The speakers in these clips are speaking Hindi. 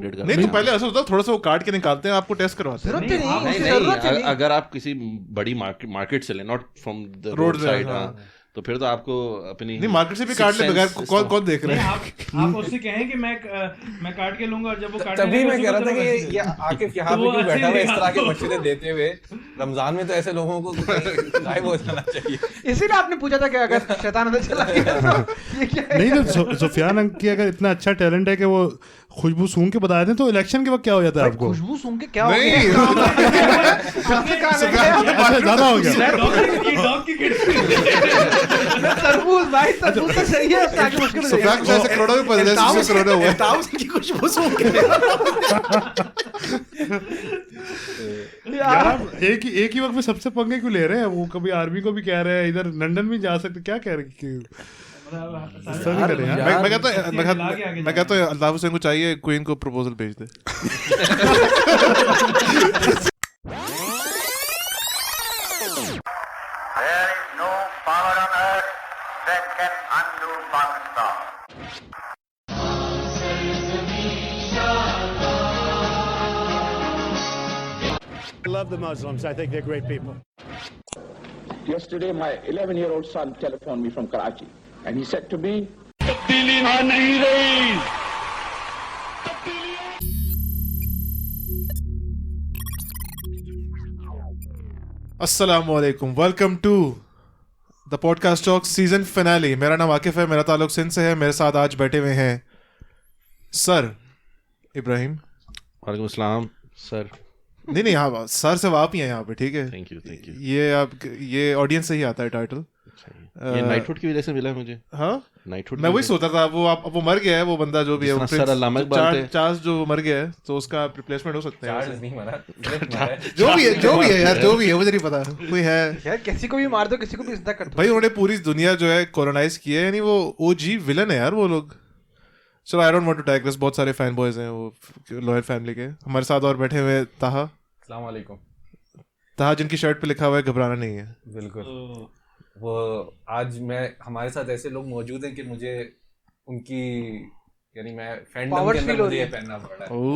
वैलिड करते नहीं हैं। तो पहले ऐसा होता है थोड़ा सा वो काट के निकालते हैं, आपको टेस्ट करवाते हैं। नहीं, अगर आप किसी बड़ी मार्केट से ले, not from the road side, तो फिर तो आपको अपनी नहीं मार्केट से भी काट ले बगैर, कौन देख रहे हैं। आप उससे कहें कि मैं काट के लूंगा, और जब वो काटने तभी मैं कह रहा था कि ये आकिफ यहाँ पे क्यों बैठा हुआ इस तरह के मशवरे देते हुए। रमजान में तो ऐसे लोगों को गायब हो जाना चाहिए। इसीलिए आपने पूछा था कि अगर शैतान अंदर चला गया तो ये क्या है? नहीं तो सुफियान की अगर इतना अच्छा टैलेंट है कि वो खुशबू सूंघ के बता दें तो इलेक्शन के वक्त क्या हो जाता है आपको? खुशबू सूंघ के क्या हो नहीं ज्यादा हो गया। तरबूज भाई, तरबूज तो सही है, उससे आगे मुश्किल हो सुफियान जाएगा। को शायद से करोड़ों में पता है, जिससे करोड़ों हुआ है। ताऊस की खुशबू सूंघ के यार एक ही वक्त में सबसे पंगे क्यों ले रहे हैं? वो कभी आर्मी को भी कह रहे हैं, इधर लंदन भी जा सकते, क्या कह रहे हैं? मैं कहता हूँ अल्ताफ हुसैन को चाहिए क्वीन को प्रपोजल भेज दे। There is no power on earth that can undo Pakistan. I love the Muslims. I think they're great people. Yesterday, my 11-year-old son telephoned me from Karachi, and he said to me, अस्सलामुअलैकुम, welcome to the podcast talk season finale. मेरा नाम आकिफ है, मेरा ताल्लुक सिंध से है। मेरे साथ आज बैठे हुए हैं सर इब्राहिम। वालेकुम अस्सलाम सर। नहीं हाँ सर से आप ही हैं यहाँ पे, ठीक है। Thank you. ये ऑडियंस से ही आता है टाइटल। ये नाइटहुड की वजह से मिला है मुझे। हाँ नाइटहुड मैं वही सोचता था, वो मर गया है, वो बंदा जो भी है, चार्ल्स जो मर गया है, तो उसका रिप्लेसमेंट हो सकता है। चार्ल्स नहीं मरा, जो भी है यार, जो भी है मुझे नहीं पता कोई है यार। किसी को भी मार दो, किसी को भी जिंदा कर दो भाई। उन्होंने पूरी दुनिया जो है कॉलोनाइज की है, यानी वो ओजी विलन है यार वो लोग। चलो I don't want to digress, बहुत सारे फैन बॉयज हैं वो लॉयल फैमिली के। हमारे साथ और बैठे हुए ताहा। अस्सलाम वालेकुम। ताहा जिनकी शर्ट पे लिखा हुआ है घबराना नहीं है। बिल्कुल। वो आज मैं हमारे साथ ऐसे लोग मौजूद हैं कि मुझे उनकी यानी मैं फैंडम के अंदर मुझे ये पहनना पड़ रहा है। ओह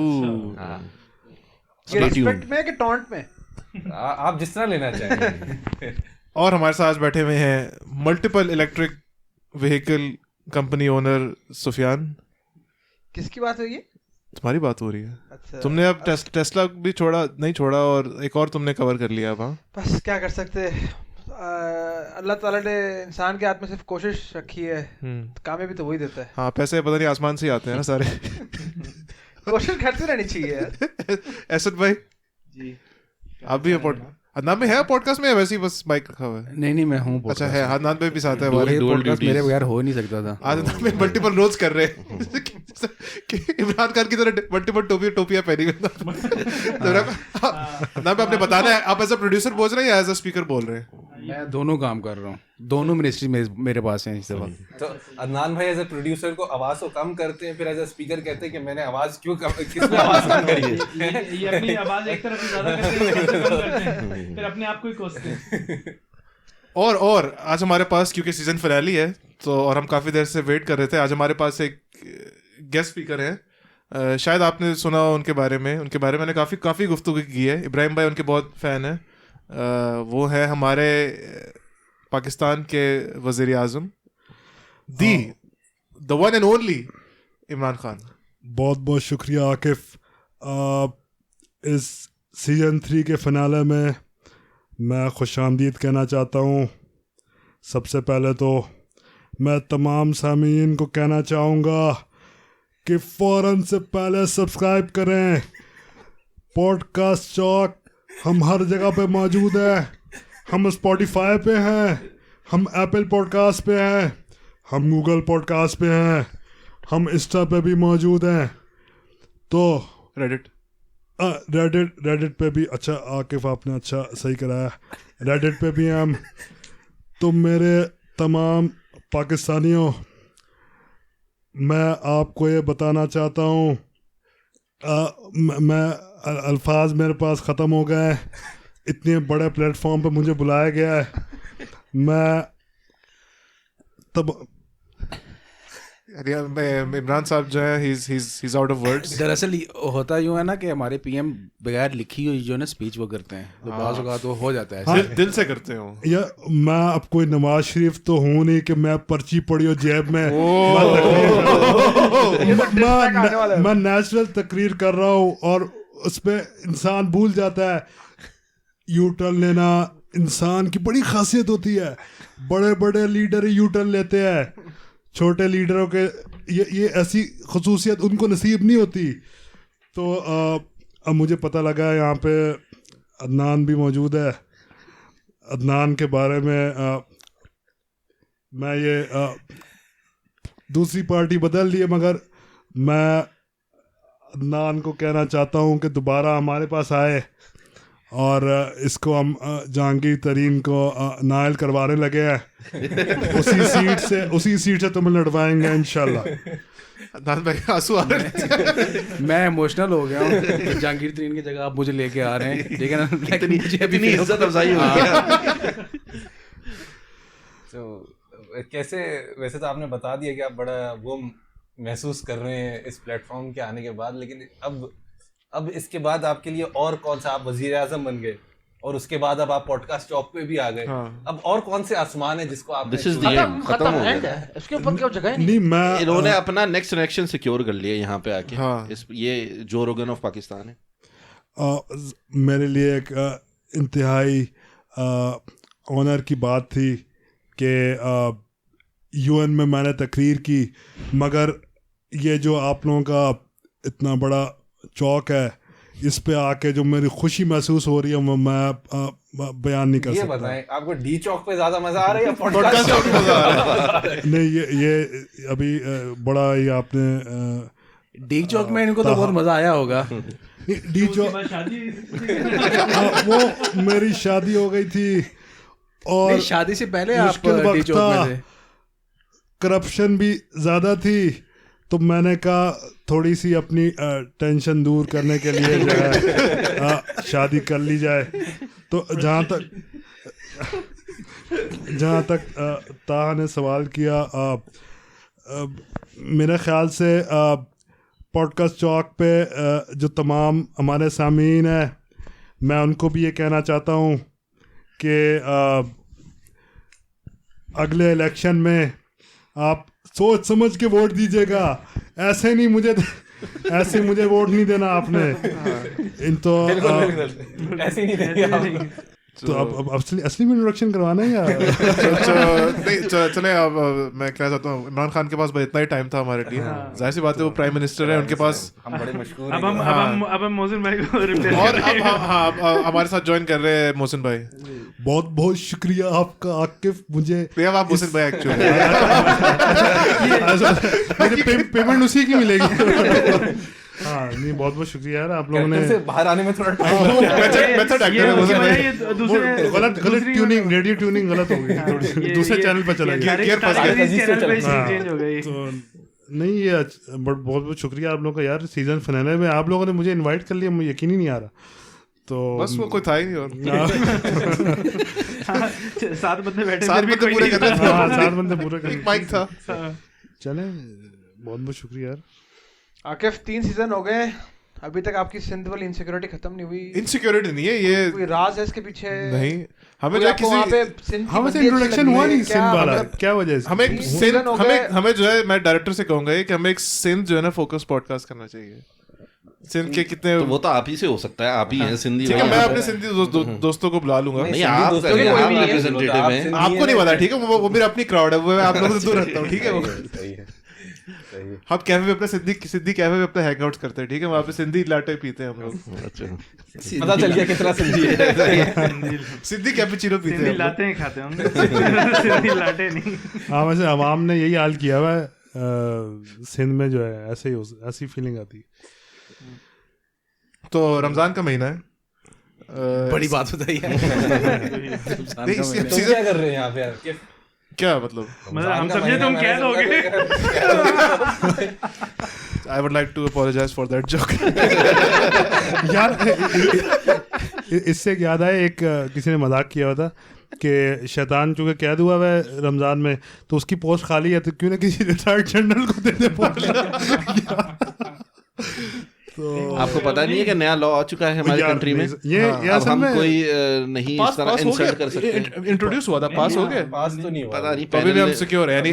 ये रिस्पेक्ट में कि टॉन्ट में, आप जिस तरह लेना चाहें। और हमारे साथ बैठे हुए हैं multiple electric vehicle company owner Sufiyan. किसकी बात हुई है? तुम्हारी बात हो रही है। अच्छा, तुमने अब टेस्ला भी नहीं छोड़ा और एक और तुमने कवर कर लिया अब। हाँ बस क्या कर सकते हैं, अल्लाह ताला ने इंसान के हाथ में सिर्फ कोशिश रखी है, कामयाबी तो वही देता है। हाँ पैसे पता नहीं आसमान से ही आते हैं ना सारे। कोशिश करती रहनी चाहिए यार। एसद भाई जी, आप भी अदनान में है पॉडकास्ट में, वैसे ही बस माइक रखा हुआ है? नहीं मैं हूँ। अच्छा है, अदनान में भी साथ है। पॉडकास्ट मेरे बगैर हो नहीं सकता था। अदनान में मल्टीपल रोल्स कर रहे हैं कि इमरान खान की तरह मल्टीपल टोपियां पहनी हुई। आपने बताना है, आप एज अ प्रोड्यूसर बोल रहे हैं या एज अ स्पीकर बोल रहे हैं? मैं दोनों काम कर रहा हूँ, दोनों मिनिस्ट्री मेरे पास हैं इस वक्त। तो अदनान भाई एज अ प्रोड्यूसर को आवाज को कम करते हैं, फिर एज अ स्पीकर कहते हैं कि मैंने आवाज क्यों कम, किसने आवाज कम करी है? ये अपनी आवाज एक तरफ ज्यादा करते हैं, फिर अपने आप को ही कोसते हैं। और आज हमारे पास, क्योंकि सीजन फिनाले है तो, और हम काफी देर से वेट कर रहे थे, आज हमारे पास एक गेस्ट स्पीकर हैं। शायद आपने सुना उनके बारे में मैंने काफी गुफ्तगू की है। इब्राहिम भाई उनके बहुत फैन है। वो है हमारे पाकिस्तान के वज़ीर आज़म, the one and only Imran Khan. बहुत बहुत शुक्रिया आकिफ। इस सीजन 3 के फिनाले में मैं खुशामदीद कहना चाहता हूँ। सबसे पहले तो मैं तमाम सामीन को कहना चाहूँगा कि फ़ौरन से पहले सब्सक्राइब करें पॉडकास्ट चौक। हम हर जगह पे मौजूद हैं। हम स्पॉटिफाई पे हैं, हम एप्पल पॉडकास्ट पे हैं, हम गूगल पॉडकास्ट पे हैं, हम इंस्टा पे भी मौजूद हैं। तो रेडिट पे भी, अच्छा आकिफ आपने अच्छा सही कराया, रेडिट पे भी हम। तो मेरे तमाम पाकिस्तानियों, मैं आपको ये बताना चाहता हूँ, मैं अल्फाज मेरे पास ख़त्म हो गए। इतने बड़े प्लेटफॉर्म पे मुझे बुलाया गया है। मैं तब इमरान साहब जो है he's out of words. दरअसल होता यूं है ना कि हमारे पीएम बगैर लिखी हुई जो ना स्पीच वो करते हैं, तो बाज़ औक़ात वो हो जाता है दिल से करते हो। या मैं अब कोई नवाज शरीफ तो हूँ नहीं कि मैं पर्ची पड़ी हो जेब में, मैं नेचुरल तकरीर कर रहा हूँ और उसमें इंसान भूल जाता है। यू टर्न लेना इंसान की बड़ी खासियत होती है, बड़े बड़े लीडर यू टर्न लेते हैं, छोटे लीडरों के ये ऐसी खसूसियत उनको नसीब नहीं होती। तो अब मुझे पता लगा यहाँ पे अदनान भी मौजूद है। अदनान के बारे में मैं ये दूसरी पार्टी बदल ली है, मगर मैं अदनान को कहना चाहता हूँ कि दोबारा हमारे पास आए और इसको हम जहांगीर तरीन को नायल करवाने लगे हैं। उसी सीट से तुम्हें लड़वाएंगे इंशाल्लाह। अदनान भाई आंसू आ रहे हैं। मैं इमोशनल हो गया हूँ। जहांगीर तरीन की जगह आप मुझे लेके आ रहे हैं, लेकिन मुझे इतनी इज्जत अफजाई हो गया। तो कैसे, वैसे तो आपने बता दिया कि आप बड़ा वो महसूस कर रहे हैं इस प्लेटफॉर्म के आने के बाद, लेकिन अब इसके बाद आपके लिए और कौन सा, आप वजीर आजम बन गए और उसके बाद अब आप पॉडकास्ट चौक पे भी आ गए, अब और कौन से आसमान है जिसको आप खत्म हो गया, इसके ऊपर क्यों जगह नहीं? मैं इन्होंने अपना नेक्स्ट इलेक्शन सिक्योर कर लिया यहाँ पे आके। ये जो रोगन ऑफ पाकिस्तान है। मेरे लिए एक इंतहाई ऑनर की बात थी कि यूएन में मैंने तकरीर की, मगर ये जो आप लोगों का इतना बड़ा चौक है, इस पे आके जो मेरी खुशी महसूस हो रही है वो मैं बयान नहीं कर सकता। ये बताएं, आपको डी चौक पे ज्यादा मजा आ रहा है या पॉडकास्ट चौक पे मजा आ रहा है? नहीं, ये अभी बड़ा ही आपने डी चौक में इनको तो बहुत मजा आया होगा। डी चौक वो मेरी शादी हो गई थी और शादी से पहले आप डी चौक में थे। करप्शन भी ज़्यादा थी, तो मैंने कहा थोड़ी सी अपनी टेंशन दूर करने के लिए जो है शादी कर ली जाए। तो जहाँ तक ताहा ने सवाल किया, मेरे ख्याल से पॉडकास्ट चौक पे जो तमाम हमारे सामीन हैं, मैं उनको भी ये कहना चाहता हूँ कि अगले इलेक्शन में आप सोच समझ के वोट दीजिएगा। ऐसे मुझे वोट नहीं देना आपने। इन तो ऐसे नहीं देंगे। तो अब असली में इंट्रोडक्शन करवाना है या चले। अब मैं कहना चाहता हूँ, इमरान खान के पास बस इतना ही टाइम था हमारे लिए। जाहिर सी बात है, वो प्राइम मिनिस्टर है, उनके पास हम बड़े मशहूर। अब हम मोहसिन भाई को रिप्लेस और अब हमारे साथ ज्वाइन कर रहे हैं मोहसिन भाई। बहुत बहुत शुक्रिया आपका आकिफ। मुझे आप मोहसिन भाई एक्चुअली मेरी पेमेंट उसी की मिलेगी। हाँ नहीं, बहुत बहुत शुक्रिया यार आप लोगों ने। से बाहर आने में थोड़ा गलत ट्यूनिंग, रेडियो ट्यूनिंग गलत हो गई, दूसरे चैनल पर चला गया। नहीं, ये बहुत बहुत शुक्रिया आप लोगों का यार। सीजन फिनाले में आप लोगों ने मुझे इनवाइट कर लिया, मुझे यकीन ही नहीं आ रहा। तो बस वो कोई था ही नहीं। और 7 बंदे बैठे, 7 बंदे पूरे कर रहे थे। 7 बंदे पूरे कर रहे माइक था। चले, बहुत बहुत शुक्रिया यार। आकिफ 3 सीजन हो गए, अभी तक आपकी सिंध वाली इनसिक्योरिटी खत्म नहीं हुई। इनसिक्योरिटी नहीं है, ये कोई राज है इसके पीछे? नहीं, हमें इंट्रोडक्शन हुआ नहीं सिंध वाला, क्या वजह से? हमें जो है, मैं डायरेक्टर से कहूंगा कि हमें एक सिंध जो है ना फोकस पॉडकास्ट करना चाहिए। सिंध के कितने, तो वो तो आप ही से हो सकता है, आप ही हैं सिंधी। ठीक है, मैं अपने सिंधी दोस्तों को बुला लूंगा। नहीं, आप रिप्रेजेंटेटिव हैं, आपको नहीं पता, ठीक है, वो मेरी अपनी क्राउड है, वो मैं आप लोगों से दूर रहता हूँ, ठीक है। हम कैफे में अपने सिंधी कैफे में अपने हैंगआउट्स करते हैं, ठीक है, वहाँ पे सिंधी लाटे पीते हैं हम लोग। पता चल गया कितना सिंधी है। सिंधी कैपेचिनो पीते हैं, लाते हैं, खाते हैं, सिंधी लाटे नहीं। हाँ, वैसे अवाम ने यही हाल किया हुआ है सिंध में, जो है ऐसी फीलिंग आती। तो रमजान का महीना है, बड़ी बात बताई है। क्या कर रहे हैं यहाँ पे? क्या मतलब हम समझे तुम क्या दोगे? I would like to apologize for that joke. यार इससे याद आया, एक किसी ने मजाक किया हुआ था कि शैतान चूंकि कैद हुआ है रमज़ान में, तो उसकी पोस्ट खाली है, तो क्यों ना किसी रिटायर्ड जनरल को दे दे पोस्ट। तो आपको पता नहीं है कि नया लॉ आ चुका है हमारी कंट्री में, ये अब हम कोई नहीं इस तरह इंसल्ट कर सकते। इंट्रोड्यूस हुआ था, पास हो गया, पास तो नहीं हुआ, पता नहीं, तो अभी भी हम सिक्योर है। यानी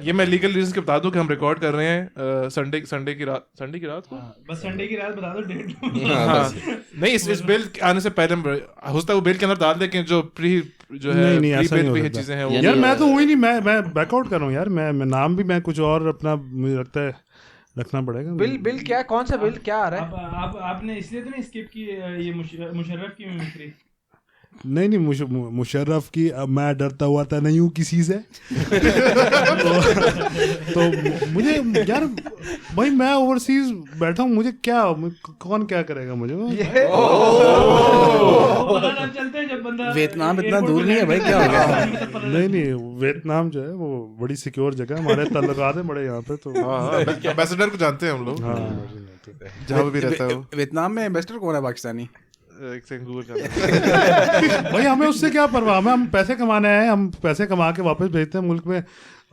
ये मैं लीगल रीजन के बता दूं कि हम रिकॉर्ड कर रहे हैं संडे की रात को। बस संडे की रात बता दो डेट। नहीं, इस बिल आने से पहले हो सकता है वो बिल के अंदर डाल दे कि जो जो है प्री चीजें हैं वो। यार मैं तो हुई नहीं, मैं बैकआउट कर रहा हूँ यार। मैं नाम भी मैं कुछ और अपना मुझे लगता है रखना पड़ेगा। बिल क्या, कौन सा बिल क्या आ रहा है? आपने इसलिए तो नहीं स्किप की ये मुशर्रफ की मिमिक्री? नहीं मुशर्रफ की मैं डरता हुआ था नहीं हूँ किसी से। तो मुझे यार भाई मैं ओवरसीज बैठा हूँ, मुझे क्या कौन क्या करेगा मुझे? चलते जब बंदा वियतनाम इतना दूर नहीं है भाई, क्या हो गया? नहीं वियतनाम जो है वो बड़ी सिक्योर जगह, हमारे ताल्लुकात हैं बड़े यहाँ पे। तो एम्बेसडर को जानते हैं हम लोग, जहाँ भी रहता है। वियतनाम में एम्बेसडर कौन है पाकिस्तानी? भाई हमें उससे क्या परवाह, हम पैसे कमाने आए, हम पैसे कमा के वापस भेजते हैं मुल्क में।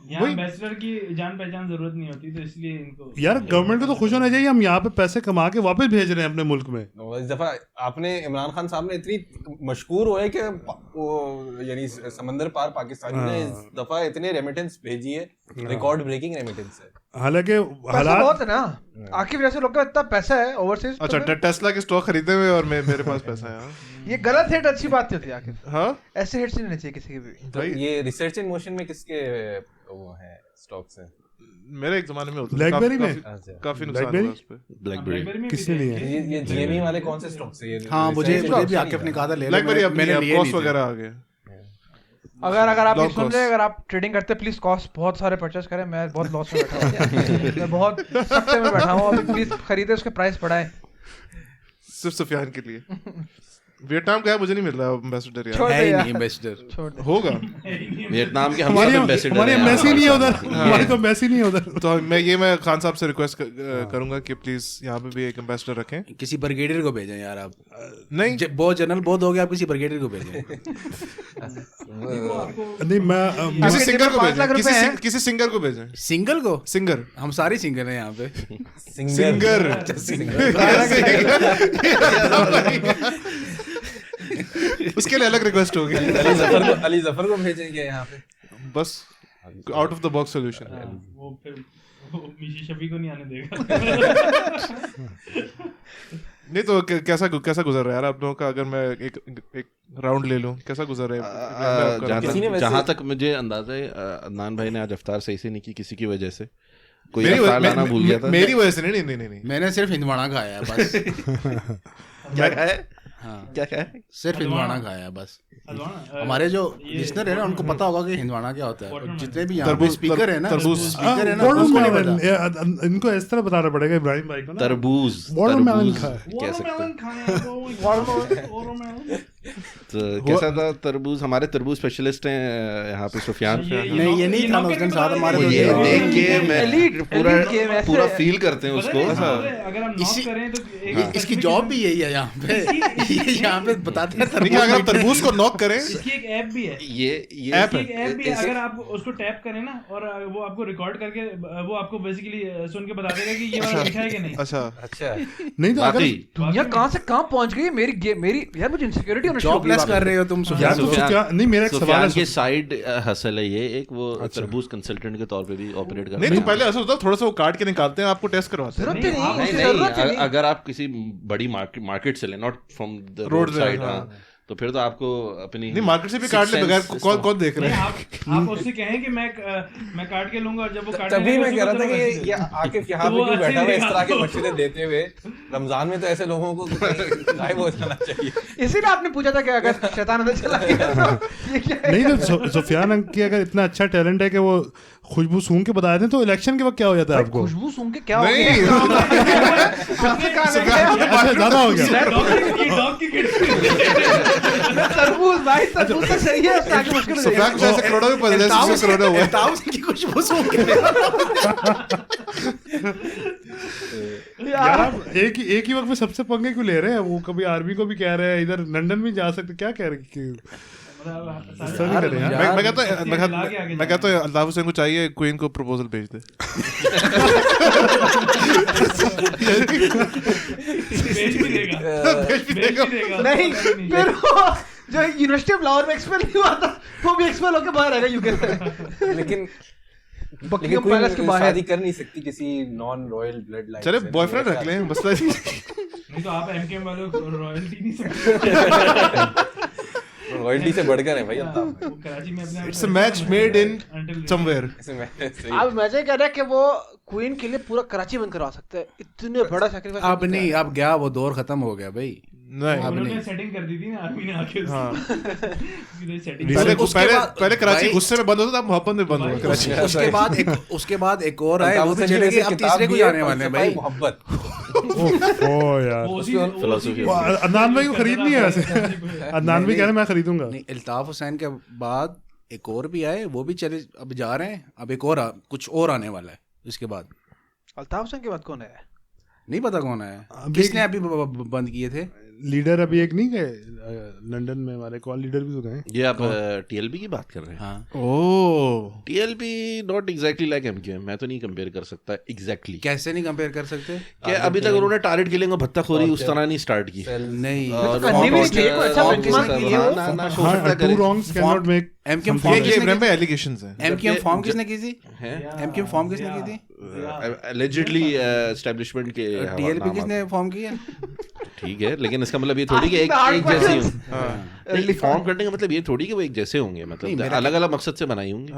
यहाँ एम्बेसडर की जान पहचान जरूरत नहीं होती, तो इसलिए इनको यार गवर्नमेंट को तो खुश होना चाहिए, हम यहाँ पे पैसे कमा के वापस भेज रहे हैं अपने मुल्क में। इस दफा आपने इमरान खान साहब ने इतनी मशहूर हुए कि वो यानी समंदर पार पाकिस्तानी ने इस दफा इतने रेमिटेंस भेजी है, रिकॉर्ड ब्रेकिंग रेमिटेंस है। हालांकि हालात बहुत है ना, आखिर वजह से लोग का इतना पैसा है ओवरसीज। अच्छा, टेस्ला के स्टॉक खरीदे हुए और मेरे पास पैसा है। ये गलत हिट अच्छी बात होती है आखिर। हाँ, ऐसे हिट्स नहीं चाहिए किसी के भी। तो ये रिसर्च इन मोशन में किसके वो है स्टॉक्स हैं? मेरे एक जमाने में होता था, ब्लैकबेरी में काफी नुकसान हुआ उस पे। ब्लैकबेरी किसने लिया? ये जीएमई वाले कौन से स्टॉक्स है? हाँ मुझे भी आकिफ ने कहा था ले, मैंने लिए कॉस्ट वगैरह आ गए। अगर आप ये सुन रहे हैं, अगर आप ट्रेडिंग करते हैं प्लीज कॉस्ट बहुत सारे परचेस करें। मैं बहुत लॉस में बैठा हूँ, मैं बहुत सख्ते में बैठा हूँ, अभी प्लीज खरीदे, उसके प्राइस बढ़ाए सिर्फ सुफियान के लिए। वियतनाम का है, मुझे नहीं मिल रहा एम्बेसडर यार। है ही नहीं एम्बेसडर, होगा वियतनाम के हमारे एम्बेसडर, हमारे एम्बेसी नहीं है उधर, हमारी तो एम्बेसी नहीं है उधर। तो मैं खान साहब से रिक्वेस्ट करूंगा कि प्लीज यहाँ पे भी एक एम्बेसडर रखें। किसी ब्रिगेडियर को भेजें यार आप। नहीं बहुत जनरल बहुत हो गया, आप किसी ब्रिगेडियर को भेजें। नहीं मैं किसी सिंगर को भेजें, किसी सिंगर को भेजें। सिंगल को? सिंगर, हम सारे सिंगर हैं यहाँ पे। सिंगर उसके लिए अलग रिक्वेस्ट होगी। अली जफर को भेजेंगे यहाँ पे, बस out of the box solution. वो फिर मिशी शफी को नहीं आने देगा। नहीं तो कैसा गुजर रहा है यार आप लोगों का? अगर मैं एक राउंड ले लूं, कैसा गुजर रहा है? जहाँ तक मुझे अंदाजा है, अदनान भाई ने आज अफ्तार सही से नहीं की किसी की वजह से। कोई अफ्तार लाना भूल गया था। मेरी वजह से नहीं। मैंने सिर्फ हिंदवाड़ा खाया बस। क्या खाया? हाँ क्या है? सिर्फ हिंदवाड़ा खाया बस। हमारे जो लिसनर है ना उनको पता होगा कि हिंदवाड़ा क्या होता है। जितने भी यहाँ पे स्पीकर है ना, स्पीकर है ना, उनको नहीं पता। इनको इस तरह बताना पड़ेगा इब्राहिम भाई को ना। तरबूज कह तो कैसा था तरबूज? हमारे तरबूज स्पेशलिस्ट हैं यहाँ पे सुफियान। नहीं ये नहीं था उस दिन साथ हमारे। ये देख के मैं पूरा फील करते हैं उसको। अगर हम नॉक करें तो इसकी जॉब भी यही है यहाँ पे। यहाँ पे बताते हैं अगर आप तरबूज को नॉक करें, इसकी एक ऐप भी है। ये ऐप है। अगर आप उसको टैप करें ना और वो आपको रिकॉर्ड करके वो आपको बेसिकली सुन के बता देगा कि ये वाला मीठा है कि नहीं। अच्छा नहीं तो अगर दुनिया कहाँ से कहाँ पहुँच गई मेरी यार, मुझे इनसिक्योरिटी जॉबलेस कर रहे हो तुम। नहीं मेरा एक सवाल है के साइड हसल है ये एक, वो तरबूज कंसल्टेंट के तौर पे भी ऑपरेट करते हैं। नहीं तो पहले ऐसा होता है, थोड़ा सा वो काट के निकालते हैं, आपको टेस्ट करवाते हैं। नहीं, अगर आप किसी बड़ी मार्केट से ले, not from the road side, तो फिर तो आपको अपनी नहीं मार्केट से भी काट ले बगैर कौन देख रहे हैं। आप उससे कहें कि मैं काट के लूंगा, और जब वो काट तभी मैं कह रहा था कि ये आकिफ यहाँ पे क्यों बैठा हुआ इस तरह के मशवरे देते हुए। रमजान में तो ऐसे लोगों को गायब हो जाना चाहिए। इसीलिए आपने पूछा था कि अगर शैतान अंदर चला गया तो ये क्या है? नहीं तो सुफियान की अगर इतना अच्छा टैलेंट है कि वो खुशबू सूंघ के बताए थे, तो इलेक्शन के वक्त क्या हो जाता है आपको? खुशबू सूंघ के क्या हो गया? ज्यादा हो गया। तरबूज भाई, तरबूज तो सही है, उससे आगे मुश्किल हो जाएगी। फैक्ट जैसे करोड़ों में पता है करोड़ों हुआ। ताऊ की खुशबू सूंघ के यार आप एक ही वक्त में सबसे पंगे क्यों ले रहे हैं? वो कभी आर्मी को भी कह रहे हैं, इधर लंदन भी जा सकते, क्या कह रहे हैं? मैं कहता हूँ अल्ताफ हुसैन को चाहिए क्वीन को प्रपोजल भेज दे। नहीं, फिर वो जो यूनिवर्सिटी ऑफ लाहौर में एक्सपेल नहीं हुआ था, वो भी एक्सपेल होकर बाहर आएगा यूके से। लेकिन बकिंगम पैलेस के बाहर शादी कर नहीं सकती किसी नॉन रॉयल ब्लड लाइन। चले बॉयफ्रेंड रख लें, मसला नहीं तो आप एमकेएम वालों को रॉयल्टी नहीं सकते। रॉयल्टी से बढ़कर है भाई। कराची में अपने it's a match made in somewhere. आप मजे कर रहे हैं कि वो क्वीन के लिए पूरा कराची बंद करवा सकते हैं, इतने बड़ा सैक्रिफाइस। अब नहीं, अब गया वो दौर खत्म हो गया भाई। नहीं, उन्होंने सेटिंग कर दी थी ना आर्मी ने आके। पहले कराची गुस्से में बंद होता था, मोहब्बत में बंद हुआ कराची। उसके बाद एक और आए, वो भी चले गए, अब तीसरे को आने वाले हैं भाई। मोहब्बत। ओ यार, अदनान भाई को खरीदनी है वैसे। अदनान भी कह रहे मैं खरीदूंगा। नहीं, अल्ताफ हुसैन के बाद एक और भी आए, वो भी चले, अब जा रहे हैं। अब एक और कुछ और आने वाला है इसके बाद। अल्ताफ हुसैन के बाद कौन है? नहीं पता कौन है, किसने अभी बंद किए थे। लीडर अभी एक नहीं गए लंदन में, हमारे कौन लीडर भी तो गए। ये आप टीएलबी की बात कर रहे हैं? हाँ। Oh, TLB not exactly like MQM. मैं तो नहीं कंपेयर कर सकता एग्जैक्टली। कैसे नहीं कंपेयर कर सकते? क्या अभी तक उन्होंने टारगेट किलिंग और भत्ताखोरी उस तरह नहीं स्टार्ट की? नहीं, एमक्यूएम फॉर्म किसने की थी? एमक्यूएम फॉर्म किसने की थी? एलिजिडली एस्टैब्लिशमेंट के। टीएलपी किसने फॉर्म की है? ठीक है, लेकिन इसका मतलब ये थोड़ी कि एक जैसे ही फॉर्म करने का मतलब ये थोड़ी कि वो एक जैसे होंगे, मतलब अलग अलग मकसद से बनाई होंगी।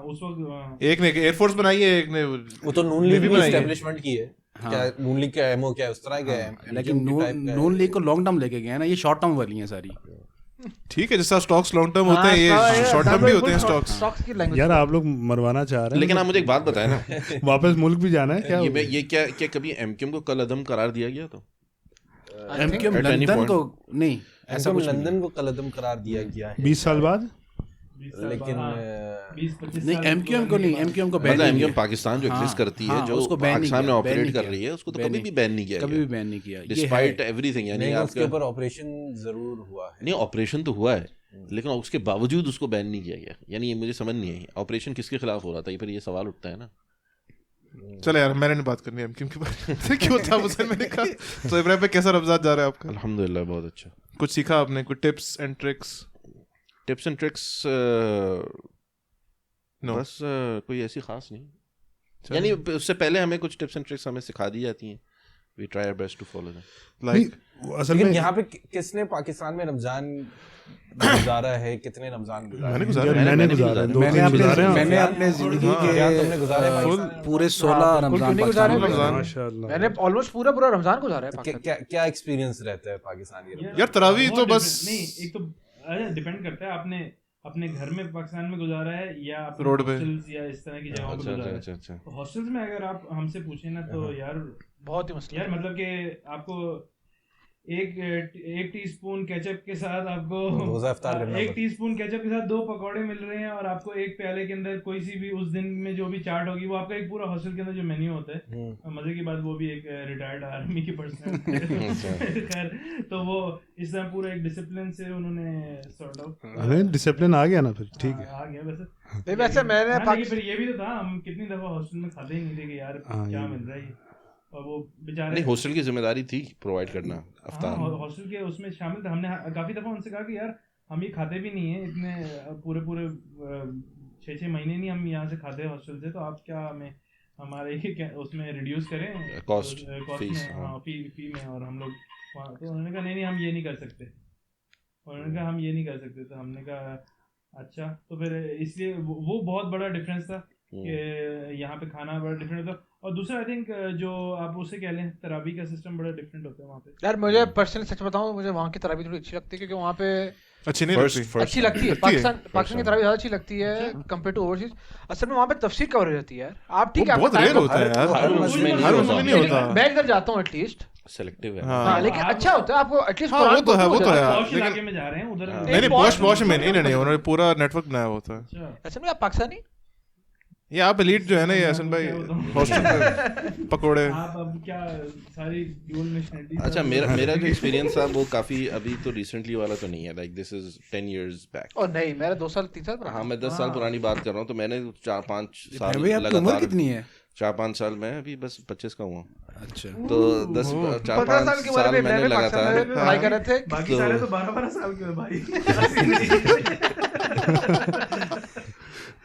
उस वक्त एक ने एयरफोर्स बनाई है, एक ने वो तो नून लीग भी एस्टैब्लिशमेंट की है। क्या नून लीग का एमओ क्या उस तरह का है? लेकिन नून लीग को लॉन्ग टर्म लेके गए ना, ये शॉर्ट टर्म वाली हैं सारी। ठीक है, जैसा स्टॉक्स लॉन्ग टर्म होते हैं, ये शॉर्ट टर्म भी होते हैं स्टॉक्स। यार आप लोग मरवाना चाह रहे हैं, लेकिन आप मुझे एक बात बताएं ना, वापस मुल्क भी जाना है क्या? ये क्या कभी एमक्यूएम को कल अदम करार दिया गया? तो एमक्यूएम लंदन को नहीं, ऐसा कुछ लंदन को कल अदम करार दिया गया है 20 साल बाद। लेकिन नहीं, एमक्यूएम को नहीं, एमक्यूएम को बैन, एमक्यूएम पाकिस्तान जो एग्जिस्ट करती है, जो पाकिस्तान में ऑपरेट कर रही है, उसको तो कभी भी बैन नहीं किया, कभी भी बैन नहीं किया, डिस्पाइट एवरीथिंग। यानी उसके ऊपर ऑपरेशन जरूर हुआ है। नहीं, ऑपरेशन तो हुआ है, लेकिन उसके बावजूद उसको बैन नहीं किया गया। यानी ये मुझे समझ नहीं आई, ऑपरेशन किसके खिलाफ हो रहा था? फिर ये सवाल उठता है ना। चलो यार, मैंने नहीं बात करनी है एमक्यूएम के बारे में। क्यों था हुसैन, मैंने कहा। तो इब्राहिम पे कैसा रमजान जा रहा है आपका? अल्हम्दुलिल्लाह बहुत अच्छा। कुछ सीखा आपने? कुछ टिप्स एंड ट्रिक्स? बस कोई ऐसी खास नहीं। यानी उससे पहले हमें कुछ टिप्स एंड ट्रिक्स हमें सिखा दी जाती हैं, we try our best to follow them. Like असल में यहाँ पे किसने पाकिस्तान में रमजान गुजारा है? कितने रमजान गुजारे? मैंने अपने जिंदगी के पूरे 16 रमजान गुजारे। मैंने ऑलमोस्ट पूरा रमजान गुजारा है। क्या एक्सपीरियंस रहता है पाकिस्तान के? यार तरावी तो बस नहीं, एक तो डिपेंड करता है आपने अपने घर में पाकिस्तान में गुजारा है या रोड पे या इस तरह की जगहों पे गुजारा है। तो हॉस्टल्स में अगर आप हमसे पूछे ना तो यार बहुत ही मुश्किल यार, मतलब कि आपको एक टीस्पून केचप के साथ आपको एक टीस्पून केचप के साथ 2 पकौड़े मिल रहे हैं, और आपको एक प्याले के अंदर कोई सी भी उस दिन में जो भी चाट होगी वो आपका एक पूरा हॉस्टल के अंदर जो मेन्यू होता है। मजे की बात, वो भी एक रिटायर्ड आर्मी के पर्सन। खैर, तो वो इस तरह पूरा एक डिसिप्लिन से उन्होंने सॉर्ट आउट। अरे डिसिप्लिन आ गया ना फिर, ठीक है, आ गया वैसे। वैसे मैंने फिर ये भी तो था, हम कितनी दफा हॉस्टल में खाते ही नहीं थे कि यार क्या मिल रहा है, और वो बेचारे नहीं, हॉस्टल की जिम्मेदारी थी प्रोवाइड करना अफ्तार। हॉस्टल के उसमें शामिल थे। हमने काफी दफा उनसे कहा कि यार हम ये खाते भी नहीं है इतने पूरे 6-6 महीने नहीं हम यहाँ से खाते हैं हॉस्टल से, तो आप क्या हमें हमारे उसमें रिड्यूस करें कॉस्ट में, फी में, और हम लोग वहाँ। तो उन्होंने कहा नहीं हम ये नहीं कर सकते, उन्होंने कहा हम ये नहीं कर सकते। तो हमने कहा अच्छा, तो फिर इसलिए वो बहुत बड़ा डिफरेंस था कि यहाँ पे खाना बड़ा डिफरेंट होता। और दूसरा आई थिंक जो आप उसे कह लें, तरावी का सिस्टम बड़ा डिफरेंट होता है वहाँ पे। यार मुझे पर्सनली सच बताऊं, मुझे वहाँ की तरावी थोड़ी अच्छी लगती है, क्योंकि वहाँ पे अच्छी लगती है। पाकिस्तान की तरावी ज्यादा अच्छी लगती है कंपेयर टू ओवरसीज। असल में वहाँ पे तफसीर कवर हो जाती है यार। आप ठीक है, बहुत रेयर होता है यार, हर उसमें नहीं होता। मैं इधर जाता हूँ एटलीस्ट, सेलेक्टिव है। हाँ, लेकिन अच्छा होता है आपको एटलीस्ट। हाँ वो तो है, वो तो है। पॉश इलाके में जा रहे हैं उधर। नहीं पॉश में नहीं, उन्होंने पूरा नेटवर्क बनाया होता है। अच्छा नहीं, आप पाकिस्तानी? ये आप एलीट जो है ना, ये हसन भाई हॉस्टल पे पकोड़े। आप अब क्या सारी ड्यूल नेशनलिटी। अच्छा मेरा जो एक्सपीरियंस था वो काफी अभी तो रिसेंटली वाला तो नहीं है, like this is 10 years back. ओह नहीं, मेरा 2 साल 3 साल पुराना। हाँ मैं 10 साल पुरानी बात कर रहा हूँ। तो मैंने 4-5 साल लगातार। उम्र कितनी है? 4-5 साल में अभी बस 25 का हुआ। अच्छा तो 4-5 साल मैंने लगातार पढ़ाई कर रहे थे। बाकी सारे तो 12-12 साल के भाई।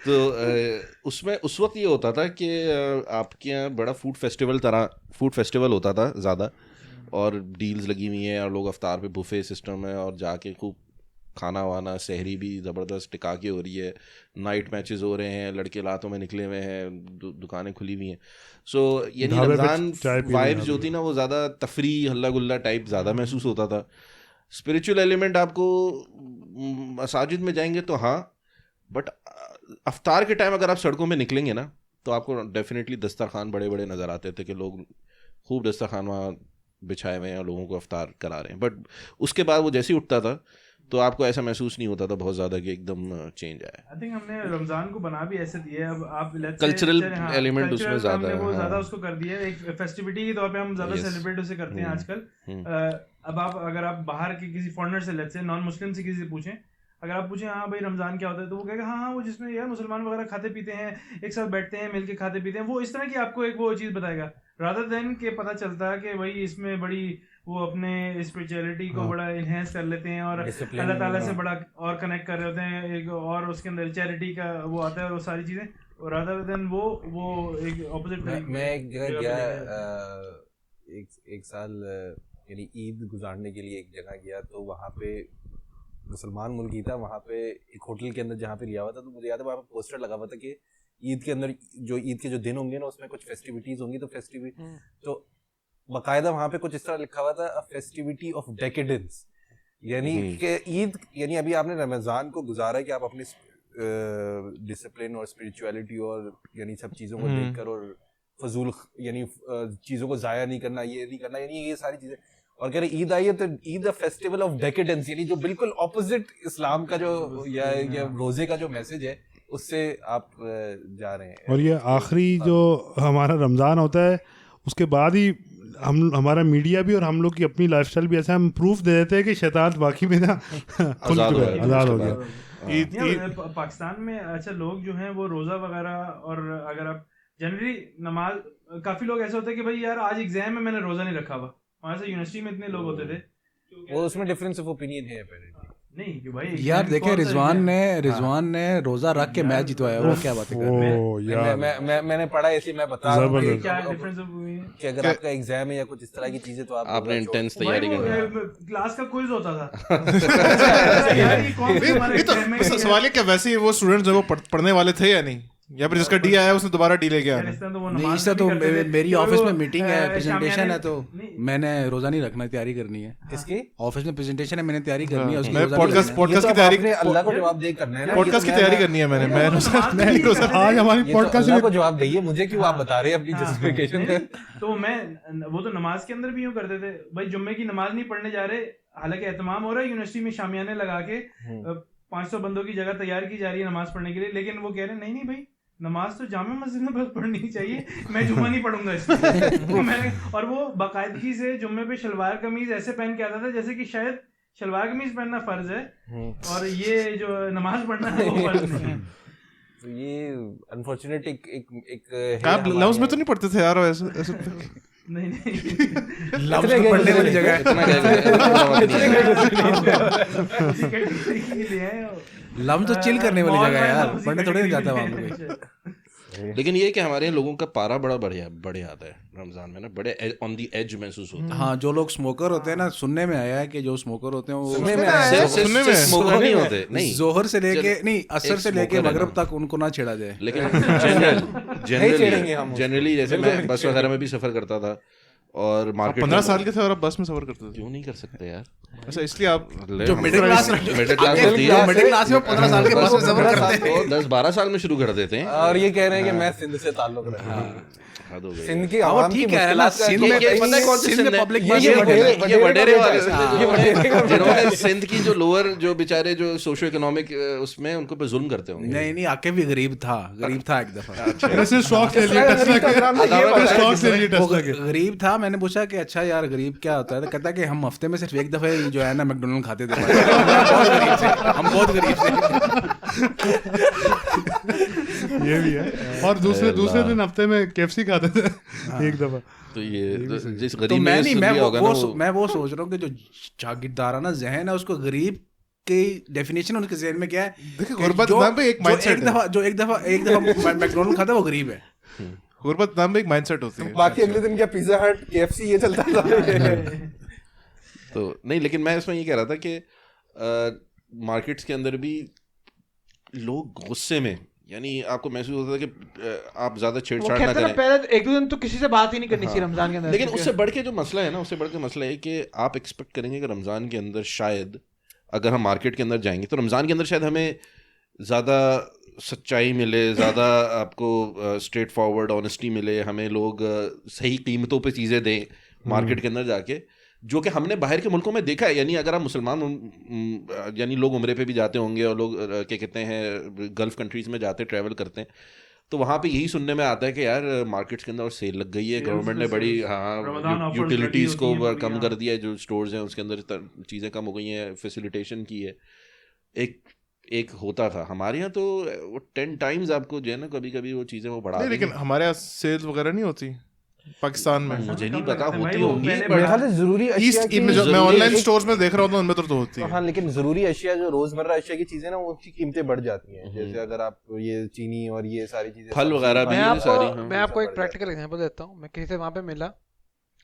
तो उसमें उस वक्त ये होता था कि आपके यहाँ बड़ा फूड फेस्टिवल होता था ज़्यादा, और डील्स लगी हुई हैं और लोग अफ्तार पे बुफे सिस्टम है, और जाके खूब खाना वाना, सहरी भी ज़बरदस्त टिका के हो रही है, नाइट मैचेस हो रहे हैं, लड़के लातों में निकले हुए हैं, दुकानें खुली हुई हैं। सो यानी रमज़ान वाइब्स जो थी ना वो ज़्यादा तफरी हल्ला गुल्ला टाइप ज़्यादा महसूस होता था। स्पिरिचुअल एलिमेंट आपको मसाजिद में जाएंगे तो हाँ, बट अफ्तार के टाइम अगर आप सड़कों में निकलेंगे ना तो आपको डेफिनेटली दस्तरखान बड़े बड़े नज़र आते थे कि लोग खूब दस्तरखान वहाँ बिछाए हुए हैं और लोगों को अफ्तार करा रहे हैं। बट उसके बाद वो जैसे ही उठता था तो आपको ऐसा महसूस नहीं होता था बहुत ज़्यादा कि एकदम चेंज आया। आई थिंक हमने रमज़ान को बना भी ऐसे दिया है। अब आप कल्चरल एलिमेंट उसमें ज़्यादा है, वो ज़्यादा उसको कर दिया है, एक फेस्टिविटी के तौर पे हम ज़्यादा सेलिब्रेट उसे करते हैं आजकल। अब आप अगर आप बाहर के किसी फॉरेनर से, लेट्स से नॉन मुस्लिम से किसी से पूछें, अगर आप पूछें हाँ भाई रमज़ान क्या होता है, तो वो कहेगा हाँ वो जिसमें यार मुसलमान वगैरह खाते पीते हैं, एक साथ बैठते हैं, मिलके खाते पीते हैं, वो इस तरह की आपको एक वो चीज़ बताएगा, रादर देन के पता चलता है कि भाई इसमें बड़ी वो अपने स्पिरिचुअलिटी को बड़ा इन्हेंस कर लेते हैं और अल्लाह ताला से बड़ा और कनेक्ट कर रहे होते हैं एक, और उसके अंदर चैरिटी का वो आता है और वो सारी चीज़ें, रादर देन वो एक ऑपोजिट। मैं एक जगह गया एक साल, यानी ईद गुजारने के लिए एक जगह गया, तो वहाँ पे मुसलमान मुल्क ही था, वहाँ पे एक होटल के अंदर जहाँ पे लिया हुआ था, तो मुझे याद है वहाँ पे पोस्टर लगा हुआ था कि ईद के अंदर जो ईद के जो दिन होंगे ना उसमें कुछ फेस्टिविटीज होंगी, तो बाकायदा वहाँ पे कुछ इस तरह लिखा हुआ था, अ फेस्टिविटी ऑफ डेकेडेंस, यानी कि ईद, यानी अभी आपने रमज़ान को गुजारा है कि आप अपनी डिसिप्लिन और स्पिरिचुअलिटी और यानी सब चीज़ों को देखकर और फजूल यानी चीज़ों को ज़ाया नहीं करना, ये नहीं करना, यानी ये सारी चीज़ें, और कह रहे ईद आई है तो ईद अ फेस्टिवल ऑफ डेकेडेंस, यानी जो बिल्कुल ऑपोजिट इस्लाम का जो या रोजे का जो मैसेज है उससे आप जा रहे हैं। और ये आखिरी जो हमारा रमज़ान होता है उसके बाद ही हमारा मीडिया भी और हम लोग की अपनी लाइफस्टाइल भी ऐसा हम प्रूफ दे देते हैं कि शैतान बाकी में ना आज़ाद हो गया। पाकिस्तान में अच्छा लोग जो हैं वो रोज़ा वगैरह, और अगर आप जनरली नमाज, काफ़ी लोग ऐसे होते हैं कि भाई यार आज एग्जाम में मैंने रोज़ा नहीं रखा हुआ, वहाँ से यूनिवर्सिटी में इतने लोग होते थे, वो उसमें डिफरेंस ऑफ ओपिनियन है नहीं कि भाई यार देखे रिजवान ने रोजा रख के मैच जितवाया, वो क्या बात है। मैंने पढ़ा इसलिए मैं बता रहा हूँ क्या डिफरेंस कि अगर आपका एग्जाम है या कुछ इस तरह की चीजें तो आपने इंटेंस तैयारी करनी, क्लास का क्विज होता था। तो सवाल है कि वैसे वो स्टूडेंट जो वो पढ़ने वाले थे या नहीं, या फिर जिसका डी आया उसने दोबारा डी लेके आना? नहीं, इससे तो मेरी ऑफिस में मीटिंग है, प्रेजेंटेशन है, तो मैंने रोजा नहीं रखना, तैयारी करनी है। इसकी ऑफिस में प्रेजेंटेशन है, मैंने तैयारी करनी है, उसमें पॉडकास्ट की तैयारी, अल्लाह को जवाब दे करना है ना, पॉडकास्ट की तैयारी करनी है मैंने आज हमारी पॉडकास्ट को जवाब दइए, मुझे क्यों आप बता रहे हैं अपनी जस्टिफिकेशन। तो मैं वो तो नमाज के अंदर भी यूं करते थे, भाई जुम्मे की नमाज नहीं पढ़ने जा रहे, हालांकि एहतमाम हो रहा है यूनिवर्सिटी में, शामियाने लगा के 500 बंदों की जगह तैयार की जा रही है नमाज पढ़ने के लिए, लेकिन वो कह रहे नहीं भाई नमाज तो जामा मस्जिद में बस पढ़नी चाहिए, मैं जुम्मा नहीं पढ़ूंगा इसमें। मैं और वो बाकायदगी से जुम्मे पे शलवार कमीज ऐसे पहन के आता था जैसे कि शायद शलवार कमीज पहनना फर्ज है और ये जो नमाज पढ़ना है वो फर्ज नहीं है। तो ये अनफॉर्चुनेट एक आप लफ्ज में तो नहीं पढ़ते थे यार ऐसे नहीं लफ्ज तो पढ़ने वाली जगह है, लम तो चिल करने वाली जगह है यार, पढ़ने थोड़े नहीं जाता वहाँ पे। लेकिन ये कि हमारे लोगों का पारा बड़ा बढ़ जाता है रमजान में ना, बड़े ऑन दी एज महसूस होता है। हाँ, जो लोग स्मोकर होते हैं ना, सुनने में आया है कि जो स्मोकर होते हैं वो सुनने में स्मोकर नहीं होते, नहीं जोहर से लेके नहीं असर से लेके मगरब तक उनको ना छेड़ा जाए। लेकिन जनरली जैसे मैं बस वगैरह में भी सफर करता था और मार्केट 15 साल के थे और आप बस में सफर करते थे, क्यों नहीं कर सकते यार? अच्छा, इसलिए आप जो मिडिल क्लास होती है, मिडिल क्लास में 15 साल के बस में सफर करते हैं, 10-12 साल में शुरू कर देते हैं। और ये कह रहे हैं कि मैं सिंध से ताल्लुक रखता हूं। हद हो गई। सिंध की आवाम की मुश्किलात का सिंध में पता है कौन सी सिंध में पब्लिक ये वडेरे वाले जिन्होंने सिंध की जो लोअर जो बेचारे जो सोशो इकोनॉमिक उसमें उनको पे जुल्म करते होंगे। नहीं आके भी गरीब था एक दफा। ऐसे शौक ले लिया गरीब था, मैंने पूछा कि अच्छा यार गरीब क्या होता है, तो कहता कि हम हफ्ते में सिर्फ एक दफे जो है ना मैकडोनल्ड खाते थे। हम बहुत गरीब थे। ये भी है। और दूसरे दिन हफ्ते में KFC खाते थे एक दफा। तो ये जिस तो गरीब मैं वो सोच रहा हूँ कि जो जागीरदाराना जहन है उसको गरीब की डेफिनेशन उनके जहन में क्या है। देखिए गुरबत नाम पे एक माइंडसेट है, जो एक दफा मैकडोनल्ड खाता है वो गरीब है। गुरबत नाम पे एक माइंडसेट होती है। बाकी अगले दिन क्या पिज्जा हट KFC ये चलता था। तो नहीं, लेकिन मैं इसमें ये कह रहा था कि मार्केट्स के अंदर भी लोग गुस्से में, यानी आपको महसूस होता है कि आप ज्यादा छेड़छाड़ ना करें। पहले एक दो दिन तो किसी से बात ही नहीं करनी चाहिए रमजान के अंदर। लेकिन उससे बढ़ के जो मसला है ना, उससे बढ़ के मसला है कि आप एक्सपेक्ट करेंगे कि रमजान के अंदर शायद अगर हम मार्केट के अंदर जाएंगे तो रमजान के अंदर शायद हमें ज़्यादा सच्चाई मिले, ज़्यादा आपको स्ट्रेट फॉरवर्ड ऑनेस्टी मिले, हमें लोग सही कीमतों पे चीज़ें दें मार्केट के अंदर जाके, जो कि हमने बाहर के मुल्कों में देखा है। यानी अगर आप मुसलमान यानी लोग उम्रे पे भी जाते होंगे और लोग क्या कहते हैं गल्फ़ कंट्रीज़ में जाते ट्रैवल करते हैं, तो वहाँ पे यही सुनने में आता है कि यार मार्केट्स के अंदर और सेल लग गई है, गवर्नमेंट ने बड़ी यूटिलिटीज़ को कम कर दिया है, जो स्टोर्स हैं उसके अंदर चीज़ें कम हो गई हैं, फैसिलिटेशन की है। एक होता था हमारे यहाँ तो वो 10 टाइम्स आपको जो है ना कभी कभी वो चीज़ें वो बढ़ा। लेकिन हमारे यहाँ सेल्स वगैरह नहीं होती पाकिस्तान में। मुझे नहीं पता होती होंगी, मेरे ख्याल से जरूरी ईस्ट में जो मैं ऑनलाइन स्टोर्स में देख रहा हूँ उनमें तो होती है। हाँ, लेकिन जरूरी अशिया जो रोजमर्रा अशिया की चीजें ना उनकी कीमतें बढ़ जाती हैं। जैसे अगर आप ये चीनी और ये सारी चीजें, फल वगैरह भी सारी। मैं आपको एक प्रैक्टिकल एग्जांपल देता हूँ। मैं कहीं से वहाँ पे मिला,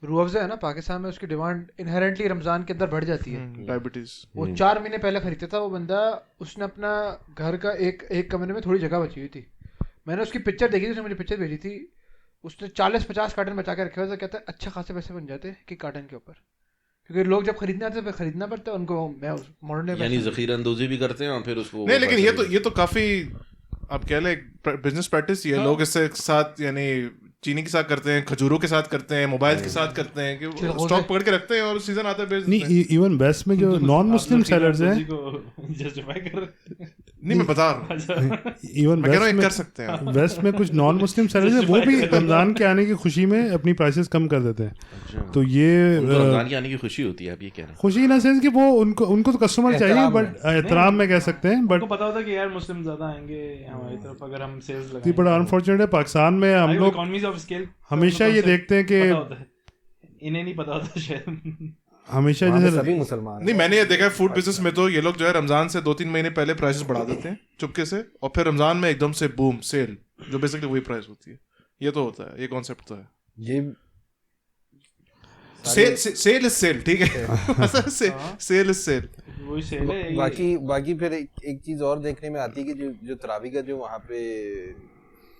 रूह अफ़ज़ा है ना पाकिस्तान में, उसकी डिमांड इनहेरेंटली रमजान के अंदर बढ़ जाती है। डायबिटीज वो 4 महीने पहले खरीदता था वो बंदा, उसने अपना घर का एक कमरे में थोड़ी जगह बची हुई थी। मैंने उसकी पिक्चर देखी थी, उसने मुझे पिक्चर भेजी थी, उसने 40-50 कार्टन बचा के रखे हुए थे। कहता है अच्छा खासे पैसे बन जाते हैं कि कार्टन के ऊपर, क्योंकि लोग जब खरीदने आते हैं खरीदना पड़ता है उनको। मैं मॉडर्न यानी ज़ख़ीरा अंदोज़ी भी करते हैं और फिर उसको नहीं, लेकिन ये तो काफी आप कह लें बिजनेस प्रैक्टिस ही है। लोग इससे साथ यानी चीनी के साथ करते हैं, खजूरों के साथ करते हैं, मोबाइल के साथ करते हैं कि स्टॉक पकड़ के रखते हैं और सीजन आता है बेचते हैं। नहीं, इवन वेस्ट में जो नॉन मुस्लिम सेलर्स हैं, नहीं मैं बता रहा हूँ, इवन वेस्ट कर सकते हैं। वेस्ट में कुछ नॉन मुस्लिम सेलर्स हैं, वो भी रमजान के आने की खुशी में अपनी प्राइसेस कम कर देते हैं। तो ये रमजान के आने की खुशी होती है, आप ये कह रहे हैं? खुशी इन सेंस कि वो उनको तो कस्टमर चाहिए, बट एहतराम में कह सकते हैं। बट पता होता कि यार मुस्लिम ज्यादा आएंगे हमारी तरफ अगर हम सेल्स लगाएंगे। बड़ा अनफॉर्चुनेट है पाकिस्तान में हम लोग हमेशा ये देखते हैं कि इन्हें नहीं पता होता शायद, हमेशा जैसे सभी मुसलमान। नहीं, मैंने ये देखा है फूड बिजनेस में तो ये लोग जो है रमजान से 2-3 महीने पहले प्राइसेस बढ़ा देते हैं चुपके से, और फिर रमजान में एकदम से बूम सेल, जो बेसिकली वही प्राइस होती है। ये तो होता है, ये कॉन्सेप्ट तो है। ये सेल इज सेल, ठीक है। सेल इज सेल, वही सेल है। बाकी फिर एक चीज और देखने में आती है कि जो तरावी का जो वहाँ पे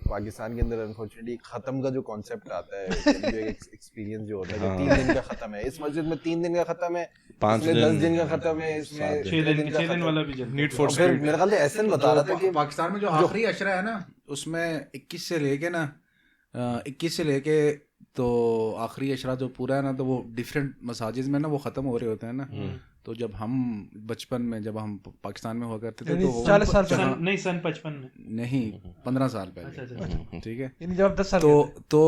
पाकिस्तान के अंदर अनफॉर्चुनेटली खत्म का जो कॉन्सेप्ट आता है, जो एक्सपीरियंस जो होता है, जो 3 दिन का खत्म है इस मस्जिद में, 3 दिन का खत्म है, 10 दिन का खत्म है, इसमें 6 दिन वाला भी नीड फॉर फिर मेरे ख्याल से एहसन बता रहा था कि पाकिस्तान में जो आखिरी अशरा है ना उसमें 21 से लेके तो आखिरी अशरा जो पूरा है ना, तो वो डिफरेंट मसाजिद में ना वो ख़त्म हो रहे होते हैं ना। तो जब हम बचपन में जब हम पाकिस्तान में हुआ करते थे तो 40 साल पहले नहीं, सन 55 में नहीं 15 साल पहले, ठीक है। जब 10 साल तो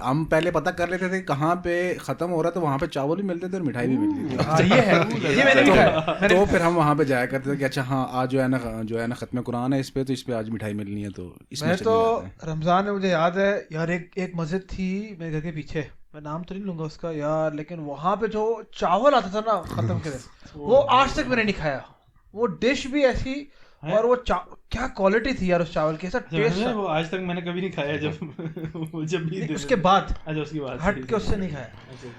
हम पहले पता कर लेते थे कहाँ पे ख़त्म हो रहा है, तो वहाँ पे चावल भी मिलते थे और मिठाई भी मिलती थी। ये है, ये मैंने भी खाया। तो फिर हम वहाँ पे जाया करते थे कि अच्छा हाँ आज जो है ना ख़त्म कुरान है इस पे, तो इस पे आज मिठाई मिलनी है। तो इसमें तो रमज़ान में मुझे याद है यार, एक मस्जिद थी मेरे घर के पीछे, मैं नाम तो नहीं लूंगा उसका यार, लेकिन वहाँ पे जो चावल आता था ना खत्म के दिन, वो आज तक मैंने नहीं खाया। वो डिश भी ऐसी, और वो क्या क्वालिटी थी यार उस चावल की, ऐसा टेस्ट है वो आज तक मैंने कभी नहीं खाया। जब भी उसके बाद उसके बाद हट के उससे नहीं खाया।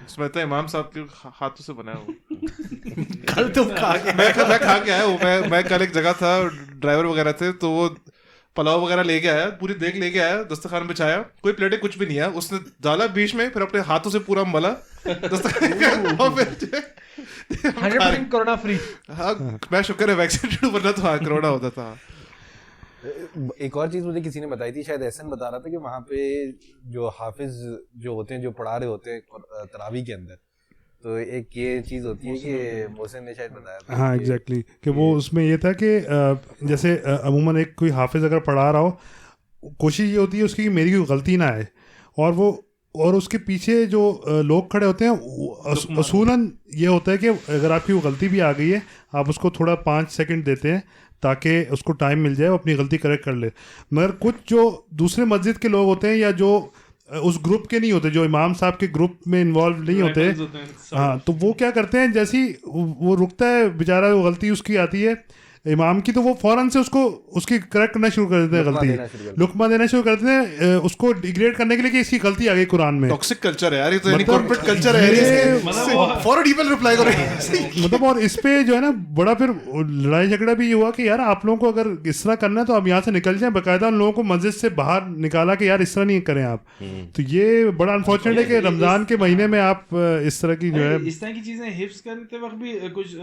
इसमें तो इमाम साहब के हाथों से बनाया हुआ। कल तुम खा के मैं खा के आया हूँ। मैं कल एक जगह था, ड्राइवर वगैरह थे, तो वो पुलाव वगैरह लेके आया, पूरी देख लेके आया, दस्तरखान बिछाया, कोई प्लेटें कुछ भी नहीं है, उसने डाला बीच में, फिर अपने हाथों से पूरा मला दस्तरखान, और फिर 100% कोरोना फ्री। हाँ, मैं शुक्र है वैक्सीनेटेड, वरना तो हाँ कोरोना होता था। एक और चीज मुझे किसी ने बताई थी, शायद एहसन बता रहा था कि वहाँ पे जो हाफिज जो होते हैं, जो पढ़ा रहे होते हैं तरावी के अंदर, तो एक ये चीज़ होती है कि मोहसिन ने शायद बताया था। हाँ एग्जैक्टली, कि वो उसमें ये था कि जैसे अमूमन एक कोई हाफिज अगर पढ़ा रहा हो, कोशिश ये होती है उसकी कि मेरी कोई गलती ना आए, और उसके पीछे जो लोग खड़े होते हैं असूलन ये होता है कि अगर आपकी वो गलती भी आ गई है, आप उसको थोड़ा 5 सेकंड देते हैं ताकि उसको टाइम मिल जाए, वो अपनी गलती करेक्ट कर ले। मगर कुछ जो दूसरे मस्जिद के लोग होते हैं या जो उस ग्रुप के नहीं होते, जो इमाम साहब के ग्रुप में इन्वॉल्व नहीं होते, हाँ, तो वो क्या करते हैं, जैसे ही वो रुकता है बेचारा, वो गलती उसकी आती है इमाम की, तो वो फौरन से उसकी करेक्ट करना शुरू कर देते हैं, गलती लुकमा देना शुरू कर देते हैं, उसको डिग्रेड करने के लिए कि इसकी गलती आ गई कुरान में। टॉक्सिक कल्चर है यार ये, तो यानी कॉर्पोरेट कल्चर है, फॉरवर्ड ईमेल रिप्लाई करो मतलब। और इस पे जो है ना बड़ा फिर लड़ाई झगड़ा भी हुआ कि यार आप लोगों को अगर इस तरह करना है तो आप यहाँ से निकल जाएं, बाकायदा उन लोगों को मस्जिद से बाहर निकाला कि यार इस तरह नहीं करें आप। तो ये बड़ा अनफॉर्चुनेट है कि रमजान के महीने में आप इस तरह की जो है इस तरह की चीजें हिफ्स करते वक्त भी कुछ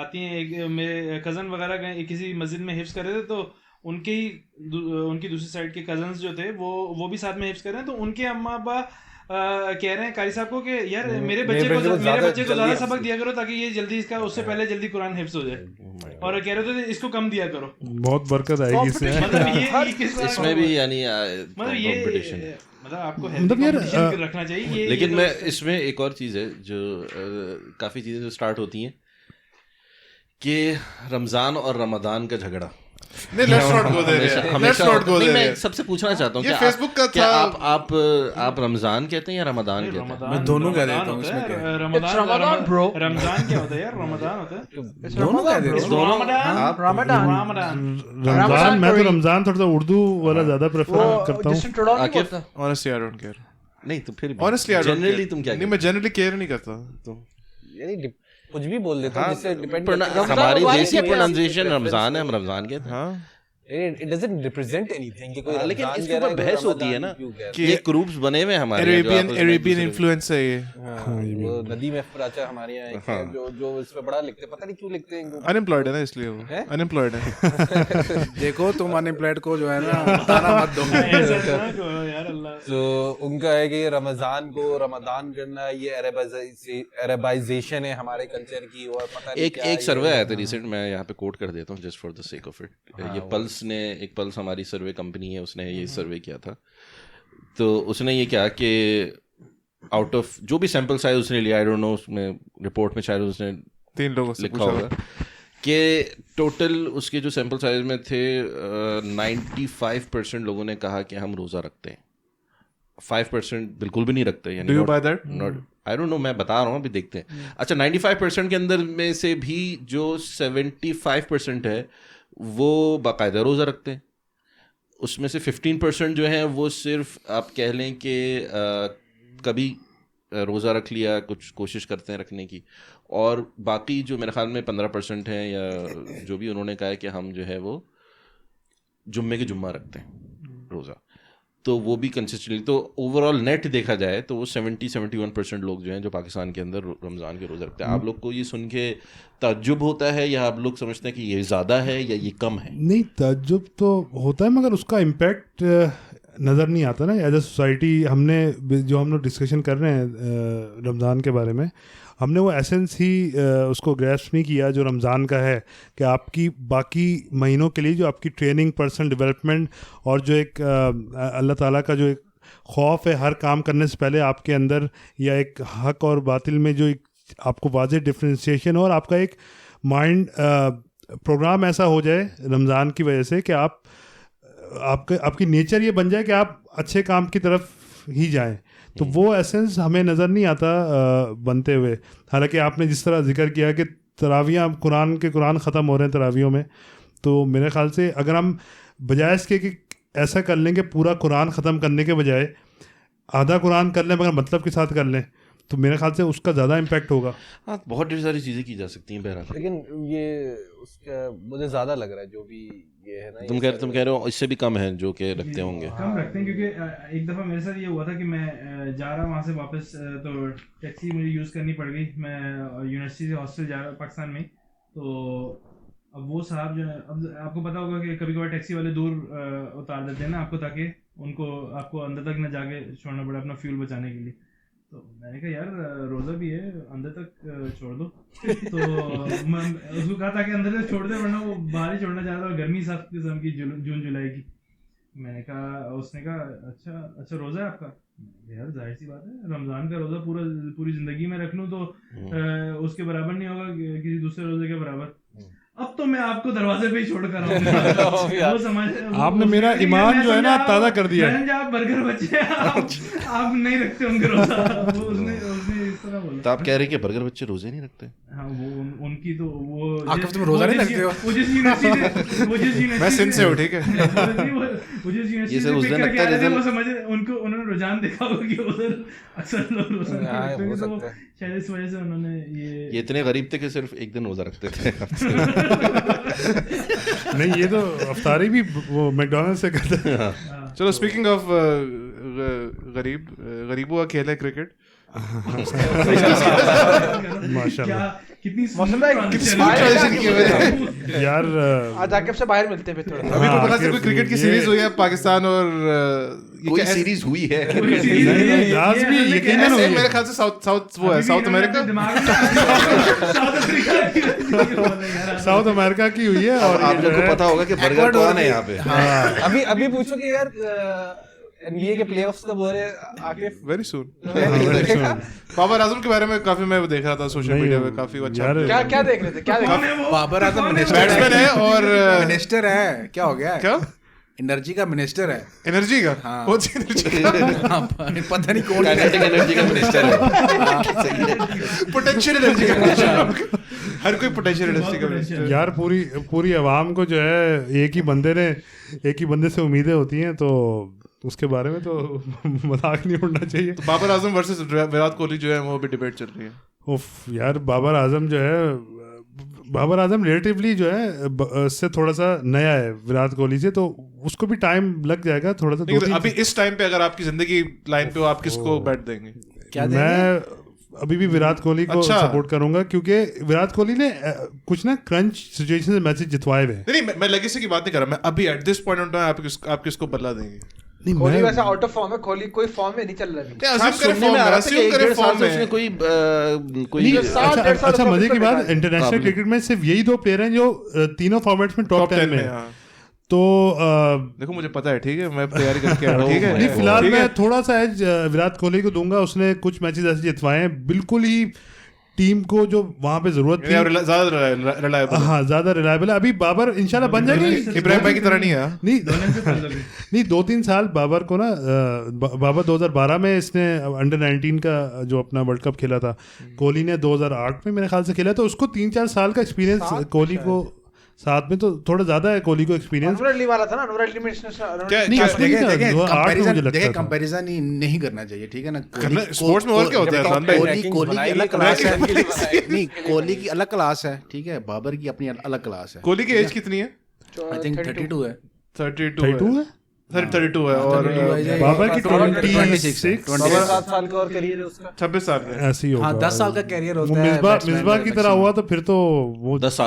आती हैं। मेरे कजन वगैरह किसी मस्जिद में हिफ्स कर रहे थे, तो उनकी दूसरी साइड के कजन्स जो थे वो भी साथ में हिफ्स कर रहे हैं, तो उनके अम्मा अब्बा कह रहे हैं कारी साहब को कि यार मेरे बच्चे को ज़्यादा सबक दिया करो ताकि ये जल्दी इसका उससे पहले जल्दी कुरान हिफ्स हो जाए, और कह रहे थे इसको कम दिया करो, बहुत बरकत आएगी इससे। मतलब इसमें भी यानी कंपटीशन है, मतलब आपको कंपटीशन रखना चाहिए। लेकिन मैं इसमें एक और चीज़ है जो काफ़ी चीज़ें जो स्टार्ट होती हैं कि रमज़ान और रमज़ान का झगड़ा। नहीं, let's not go there यार, let's not go there। मैं सबसे पूछना चाहता हूँ ये फेसबुक का क्या था। आप रमज़ान कहते हैं या रमज़ान कहते हैं? मैं दोनों कह देता हूँ इसमें क्या। रमज़ान ब्रो, रमज़ान क्या होता है यार? रमज़ान होता है, दोनों कह देते हैं। रमज़ान, मैं तो रमज़ान थोड़ा सा उर्दू वाला ज़्यादा प्रेफर करता हूँ। Honestly I don't care। नहीं तो फिर Honestly I don't care। Generally तुम क्या? नहीं, मैं जनरली केयर नहीं करता, तो यानी कुछ भी बोल देता हूँ, जिससे डिपेंड हमारी देसी प्रोनाउंसिएशन रमज़ान है, हम रमज़ान कहते हैं। हाँ, it doesn't represent anything कि कोई लेकिन रमजान इसके कह रहा ऊपर है, बहस कोई होती है ना रमजान कि ये ग्रुप्स बने हुए हमारे अरेबियन इन्फ्लुएंस है ये। वो नदी में फराचा हमारे यहाँ एक है जो इस पे बड़ा लिखते हैं, पता नहीं क्यों लिखते हैं इनको। अनएम्प्लॉयड है ना, इसलिए वो अनएम्प्लॉयड है। देखो तुम अनएम्प्लॉयड को जो है ना ताना मत दो यार अल्लाह। तो उनका है कि रमजान को रमदान करना, ये अरेबाइजेशन है हमारे कल्चर की, और पता नहीं एक सर्वे आया था रिसेंट, मैं यहाँ पे कोट कर देता हूँ just for the sake of it. ये पल्स हमारी सर्वे कंपनी है, उसने ये सर्वे किया था। तो उसने ये क्या कि आउट ऑफ जो भी सैंपल साइज उसने लिया, आई डोंट नो, उसमें रिपोर्ट में शायद उसने 3 लोगों से लिखा होगा कि टोटल उसके जो सैंपल साइज में थे 95% लोगों ने कहा कि हम रोज़ा रखते हैं, 5% बिल्कुल भी नहीं रखते। यानी Do you buy that? I don't know, मैं बता रहा हूँ, अभी देखते हैं। अच्छा, 95% के अंदर में से भी जो 75% है वो बाकायदा रोज़ा रखते हैं। उसमें से 15% जो है वो सिर्फ आप कह लें कि कभी रोज़ा रख लिया, कुछ कोशिश करते हैं रखने की, और बाकी जो मेरे ख्याल में 15% हैं या जो भी, उन्होंने कहा है कि हम जो है वो जुम्मे के जुम्मा रखते हैं रोज़ा। तो वो भी कंसिस्टेंटली, तो ओवरऑल नेट देखा जाए तो वो 70-71% लोग जो हैं जो पाकिस्तान के अंदर रमज़ान के रोज़ा रखते हैं। आप लोग को ये सुन के ताज्जुब होता है या आप लोग समझते हैं कि ये ज़्यादा है या ये कम है? नहीं, ताज्जुब तो होता है, मगर उसका इम्पैक्ट नज़र नहीं आता ना एज ए सोसाइटी। हम लोग डिस्कशन कर रहे हैं रमज़ान के बारे में, हमने वो एसेंस ही उसको ग्रैस्प नहीं किया जो रमज़ान का है, कि आपकी बाकी महीनों के लिए जो आपकी ट्रेनिंग, पर्सनल डेवलपमेंट, और जो एक अल्लाह ताला का जो एक खौफ है हर काम करने से पहले आपके अंदर, या एक हक और बातिल में जो एक आपको वाज़ेह डिफ्रेंशिएशन हो, और आपका एक माइंड प्रोग्राम ऐसा हो जाए रमज़ान की वजह से कि आपकी नेचर ये बन जाए कि आप अच्छे काम की तरफ ही जाएं। तो वो एसेंस हमें नज़र नहीं आता बनते हुए। हालांकि आपने जिस तरह जिक्र किया कि तरावियाँ कुरान ख़त्म हो रहे हैं तरावियों में, तो मेरे ख़्याल से अगर हम बजाय इसके कि ऐसा कर लें कि पूरा कुरान ख़त्म करने के बजाय आधा कुरान कर लें मगर मतलब के साथ कर लें, तो मेरे ख्याल से उसका ज़्यादा इम्पैक्ट होगा। हाँ, बहुत ढेर सारी चीज़ें की जा सकती हैं बहरहाल, लेकिन ये उसका मुझे ज़्यादा लग रहा है जो भी ये है ना। तुम कह रहे हो इससे भी कम है जो कि रखते होंगे? कम रखते हैं, क्योंकि एक दफ़ा मेरे साथ ये हुआ था कि मैं जा रहा वहाँ से वापस, तो टैक्सी मुझे यूज़ करनी पड़ गई। मैं यूनिवर्सिटी से हॉस्टल जा रहा पाकिस्तान में, तो अब वो साहब जो है, अब आपको पता होगा कि कभी कभार टैक्सी वाले दूर उतार देते हैं ना आपको, ताकि आपको अंदर तक ना जाके छोड़ना पड़े अपना फ्यूल बचाने के लिए। तो मैंने कहा यार रोज़ा भी है, अंदर तक छोड़ दो। तो उसको कहा था कि अंदर तक छोड़ दे, वरना वो बाहर ही छोड़ना चाह रहा था, गर्मी सख्त किस्म की जून जुलाई की। मैंने कहा, उसने कहा अच्छा रोज़ा है आपका? यार जाहिर सी बात है, रमज़ान का रोज़ा पूरी ज़िंदगी में रख लूँ तो उसके बराबर नहीं होगा, किसी दूसरे रोज़े के बराबर। अब तो मैं आपको दरवाजे पे ही छोड़ कर आऊंगा। वो समझ, आपने मेरा ईमान जो है ना ताज़ा कर दिया। आप बर्गर बच्चे आप नहीं रखते होंगे रोज़ा। उसने इस तरह बोला। तो आप कह रहे हैं कि बर्गर बच्चे रोजे नहीं रखते? हाँ, वो उनकी तो वो आकिफ तुम रोजा नहीं रखते हो? वो जिस यूनिवर्सिटी मैं सिंध से हूँ, ठीक है। वो जिस यूनिवर्सिटी से पिक करके आ रहे थे, वो समझ उन्होंने रुझान देखा होगा कि उधर अक्सर लोग रोजा रखते हैं, तो शायद इस वजह से उन्होंने ये इतने गरीब थे कि सिर्फ एक दिन रोजा रखते थे। नहीं, ये तो अफ्तारी भी वो मैकडॉनल्ड्स से करते हैं। चलो, स्पीकिंग ऑफ गरीबों का खेल है क्रिकेट। माशाल्लाह, कितनी यार आज आकिब से बाहर मिलते हैं थोड़ा। अभी तो पता चला कोई क्रिकेट की सीरीज हुई है पाकिस्तान और कोई सीरीज हुई है? आज भी यकीनन हुई है। मेरे ख्याल से साउथ अमेरिका साउथ अमेरिका की हुई है। और आप लोगों को पता होगा कि बर्गर कौन है यहाँ पे। अभी पूछो कि यार NBA के प्लेऑफ्स कब हो रहे हैं आकिफ? Very soon. बाबर आजम के बारे में काफी मैं देख रहा था सोशल मीडिया पे, काफी अच्छा। क्या देख रहे थे? क्या देख रहे थे? बाबर आजम बैट्समैन है और मिनिस्टर है। क्या हो गया? क्या एनर्जी का मिनिस्टर है? एनर्जी का? हाँ। कौन सी एनर्जी का? पता नहीं कौन एनर्जी का मिनिस्टर है। पोटेंशियल एनर्जी का मिनिस्टर। हर कोई पोटेंशियल एनर्जी का मिनिस्टर। यार पूरी आवाम को जो है एक ही बंदे से उम्मीदें होती हैं, तो उसके बारे में तो मजाक नहीं उड़ना चाहिए। तो बाबर आजम वर्सेस विराट कोहली जो है वो भी डिबेट चल रही है। उफ यार, बाबर आजम रिलेटिवली जो है से थोड़ा सा नया है विराट कोहली से, तो उसको भी टाइम लग जाएगा थोड़ा सा। तो अभी इस टाइम पे अगर आपकी जिंदगी लाइन पे हो, आप किसको बैट देंगे? क्या मैं अभी भी विराट कोहली को सपोर्ट करूंगा, क्योंकि विराट कोहली ने कुछ ना क्रंच सिचुएशन से मैचेस जितवाए हुए। नहीं, मैं लेगेसी की बात नहीं कर रहा। मैं अभी at this point on time आप किसको बदला देंगे? कोहली वैसे आउट ऑफ फॉर्म है, कोहली कोई फॉर्म में नहीं चल रहा है। अच्छा, मजे की बात, इंटरनेशनल क्रिकेट में सिर्फ यही 2 प्लेयर हैं जो तीनों फॉर्मेट्स में टॉप 10 में। तो देखो, मुझे पता है, ठीक है, मैं तैयारी करके आ रहा हूं, ठीक है। नहीं, फिलहाल मैं थोड़ा सा एज विराट कोहली को दूंगा। उसने कुछ मैचेस ऐसे जितवाए हैं, बिल्कुल ही टीम को जो वहां पे जरूरत थी, ज्यादा रिलायबल है। अभी बाबर इंशाल्लाह बन जाएगी, इब्राहिम भाई की तरह नहीं है। नहीं 2-3 साल बाबर को ना, बाबर 2012 में इसने अंडर 19 का जो अपना वर्ल्ड कप खेला था, कोहली ने 2008 में मेरे ख्याल से खेला, तो उसको 3-4 साल का एक्सपीरियंस कोहली को साथ में तो थोड़ा ज्यादा है कोहली को एक्सपीरियंस। अनवर अली वाला था ना, अनवर अली में देखिए कंपैरिजन नहीं करना चाहिए, ठीक है ना। स्पोर्ट्स में और क्या होता है? कोहली की अलग क्लास है। नहीं, कोहली की अलग क्लास है, ठीक है। बाबर की अपनी अलग क्लास है। कोहली की एज कितनी है? आई थिंक 32 है। 32 है और बाबर की 26 साल का और करियर है उसका 26 साल का ऐसे ही होगा। हाँ, 10 साल का कैरियर होता है। मिसबा की तरह हुआ तो फिर तो वो 10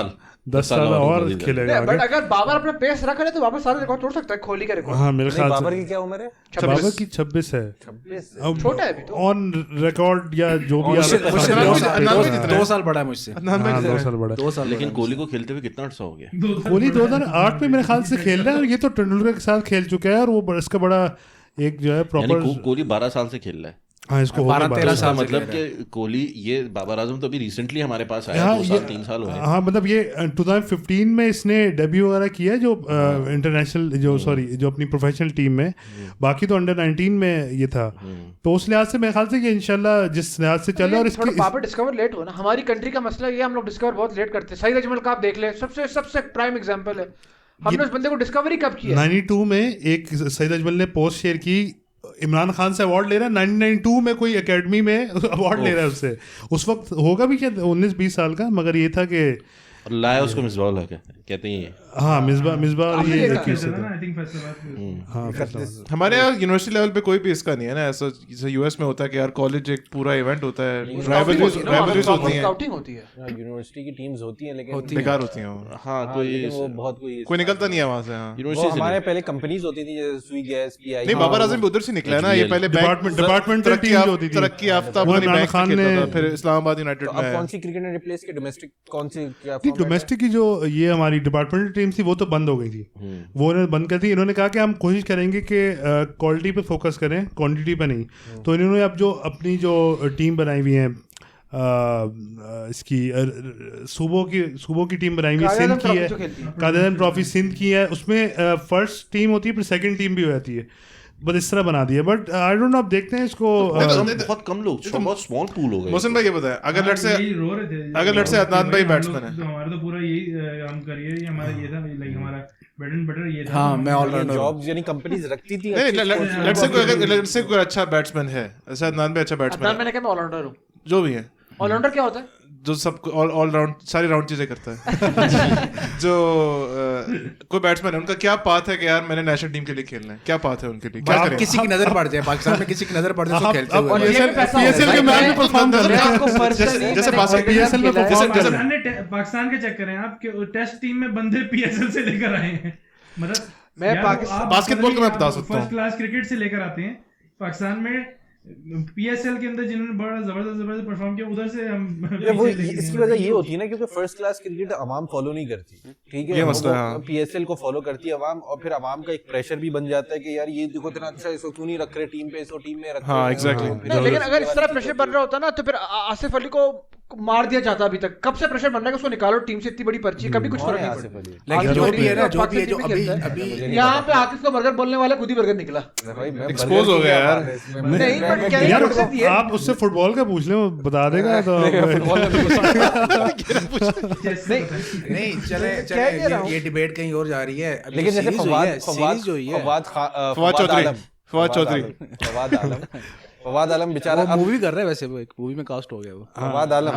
साल और खेलेगा। बट अगर बाबर अपना पेस रख ले तो बाबर सारे रिकॉर्ड तोड़ सकता है, कोहली का रिकॉर्ड। हाँ, मेरे ख्याल से बाबर की क्या उम्र है? बाबर की 26 है। छोटा है अभी तो। ऑन रिकॉर्ड या जो भी 2 साल बड़ा है मुझसे। 2 साल बड़ा। 2 साल। लेकिन कोहली को खेलते हुए कितना अर्सा हो गया? कोहली 2008 में मेरे ख्याल से खेल रहा है, और ये तो तेंदुलकर के साथ खेल चुका है, और वो इसका बड़ा एक जो है प्रॉपर। कोहली 12 साल से खेल रहा है। हाँ, इसको 12-13 साल मतलब कि कोहली, ये बाबर आजम तो अभी रिसेंटली हमारे पास आया, 2-3 साल हुए। हाँ, मतलब ये 2015 में इसने डेब्यू वगैरह किया, जो इंटरनेशनल जो अपनी प्रोफेशनल टीम में। बाकी तो अंडर 19 में ये था, तो उस लिहाज से मेरे ख्याल से ये इंशाल्लाह जिस लिहाज से चल रहा है। और इसकी बाबर डिस्कवर लेट हुआ ना, हमारी कंट्री का मसला ये, हम लोग डिस्कवर बहुत लेट करते हैं। सईद अजमल का आप देख ले, सबसे प्राइम एग्जांपल है। हमने उस बंदे को डिस्कवरी कब किया? 92 में एक सईद अजमल ने पोस्ट शेयर की, इमरान खान से अवार्ड ले रहा है, 1992 में कोई एकेडमी में अवार्ड ले रहा है उससे। उस वक्त होगा भी क्या 19-20 साल का, मगर ये था कि लाया उसको मिसबाह लगा कहते हैं। हाँ मिसबा और ये एक ही हमारे यहाँ यूनिवर्सिटी लेवल पे कोई भी इसका नहीं है ना, ऐसा जैसे यूएस में होता है कि यार कॉलेज एक पूरा इवेंट होता है, राइवलरीज होती हैं, यूनिवर्सिटी की टीम्स होती हैं लेकिन बेकार होती हैं। हाँ कोई निकलता नहीं है वहाँ से। हाँ हमारे पहले कंपनीज होती थी जैसे सुई गैस, पीआई। नहीं बाबर आजम भी उधर से निकला है ना, ये पहले डिपार्टमेंटल टीम जो होती थी, तरक्की याफ्ता इमरान खान ने, फिर इस्लामाबाद यूनाइटेड में। अब कौन सी क्रिकेट ने रिप्लेस की डोमेस्टिक, कौन सी क्या डोमेस्टिक की जो ये हमारी डिपार्टमेंटल टीम थी वो तो बंद हो गई थी, वो उन्होंने बंद कर दी। इन्होंने कहा कि हम कोशिश करेंगे कि क्वालिटी पे फोकस करें, क्वांटिटी पे नहीं। तो इन्होंने अब जो अपनी जो टीम बनाई हुई है इसकी सूबों की टीम बनाई हुई है, सिंध की है, कायद ट्रॉफी सिंध की है, उसमें फर्स्ट टीम होती है फिर सेकंड टीम भी हो जाती है, बस इस तरह बना दिया। बट आई डोंट नो, अब देखते हैं इसको। बहुत कम लोग, बहुत स्मॉल पूल हो गए। मोहसिन भाई ये बताएं, अगर लेट्स से अदनान भाई बैट्समैन है, हमारा तो पूरा यही हम करियर, हमारा ये था, लाइक हमारा ब्रेड एंड बटर ये था। हाँ मैं ऑलराउंडर जॉब्स यानी कंपनीज रखती थी। लेट्स से कोई अच्छा बैट्समैन है, ऐसा अदनान भाई अच्छा बैट्समैन है, मैंने कहा मैं ऑलराउंडर हूँ। जो भी है ऑलराउंडर क्या होता है? जो सब ऑल राउंड सारी राउंड चीजें करता है। जो कोई बैट्समैन है, उनका क्या पाथ है कि यार मैंने नेशनल टीम के लिए खेलना है, क्या पाथ है उनके लिए, क्या करें? किसी की नजर पड़ जाए पाकिस्तान में, किसी की नजर पड़ जाए तो खेलते हुए, पीएसएल के मैच में परफॉर्म कर रहे हैं, जैसे बास्केटबॉल में परफॉर्म कर रहे हैं। पाकिस्तान के चेक करें आप, टेस्ट टीम में बंदे पीएसएल से लेकर आए हैं। मतलब मैं बास्केटबॉल को मैं बता सकता हूँ, फर्स्ट क्लास क्रिकेट से लेकर आते हैं पाकिस्तान में। पीएसएल के अंदर जिन्होंने बड़ा जबरदस्त परफॉर्म किया, उधर से हम वो इसकी वजह ये होती है ना क्योंकि फर्स्ट क्लास क्रिकेट आवाम फॉलो नहीं करती, ठीक है, ये मसला है। पीएसएल को फॉलो करती है आवाम, और फिर आवाम का एक प्रेशर भी बन जाता है कि यार ये देखो इतना अच्छा, इसको क्यों नहीं रख रहे टीम पे, इसको टीम में रख। हाँ एग्जैक्टली। लेकिन अगर इस तरह प्रेशर बन रहा होता ना तो फिर आसिफ अली को मार दिया जाता। अभी तक कब से प्रेशर बन रहा है कि उसको निकालो, टीम से इतनी बड़ी पर्ची, कभी कुछ फर्क नहीं पड़ता। लेकिन जो भी है ना, जो भी है, जो अभी यहाँ पे आतिफ को बर्गर बोलने वाला खुद ही बर्गर निकला, एक्सपोज हो गया यार। नहीं बट क्या यार, आप उससे फुटबॉल का पूछ ले, वो बता देगा। तो नहीं चले, ये डिबेट कहीं और जा रही है। लेकिन जैसे फवाद आलम बेचारा मूवी कर रहा है, वैसे वो एक मूवी में कास्ट हो गया वो। फवाद आलम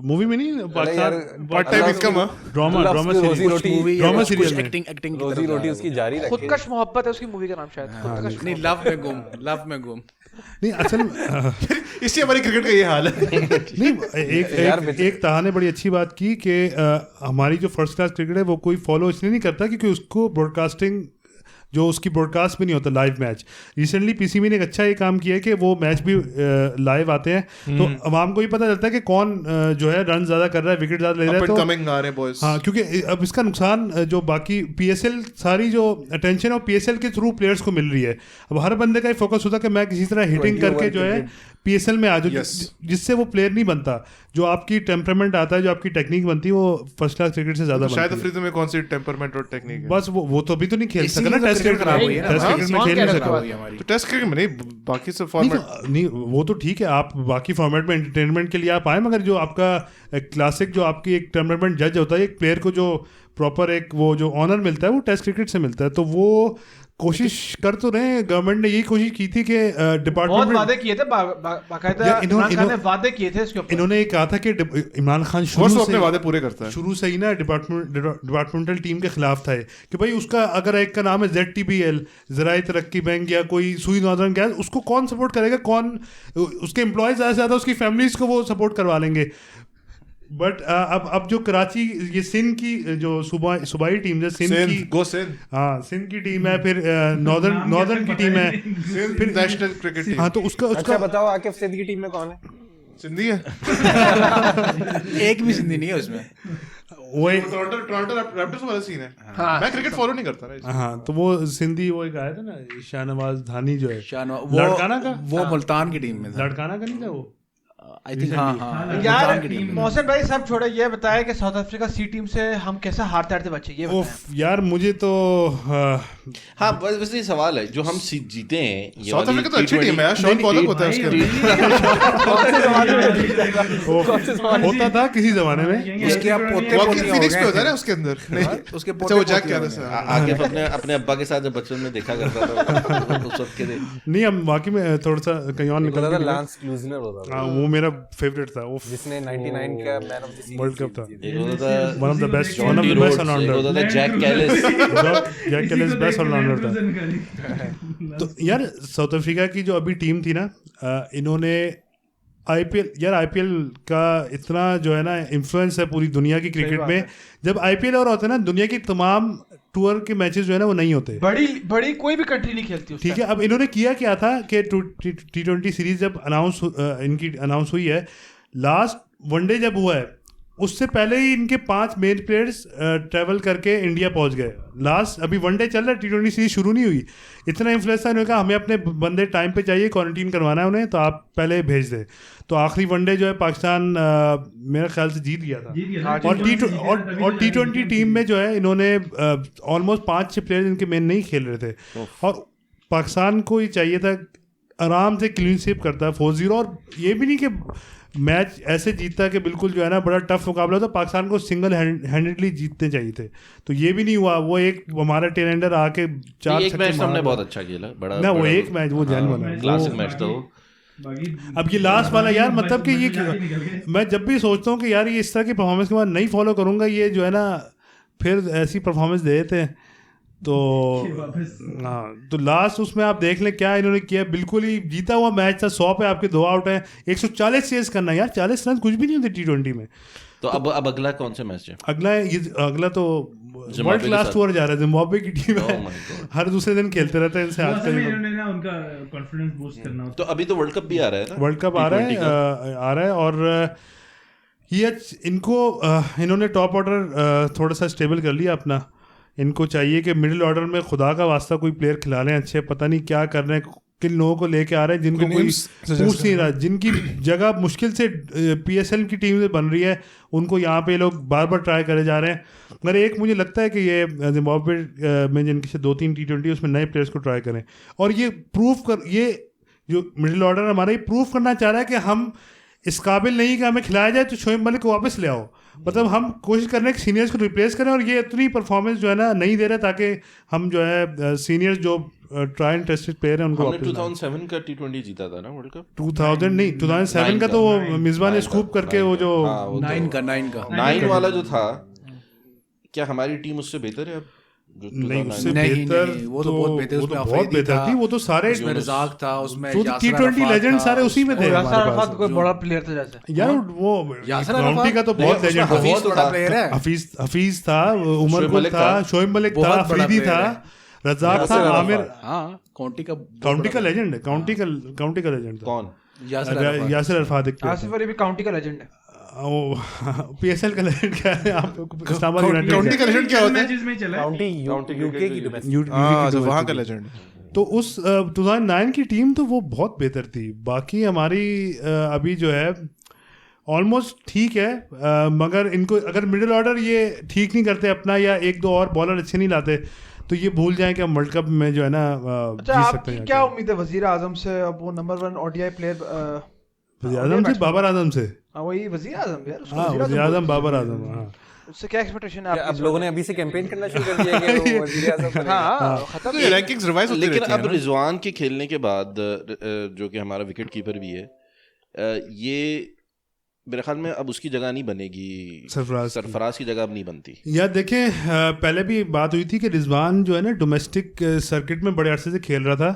मूवी में नहीं, पार्ट टाइम इसका ड्रामा सीरीज, एक्टिंग रोजी रोटी उसकी जारी रखे। खुदकश मोहब्बत है उसकी मूवी का नाम शायद। नहीं, लव में गुम नहीं असल इससे हमारी क्रिकेट का ये हाल है। नहीं, एक ताहा ने बड़ी अच्छी बात की कि हमारी जो फर्स्ट क्लास क्रिकेट है वो कोई फॉलो इसलिए नहीं करता क्योंकि उसको ब्रॉडकास्टिंग, जो उसकी ब्रॉडकास्ट भी नहीं होता लाइव मैच। रिसेंटली पीसीबी ने एक अच्छा ये काम किया है कि वो मैच भी लाइव आते हैं, तो आवाम को भी पता चलता है कि कौन जो है रन ज़्यादा कर रहा है, विकेट ज़्यादा ले रहा है। तो हाँ, क्योंकि अब इसका नुकसान जो बाकी पीएसएल सारी जो अटेंशन है वो पीएसएल के थ्रू प्लेयर्स को मिल रही है। अब हर बंदे का ही फोकस होता है कि मैं किसी तरह हिटिंग करके जो है पीएसएल में आ जाऊं, जिससे वो प्लेयर नहीं बनता। जो आपकी टेम्परामेंट आता है, जो आपकी टेक्निक बनती है, वो फर्स्ट क्लास क्रिकेट से ज्यादा। शायद अफरीदी में कौन सी टेम्परामेंट और टेक्निक है? बस वो तो अभी तो नहीं खेल सकता ना, टेस्ट क्रिकेट खराब हुई है, टेस्ट क्रिकेट में खेल नहीं सकता। तो टेस्ट क्रिकेट में नहीं, बाकी सब फॉर्मेट नहीं, वो तो ठीक है, आप बाकी फॉर्मेट में एंटरटेनमेंट के लिए आप आए, मगर जो आपका क्लासिक, जो आपकी एक टेम्परामेंट जज होता है, एक प्लेयर को जो प्रॉपर एक वो जो ऑनर मिलता है वो टेस्ट क्रिकेट से मिलता है। तो वो कोशिश कर तो रहे, गवर्नमेंट ने यही कोशिश की थी कि डिपार्टमेंट वादे किए थे, बाकायदा इमरान खान ने वादे किए थे इसके ऊपर। इन्होंने ये कहा था कि इमरान खान शुरू से अपने वादे पूरे करता है, शुरू से ही ना डिपार्टमेंटल टीम के खिलाफ था कि भाई उसका अगर एक का नाम है ZTBL, ज़राए तरक्की बैंक, या कोई सुई नॉर्दर्न गैस, उसको कौन सपोर्ट करेगा? कौन उसके एम्प्लॉयज ज़्यादा से ज़्यादा उसकी फैमिलीज को वो सपोर्ट करवा लेंगे। बट अब जो कराची, ये सिंध की जो सूबाई टीम है, सिंध की, हाँ सिंध की टीम है, फिर नॉर्दर्न की टीम है, फिर नेशनल क्रिकेट टीम। हाँ, तो उसका अच्छा बताओ आकिफ, सिंध की टीम में कौन है? सिंधी है। एक भी सिंधी नहीं है उसमें। वही टोरंटो रैप्टर्स वाला सीन है। मैं क्रिकेट फॉलो नहीं करता ना। हाँ, तो वो सिंधी, वो एक आया था ना, शाहनवाज धानी जो है, लड़काना का, वो मुल्तान की टीम में था। लड़काना का नहीं था वो, आई थिंक। हाँ यार मोहसिन भाई सब छोड़े, ये बताया कि साउथ अफ्रीका सी टीम से हम कैसे हारते हारते बचे, ये यार मुझे तो हाँ बस ये सवाल है जो हम जीते हैं। साउथ अफ्रीका तो अच्छी टीम है, शॉन पॉलक होता है उसके अंदर, होता था किसी जमाने में, उसके अब पोते फिनिक्स पे होता है ना उसके अंदर। उसके वो जैक क्या था आगे अपने अब्बा के साथ जब बचपन में देखा करता था उस वक्त के। नहीं, हम वाकई में थोड़ा सा कहीं और निकल रहा था, लांस क्लूजनर होता था वो मेरा फेवरेट था वो, जिसने 99 का man of the series world cup था, one of the best allrounder, Jack Kallis best allrounder था। तो यार साउथ अफ्रीका की जो अभी टीम थी ना, इन्होंने आईपीएल का इतना जो है ना इन्फ्लुएंस है पूरी दुनिया की क्रिकेट में। जब आईपीएल और होता है ना, दुनिया की तमाम टूर के मैचेस जो है ना वो नहीं होते, बड़ी कोई भी कंट्री नहीं खेलती, ठीक है। अब इन्होंने किया क्या था कि T20 सीरीज जब इनकी अनाउंस हुई है, लास्ट वनडे जब हुआ है उससे पहले ही इनके 5 मेन प्लेयर्स ट्रैवल करके इंडिया पहुंच गए। लास्ट अभी वनडे चल रहा है, T20 सीरीज शुरू नहीं हुई, इतना इन्फ्लुएंस था, इन्होंने कहा हमें अपने बंदे टाइम पे चाहिए, क्वारंटीन करवाना है उन्हें, तो आप पहले भेज दें। तो आखिरी वनडे जो है पाकिस्तान मेरे ख्याल से जीत गया था। और T20 टीम में जो है इन्होंने ऑलमोस्ट 5-6 प्लेयर्स इनके मेन नहीं खेल रहे थे, और पाकिस्तान को ये चाहिए था आराम से क्लीन स्वीप करता 4-0, और ये भी नहीं कि मैच ऐसे जीतता कि बिल्कुल जो है ना बड़ा टफ मुकाबला होता, पाकिस्तान को सिंगल हैंडेडली जीतने चाहिए थे, तो ये भी नहीं हुआ। वो एक हमारा टेलेंडर आके 4 एक मैच हमने बहुत अच्छा खेला, बड़ा ना वो एक मैच वो जैन बना क्लासिक मैच था वो। अब ये लास्ट वाला यार मतलब कि ये मैं जब भी सोचता हूँ कि यार ये इस तरह की परफॉर्मेंस के बाद नहीं फॉलो करूँगा, ये जो है ना फिर ऐसी परफॉर्मेंस दे देते हैं, तो हाँ। तो लास्ट उसमें आप देख लें क्या इन्होंने किया, बिल्कुल ही जीता हुआ मैच था, 100 पे आपके 2 आउट हैं, 140 चेस करना यार, 40 रन कुछ भी नहीं होते T20 में। तो अब अगला कौन सा मैच है? अगला तो वर्ल्ड क्लास टूर जा रहा है, जिम्बाब्वे की टीम है, हर दूसरे दिन खेलते रहते हैं इनसे उनका कॉन्फिडेंस बूस्ट करना। तो अभी तो वर्ल्ड कप भी आ रहा है ना, वर्ल्ड कप आ रहा है और ये इनको इन्होंने टॉप ऑर्डर थोड़ा सा स्टेबल कर लिया अपना। इनको चाहिए कि मिडिल ऑर्डर में खुदा का वास्ता कोई प्लेयर खिला लें अच्छे, पता नहीं क्या कर रहे हैं, किन लोगों को लेके आ रहे हैं जिनको कोई पूछ नहीं रहा, जिनकी जगह मुश्किल से PSL की टीम से बन रही है, उनको यहाँ पे लोग बार बार ट्राई करे जा रहे हैं। मगर एक मुझे लगता है कि ये जिम्बाब्वे में जिनकी से 2-3 T20 उसमें नए प्लेयर्स को ट्राई करें, और ये ये जो मिडिल ऑर्डर हमारा ये प्रूव करना चाह रहा है कि हम इस काबिल नहीं कि हमें खिलाया जाए तो शोएब मलिक को वापस ले आओ, मतलब हम कोशिश कर रहे हैं कि सीनियर्स को रिप्लेस करें, और ये इतनी परफॉर्मेंस जो है ना नहीं दे रहे ताकि हम जो है सीनियर्स जो ट्राई एंड टेस्टेड प्लेयर हैं उनको हमने 2007 का T20 जीता था ना वर्ल्ड कप। 2007 का तो वो मिज़बान स्कूप करके वो जो 9 वाला जो था, क्या हमारी टीम उससे बेहतर है अब? नहीं उससे बेहतर, वो तो बहुत बेहतर थी, वो तो सारे रज़ाक था उसमें, T20 लेजेंड सारे उसी में थे। यासर अराफात कोई बड़ा प्लेयर था जैसे यार, वो काउंटी का तो बहुत लेजेंड था, हफीज था, उमर गुल था, शोएब मलिक था, अफरीदी था, रज़ाक था, आमिर, काउंटी का लेजेंड है, काउंटी का लेजेंड कौन? यासर अराफात, आसिफ अली भी काउंटी का लेजेंड है। PSL का लेजेंड क्या है आप काउंटी का लेजेंड क्या होता है? काउंटी यूके की वहाँ का लेजेंड। तो उस 2009 की टीम तो वो बहुत बेहतर थी, बाकी हमारी अभी जो है ऑलमोस्ट ठीक है, मगर इनको अगर मिडिल ऑर्डर ये ठीक नहीं करते अपना, या 1-2 और बॉलर अच्छे नहीं लाते, तो ये भूल जाएं कि हम वर्ल्ड कप में जो है ना जीत सकते हैं। क्या उम्मीद है वजीर आजम से? अब वो नंबर 1 ODI प्लेयर वजीर आजम से, बाबर आजम से, वही वजीर आजम यार, हाँ वजीर आजम बाबर आजम, हाँ उससे क्या एक्सपेक्टेशन है? अब लोगों ने अभी से कैंपेन करना शुरू कर दिया है कि वो वजीर आजम, हाँ खत्म है, रैंकिंग्स रिवाइज होती लेकिन रहती है अब रिजवान के खेलने के बाद जो कि हमारा विकेट कीपर भी है, ये मेरे ख्याल में अब उसकी जगह नहीं बनेगी, सरफराज की जगह अब नहीं बनती। यार देखें, पहले भी बात हुई थी कि रिजवान जो है ना डोमेस्टिक सर्किट में बड़े अरसे से खेल रहा था,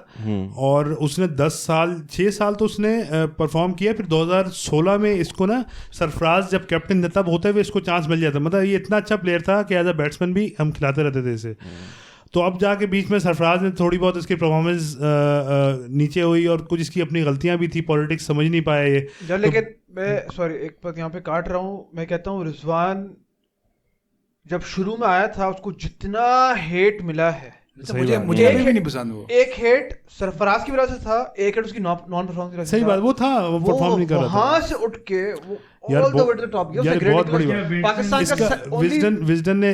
और उसने 6 साल तो उसने परफॉर्म किया, फिर 2016 में इसको ना सरफराज जब कैप्टन था, होते हुए इसको चांस मिल जाता, मतलब ये इतना अच्छा प्लेयर था कि एज अ बैट्समैन भी हम खिलाते रहते थे इसे। तो अब जाके बीच में सरफराज ने थोड़ी बहुत इसकी परफॉर्मेंस नीचे हुई, और कुछ इसकी अपनी गलतियां भी थी, पॉलिटिक्स समझ नहीं पाया ये। लेकिन मैं सॉरी एक बात यहाँ पे काट रहा हूँ, मैं कहता हूँ रिजवान जब शुरू में आया था उसको जितना हेट मिला है, मुझे भी नहीं पसंद वो। एक हेट सरफराज की वजह से था, एक हेट उसकी नॉन परफॉर्मेंस की वजह से। सही बात, वो था वो परफॉर्म नहीं कर रहा था, वहां से उठ के वो यार all the way to the top. यार बहुत बड़ी बात। पाकिस्तान इसका का विजडन ने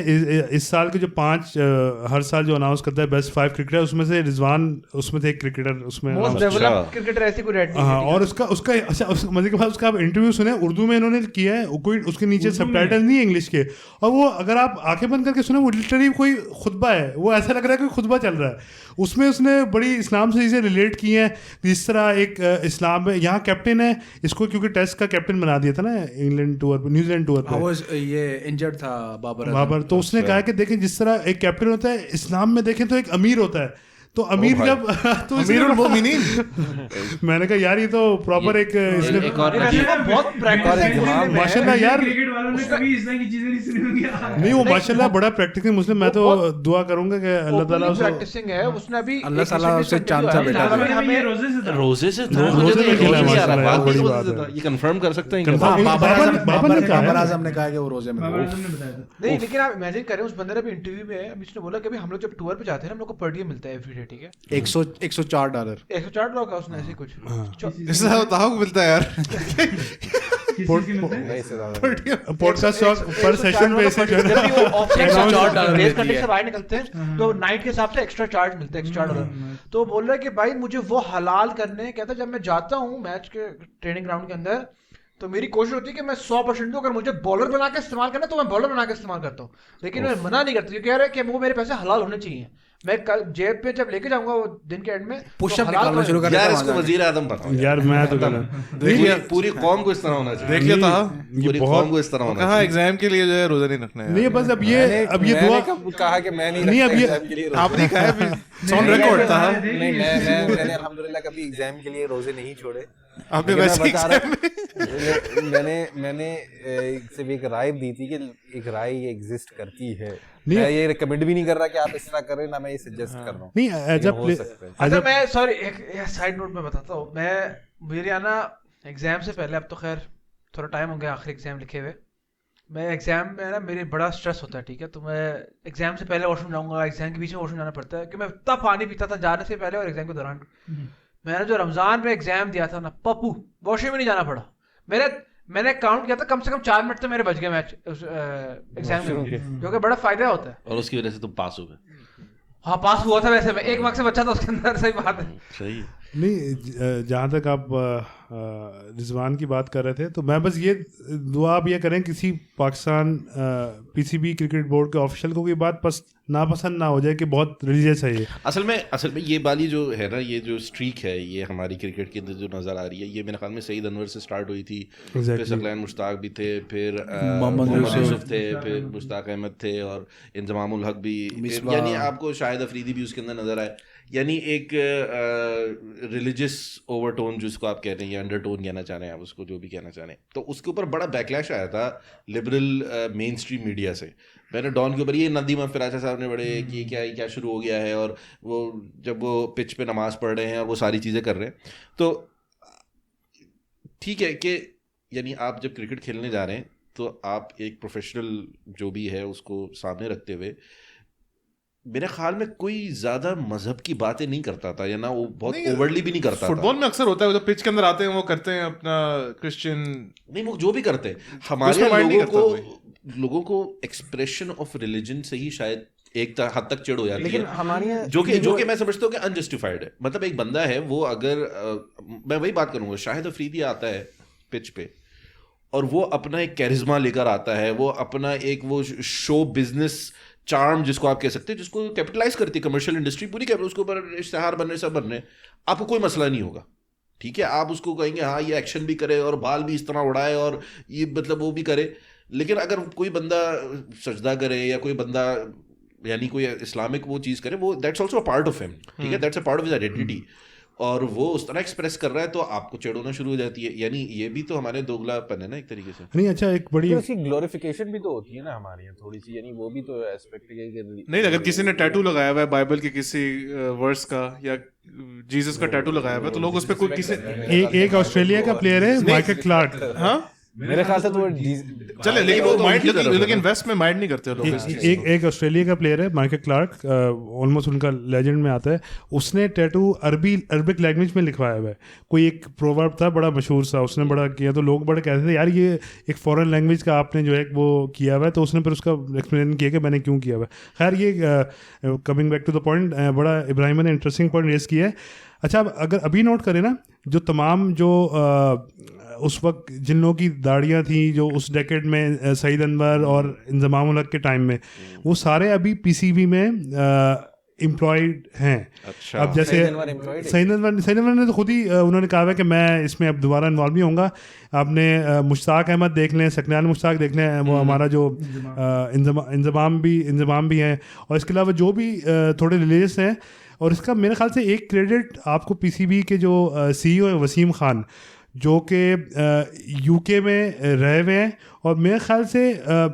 इस साल के जो 5 हर साल जो अनाउंस करता है बेस्ट 5 क्रिकेटर, उसमें से रिजवान उसमें थे, एक क्रिकेटर उसमें मोस्ट डेवलप्ड क्रिकेटर ऐसी कोई रेट नहीं। हाँ, और उसका अच्छा मजे के बाद उसका आप इंटरव्यू सुने, उर्दू में इन्होंने किया है, कोई उसके नीचे सबटाइटल नहीं है इंग्लिश के, और वो अगर आप आंखें बंद करके सुने वो लिटरली कोई खुतबा है, वो ऐसा लग रहा है कोई खुतबा चल रहा है। उसमें उसने बड़ी इस्लाम से चीज़ें रिलेट की हैं, जिस तरह एक इस्लाम में यहाँ कैप्टन है, इसको क्योंकि टेस्ट का कैप्टन बना दिया था ना इंग्लैंड टूर पर, न्यूजीलैंड टूर पर, वो ये इंजर्ड था बाबर, तो उसने कहा कि देखें जिस तरह एक कैप्टन होता है इस्लाम में, देखें तो एक अमीर होता है, तो अमीर जब तो अमीरुल मोमिनीन मैंने कहा यार ये तो प्रॉपर एक बहुत प्रैक्टिस माशाल्लाह यार, क्रिकेट वालों ने कभी इस तरह की चीजें नहीं सुनी होंगी। नहीं वो माशाल्लाह बड़ा प्रैक्टिकल मुस्लिम, मैं तो दुआ करूंगा कि अल्लाह ताला उसको प्रैक्टिसिंग है, उसने अभी अल्लाह ताला उससे चांद सा बेटा हमें रोजे से ये कंफर्म कर सकते हैं। बाबर आजम ने कहा कि वो रोजे में नहीं, लेकिन आप इमेजिन करें उस बंदे ने अभी इंटरव्यू में अभी उसने बोला कि हम लोग जब टूर पे जाते हैं हम लोग को पर डे मिलता है एवरी डे, ठीक है, $104 $104 का उसने ऐसे कुछ इससे ज्यादा ताहू को मिलता है यार। पॉडकास्ट पर सेशन बेसिस है ना, रेस कंडीशन से बाहर निकलते हैं तो नाइट के हिसाब से एक्स्ट्रा चार्ज मिलता है, $104। तो बोल रहा है कि भाई मुझे वो हलाल करने, कहता जब मैं जाता हूँ मैच के ट्रेनिंग ग्राउंड के अंदर तो मेरी कोशिश होती है कि मैं 100% दूं, अगर मुझे बॉलर बना के इस्तेमाल करना तो मैं बॉलर बना के इस्तेमाल करता हूँ, लेकिन मैं मना नहीं करता क्योंकि कह रहा है कि वो मेरे पैसे हलाल होने चाहिए। मैं कल जेब पे जब लेके जाऊंगा वो दिन के एंड में पुशअप निकालना शुरू कर यार, इसको वजीर आजम पता है यार, मैं तो देखिए पूरी कौम को इस तरह होना चाहिए, देख लिया था पूरी कौम को इस तरह होना चाहिए। एग्जाम के लिए जो है रोजा नहीं रखना है नहीं, बस अब ये दुआ कहा कि मैं नहीं, अब ये आपने कहा ऑन रिकॉर्ड था। नहीं, मैंने अल्हम्दुलिल्लाह कभी एग्जाम के लिए रोजे नहीं छोड़े। आपने वैसे मैंने सिर्फ एक राय दी थी कि एक राय ये एग्जिस्ट करती है, मैं ये रिकमेंड भी नहीं कर रहा कि आप इस तरह करें, ना मैं ये सजेस्ट कर रहा हूँ। नहीं, अच्छा मैं सॉरी एक साइड नोट में बताता हूँ, मैं मेरे आना एग्जाम से पहले, अब तो खैर थोड़ा टाइम हो गया आखिरी एग्जाम लिखे हुए, मैं एग्जाम में ना मेरे बड़ा स्ट्रेस होता है, ठीक है, तो मैं एग्जाम से पहले वॉशरूम जाऊंगा, एग्जाम के बीच में वॉशरूम जाना पड़ता है क्योंकि मैं इतना पानी पीता था जाने से पहले और एग्जाम के दौरान। मैंने जो रमजान में एग्जाम दिया था ना पप्पू, वॉशरूम में नहीं जाना पड़ा, मैंने काउंट किया था कम से कम 4 मिनट तो मेरे बच गए मैच एग्जाम में, जो कि बड़ा फायदा होता है, और उसकी वजह से तुम पास हो गए। हाँ पास हुआ था, वैसे मैं 1 मार्क्स से बचा था उसके अंदर, सही बात है। सही नहीं, जहाँ तक आप रिजवान की बात कर रहे थे, तो मैं बस ये दुआ आप ये करें किसी पाकिस्तान पीसीबी क्रिकेट बोर्ड के ऑफिशियल को कोई बात नापसंद ना हो जाए कि बहुत रिलीजियस है ये। असल में ये वाली जो है ना, ये जो स्ट्रीक है ये हमारी क्रिकेट के अंदर जो नज़र आ रही है, ये मेरे ख्याल में सईद अनवर से स्टार्ट हुई थी, फिर सकलैन मुश्ताक भी थे, फिर मोहम्मद यूसुफ थे, फिर मुश्ताक अहमद थे, और इंजमामुल हक भी, यानी आपको शाहिद अफरीदी भी उसके अंदर नज़र आए, यानी एक रिलीजियस ओवरटोन जिसको आप कहते हैं या अंडरटोन कहना चाह रहे हैं आप, उसको जो भी कहना चाह रहे हैं, तो उसके ऊपर बड़ा बैकलैश आया था लिबरल मेन स्ट्रीम मीडिया से। मैंने डॉन के ऊपर ये नदीम फिराचा साहब ने बड़े कि क्या शुरू हो गया है, और वो जब वो पिच पे नमाज पढ़ रहे हैं और वो सारी चीज़ें कर रहे हैं, तो ठीक है कि यानी आप जब क्रिकेट खेलने जा रहे हैं तो आप एक प्रोफेशनल जो भी है उसको सामने रखते हुए, मेरे ख्याल में कोई ज्यादा मजहब की बातें नहीं करता था, या ना वो बहुत ओवरली भी नहीं करता था। फुटबॉल में अक्सर होता है, वो जब पिच के अंदर आते हैं वो करते हैं अपना क्रिश्चियन, नहीं वो जो भी करते हैं, हमारे लोगों को एक्सप्रेशन ऑफ रिलीजन से ही शायद एक हद तक चिढ़ हो जाती है, लेकिन हमारी जो कि मैं समझता हूँ कि अनजस्टिफाइड है। मतलब एक बंदा है वो, अगर मैं वही बात करूँगा, शाहिद अफरीदी आता है पिच पे और वो अपना एक कैरिज्मा लेकर आता है, वो अपना एक वो शो बिजनेस चार्म जिसको आप कह सकते हैं, जिसको कैपिटलाइज करती है कमर्शियल इंडस्ट्री पूरी, उसके ऊपर इश्तेहार बनने सब बनने, आपको कोई मसला नहीं होगा, ठीक है, आप उसको कहेंगे हाँ ये एक्शन भी करे और बाल भी इस तरह उड़ाए और ये मतलब वो भी करे, लेकिन अगर कोई बंदा सजदा करे या कोई बंदा यानी कोई इस्लामिक वो चीज़ करे, वो that's also a part of him, ठीक है, that's a part of his identity, और वो उस तरह एक्सप्रेस कर रहा है तो आपको चिढ़ होना शुरू हो जाती है। यानी ये भी तो हमारे दोगलापन है ना एक तरीके से। नहीं अच्छा, एक बड़ी उसकी ग्लोरिफिकेशन भी तो होती है ना हमारे यहाँ थोड़ी सी, यानी वो भी तो एस्पेक्ट है। नहीं, अगर किसी ने टैटू लगाया हुआ है बाइबल के किसी वर्स का या जीसस का टैटू लगाया हुआ है तो लोग उस पर कोई किसी एक ऑस्ट्रेलिया का प्लेयर है माइकल क्लार्क, हाँ मेरे ख्याल से तो चले, लेकिन वो माइंड, लेकिन इन्वेस्ट में माइंड नहीं करते लोग। एक ऑस्ट्रेलिया का प्लेयर है माइकल क्लार्क, ऑलमोस्ट उनका लेजेंड में आता है, उसने टैटू अरबिक लैंग्वेज में लिखवाया हुआ है। कोई एक प्रोवर्ब था बड़ा मशहूर सा, उसने बड़ा किया, तो लोग बड़े कहते थे यार ये एक फॉरेन लैंग्वेज का आपने जो है वो किया हुआ है, तो उसने फिर उसका एक्सप्लेन किया कि मैंने क्यों किया हुआ है। खैर ये coming back to the point, बड़ा इब्राहिम ने इंटरेस्टिंग पॉइंट रेस किया है। अच्छा, अगर अभी नोट करें ना, जो तमाम जो उस वक्त जिन लोगों की दाढ़ियाँ थी जो उस डेकेड में सईद अनवर और इंज़माम उल हक के टाइम में, वो सारे अभी पीसीबी में एम्प्लॉयड हैं। अच्छा। अब जैसे सईद अनवर ने तो खुद ही उन्होंने कहा है कि मैं इसमें अब दोबारा इन्वॉल्व नहीं होऊंगा। आपने मुश्ताक अहमद देख लें, सकनान मुश्ताक देख लें, वो हमारा जो इंज़माम भी हैं, और इसके अलावा जो भी थोड़े रिलीजियस हैं। और इसका मेरे ख्याल से एक क्रेडिट आपको पीसीबी के जो सीईओ है वसीम खान, जो कि यूके में रहे हुए हैं, और मेरे ख्याल से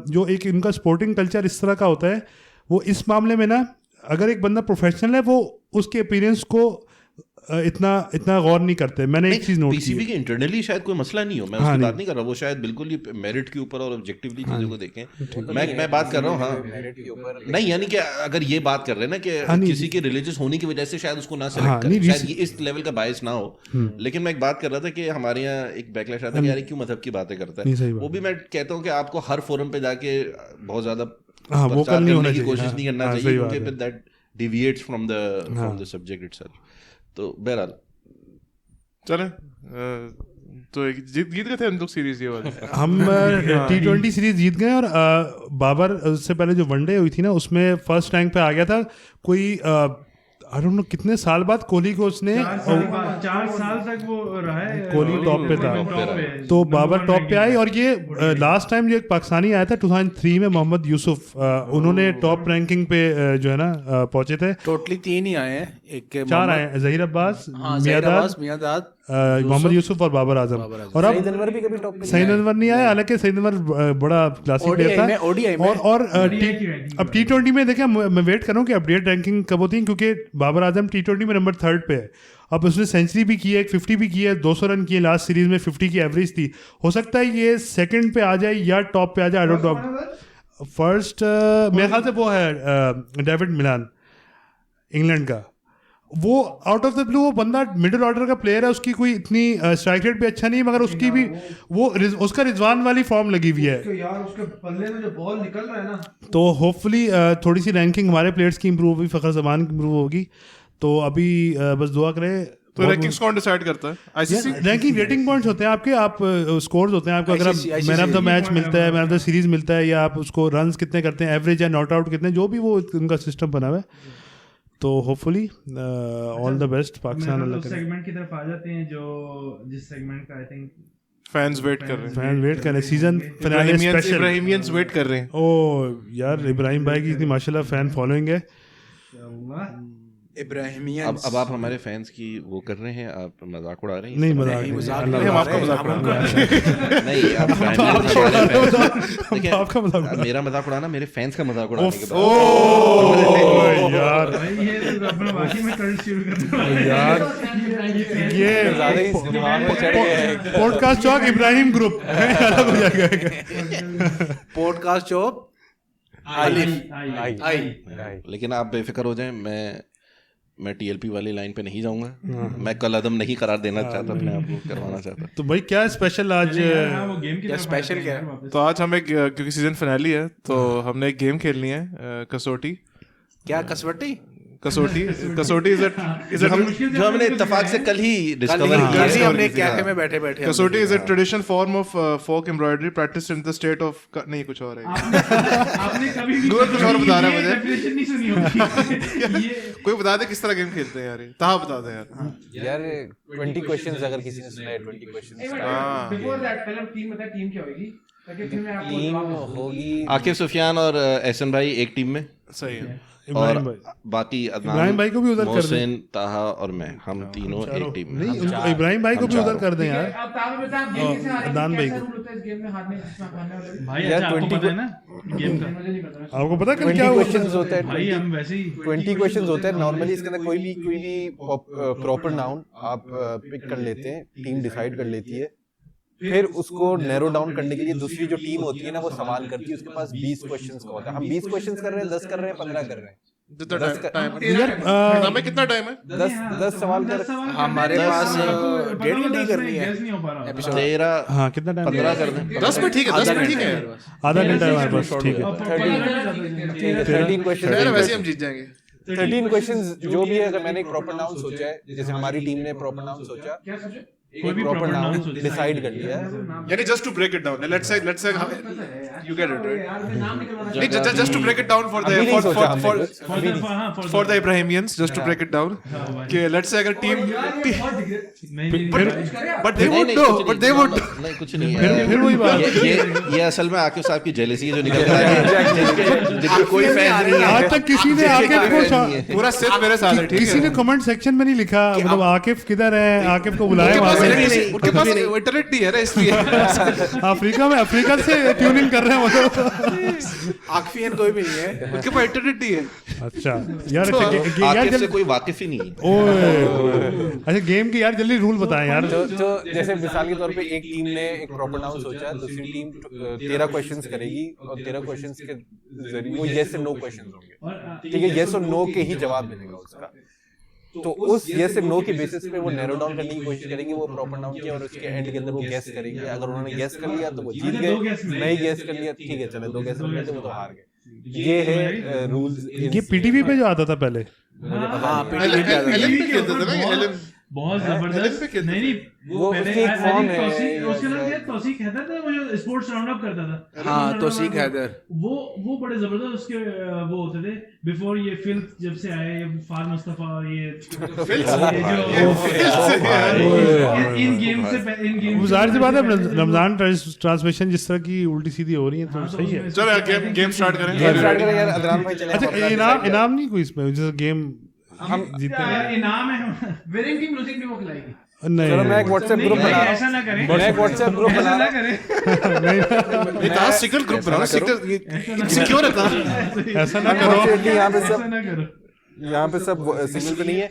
जो एक इनका स्पोर्टिंग कल्चर इस तरह का होता है, वो इस मामले में ना, अगर एक बंदा प्रोफेशनल है वो उसके अपीयरेंस को इतना गौर नहीं करते। मैंने एक चीज़ नोट की, पीसीबी के इंटरनली शायद कोई मसला नहीं हो, मैं उसकी बात नहीं कर रहा, वो शायद बिल्कुल ही मेरिट के ऊपर और ऑब्जेक्टिवली चीज़ों को देखें। मैं बात कर रहा हूँ, हाँ नहीं, यानी कि अगर ये बात कर रहे हैं ना कि किसी के रिलीजियस होने की वजह से शायद उसको ना सेलेक्ट करें, शायद ये इस लेवल का बायस ना हो। लेकिन मैं एक बात कर रहा था कि हमारे यहाँ एक बैकलैश आता है कि यार क्यों मजहब की बातें करता है। वो भी मैं कहता हूँ कि आपको हर फोरम पे जाके बहुत ज़्यादा करने की कोशिश नहीं करना चाहिए, क्योंकि that deviates from the subject itself. तो बहरहाल चले, तो जीत गए थे हम लोग सीरीज ये वाली। हम T20 सीरीज जीत गए, और बाबर उससे पहले जो वनडे हुई थी ना, उसमें फर्स्ट रैंक पे आ गया था। कोई आई डोंट नो कितने साल बाद कोहली को उसने 4 साल तक वो रहा है, कोहली टॉप पे था, तो बाबर टॉप पे आई। और ये लास्ट टाइम जो एक पाकिस्तानी आया था 2003 में, मोहम्मद यूसुफ, उन्होंने टॉप रैंकिंग पे जो है ना पहुंचे थे। टोटली 3 ही आए हैं, 4 आए हैं, जहीर अब्बास, मियादाद, मोहम्मद यूसुफ और बाबर आजम। और अब सईद अनवर भी कभी टॉप पे सईद अनवर नहीं आया, हालांकि सईद अनवर बड़ा क्लासिक प्लेयर था। और अब T20 में देखें, मैं वेट कर रहा हूँ कि अपडेट रैंकिंग कब होती है, क्योंकि बाबर आजम T20 में नंबर 3 पे है। अब उसने सेंचुरी भी की है, 50 भी की है, 200 रन किए लास्ट सीरीज में, 50 की एवरेज थी। हो सकता है ये सेकंड पे आ जाए या टॉप पे आ जाए, आई डोंट नो। फर्स्ट मेरे ख्याल से वो है डेविड मिलान, इंग्लैंड का। वो आउट ऑफ द ब्लू, वो बंदा मिडिल ऑर्डर का प्लेयर है, उसकी कोई इतनी स्ट्राइक रेट भी अच्छा नहीं, मगर उसकी भी वो उसका रिजवान वाली फॉर्म लगी हुई है यार, उसके बल्ले में जो बॉल निकल रहा है ना, तो होपफुली थोड़ी सी रैंकिंग हमारे प्लेयर्स की इंप्रूव होगी, फ़खर ज़मान की इंप्रूव होगी। तो अभी बस दुआ करें। तो रैंकिंग्स कौन डिसाइड करता है? आईसीसी रैंकिंग रेटिंग पॉइंट्स होते हैं आपके, आप स्कोर्स होते हैं आपको। अगर आप मैन ऑफ द मैच मिलता है, मैन ऑफ द सीरीज मिलता है, या आप उसको रन्स कितने करते हैं, एवरेज या नॉट आउट कितने, जो भी वो उनका सिस्टम बना हुआ है। तो hopefully all the best Pakistan. अल्लाह करे। सेगमेंट की तरफ आ जाते हैं, जो जिस सेगमेंट का आई थिंक फैंस वेट कर रहे हैं, सीजन फिनाले स्पेशल इब्राहिमियंस वेट कर रहे हैं। ओ यार, इब्राहिम भाई की इतनी माशाल्लाह फैन फॉलोइंग है। इब्राहिमियंस। अब आप हमारे फैंस की वो कर रहे हैं, आप मजाक उड़ा रहे हैं। नहीं, मजाक हम आपका मजाक उड़ा नहीं, आपका मजाक, मेरा मजाक उड़ाना मेरे फैंस का मजाक उड़ाने के बाद। ओ यार, ये तो अपना वाकई में कल शुरू करना यार, ये पॉडकास्ट चौक इब्राहिम ग्रुप अलग हो जाएगा। पॉडकास्ट चौक आई। लेकिन आप बेफिक्र हो जाएं, मैं टीएलपी वाली लाइन पे नहीं जाऊंगा। मैं कल अदम नहीं करार देना चाहता, अपने आप को करवाना चाहता। तो भाई क्या स्पेशल आज? क्या स्पेशल क्या है? तो आज हमें, क्योंकि सीजन फिनाली है, तो हमने एक गेम खेलनी है, कसौटी। क्या कसौटी? कसौटी इज जो हमने इत्तेफाक से कल ही डिस्कवर किया है। हमने कैफे में बैठे Kasuti is a traditional form of folk embroidery practice in the state of, नहीं कुछ और है। आपने कभी भी कुछ और बता रहा है मुझे, डेफिनेशन नहीं सुनी होगी। कोई बता दे किस तरह गेम खेलते हैं यार, ताहा बता दे यार। 20 क्वेश्चंस अगर किसी ने सुना है, 20 क्वेश्चंस। बिफोर दैट पहले टीम बता, टीम क्या होगी, ताकि फिर मैं आपको टीम जवाब दूं। होगी आकिब सुफियान और एहसन भाई एक टीम में, सही है। और बाकी इब्राहिम भाई को भी उधर कर दें, मोहसिन, ताहा और मैं, हम तीनों एक टीम में। नहीं, इब्राहिम भाई को भी उधर कर दें यार। अब ताऊ बता, आप गेम से हारे, अदनान भाई कैसा को। रूल होता है इस गेम में हारने वाले? भाई अच्छा, आपको पता है ना गेम का? मुझे नहीं पता। आपको पता कल 20 क्या हुआ? क्वेश्चंस होते हैं, भाई हम वैसे ही 20 क्वेश्चंस होते हैं नॉर्मली। इसके अंदर कोई भी प्रॉपर नाउन आप पिक कर लेते हैं, टीम डिसाइड कर लेती है। फिर उसको नैरो डाउन करने के लिए दूसरी जो टीम होती है ना वो सवाल करती है, उसके पास 20 क्वेश्चंस का होता है। हम 20 क्वेश्चंस कर रहे हैं, 10 कर रहे हैं, 15 कर रहे हैं। यार कितना टाइम है? 10 सवाल कर हमारे पास 1.5 घंटे करनी है एपिसोड। 13 हाँ कितना टाइम? 15 कर दें। 10 में ठीक है, 10 में ठीक है, आधा घंटा है हमारे पास, ठीक है। 13 क्वेश्चन, वैसे हम जीत जाएंगे। 13 क्वेश्चंस जो भी है। अगर मैंने एक प्रॉपर नाउन सोचा है, जैसे हमारी टीम ने प्रॉपर नाउन सोचा, एक प्रॉपर नाउन डिसाइड कर लिया है, यानी just to break it down, let's say you get it right, just to break it down for the Ibrahimians, just to break it down कि let's say अगर team but they would know, नहीं कुछ नहीं है। फिर वही बात, ये असल में आकिफ साहब की जेलसी है जो निकल कर आई है, जिनकी कोई फैन नहीं है। आज तक किसी ने आकिफ को पूरा सिर्फ मेरे साथ है, ठीक है? किसी ने कमेंट सेक्शन में नहीं लिखा मतलब आकिफ किधर है, आकिफ को बुलाया वहां से। उनके पास इंटरनेट नहीं है ना, इसलिए अफ्रीका से ट्यून इन कर रहे हैं वो तो। आकिफियन कोई भी नहीं है, उनके पास इंटरनेट नहीं है। अच्छा यार, आकिफ से कोई वाकिफ ही नहीं है। ओए अच्छा, गेम के यार जल्दी रूल बताएं यार। तो जैसे मिसाल के तौर पे एक टीम ने एक प्रॉपर नाउन सोचा, दूसरी टीम 13 क्वेश्चंस करेगी और 13 क्वेश्चंस के जरिए वो येस और नो क्वेश्चंस होंगे, ठीक है? येस और नो के ही जवाब मिलेगा उसका। तो उस येस और नो के बेसिस पे वो नैरो डाउन करने की कोशिश करेंगे वो प्रॉपर नाउन की, और उसके एंड के अंदर वो गेस करेंगे। अगर उन्होंने गेस कर लिया तो वो जीत गए, नहीं गेस कर लिया ठीक है चले 2 गेस कर लिया तो वो तो हार गए। ये है रूल्स। ये पीटीवी पे जो आता था पहले, बहुत जबरदस्त। नहीं वो उसकी एक फॉर्म है, उसके नाम क्या तौसीक हैदर था, वो जो स्पोर्ट्स राउंड अप करता था। हाँ तौसीक हैदर, वो बड़े जबरदस्त उसके वो होते थे बिफोर ये फिल्थ जब से आए, ये फार मुस्तफा और ये इन गेम से जाहिर सी बात है रमजान ट्रांसमिशन जिस तरह की उल्टी सीधी हो रही है तो सही है। चलो गेम स्टार्ट करें यार। अदनान भाई चले। अच्छा इनाम नहीं कोई इसमें, जैसे गेम हम जीते इनाम है, विनिंग टीम लूजिंग टीम को खिलाएगी। नहीं चलो मैं एक व्हाट्सएप ग्रुप बना रहा हूं, ऐसा ना करें, मैं एक व्हाट्सएप ग्रुप बना रहा हूं। ये कहां सीक्रेट ग्रुप बना रहा हूं? सिक्योर है था, ऐसा ना करो। यहाँ पे सब सिग्नल पे नहीं है।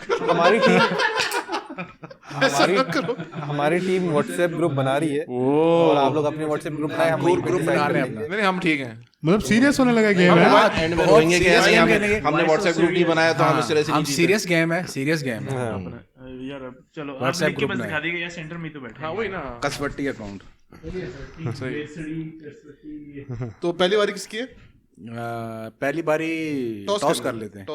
हमारी टीम व्हाट्सएप ग्रुप बना रही है और आप लोग अपने व्हाट्सएप ग्रुप बनाए, हम ग्रुप बना रहे हैं। नहीं हम ठीक हैं, मतलब सीरियस होने लगा गेम है। एंड में रोएंगे कि हमने व्हाट्सएप ग्रुप नहीं बनाया तो हम इस तरह से हम सीरियस गेम है, सीरियस गेम है यार। चलो व्हाट्सएप ग्रुप में दिखा देंगे यार, सेंटर में तो बैठे। हां वही ना, कसवट्टी अकाउंट। तो पहली बारी किसकी है? पहली बारी टॉस कर लेते हैं।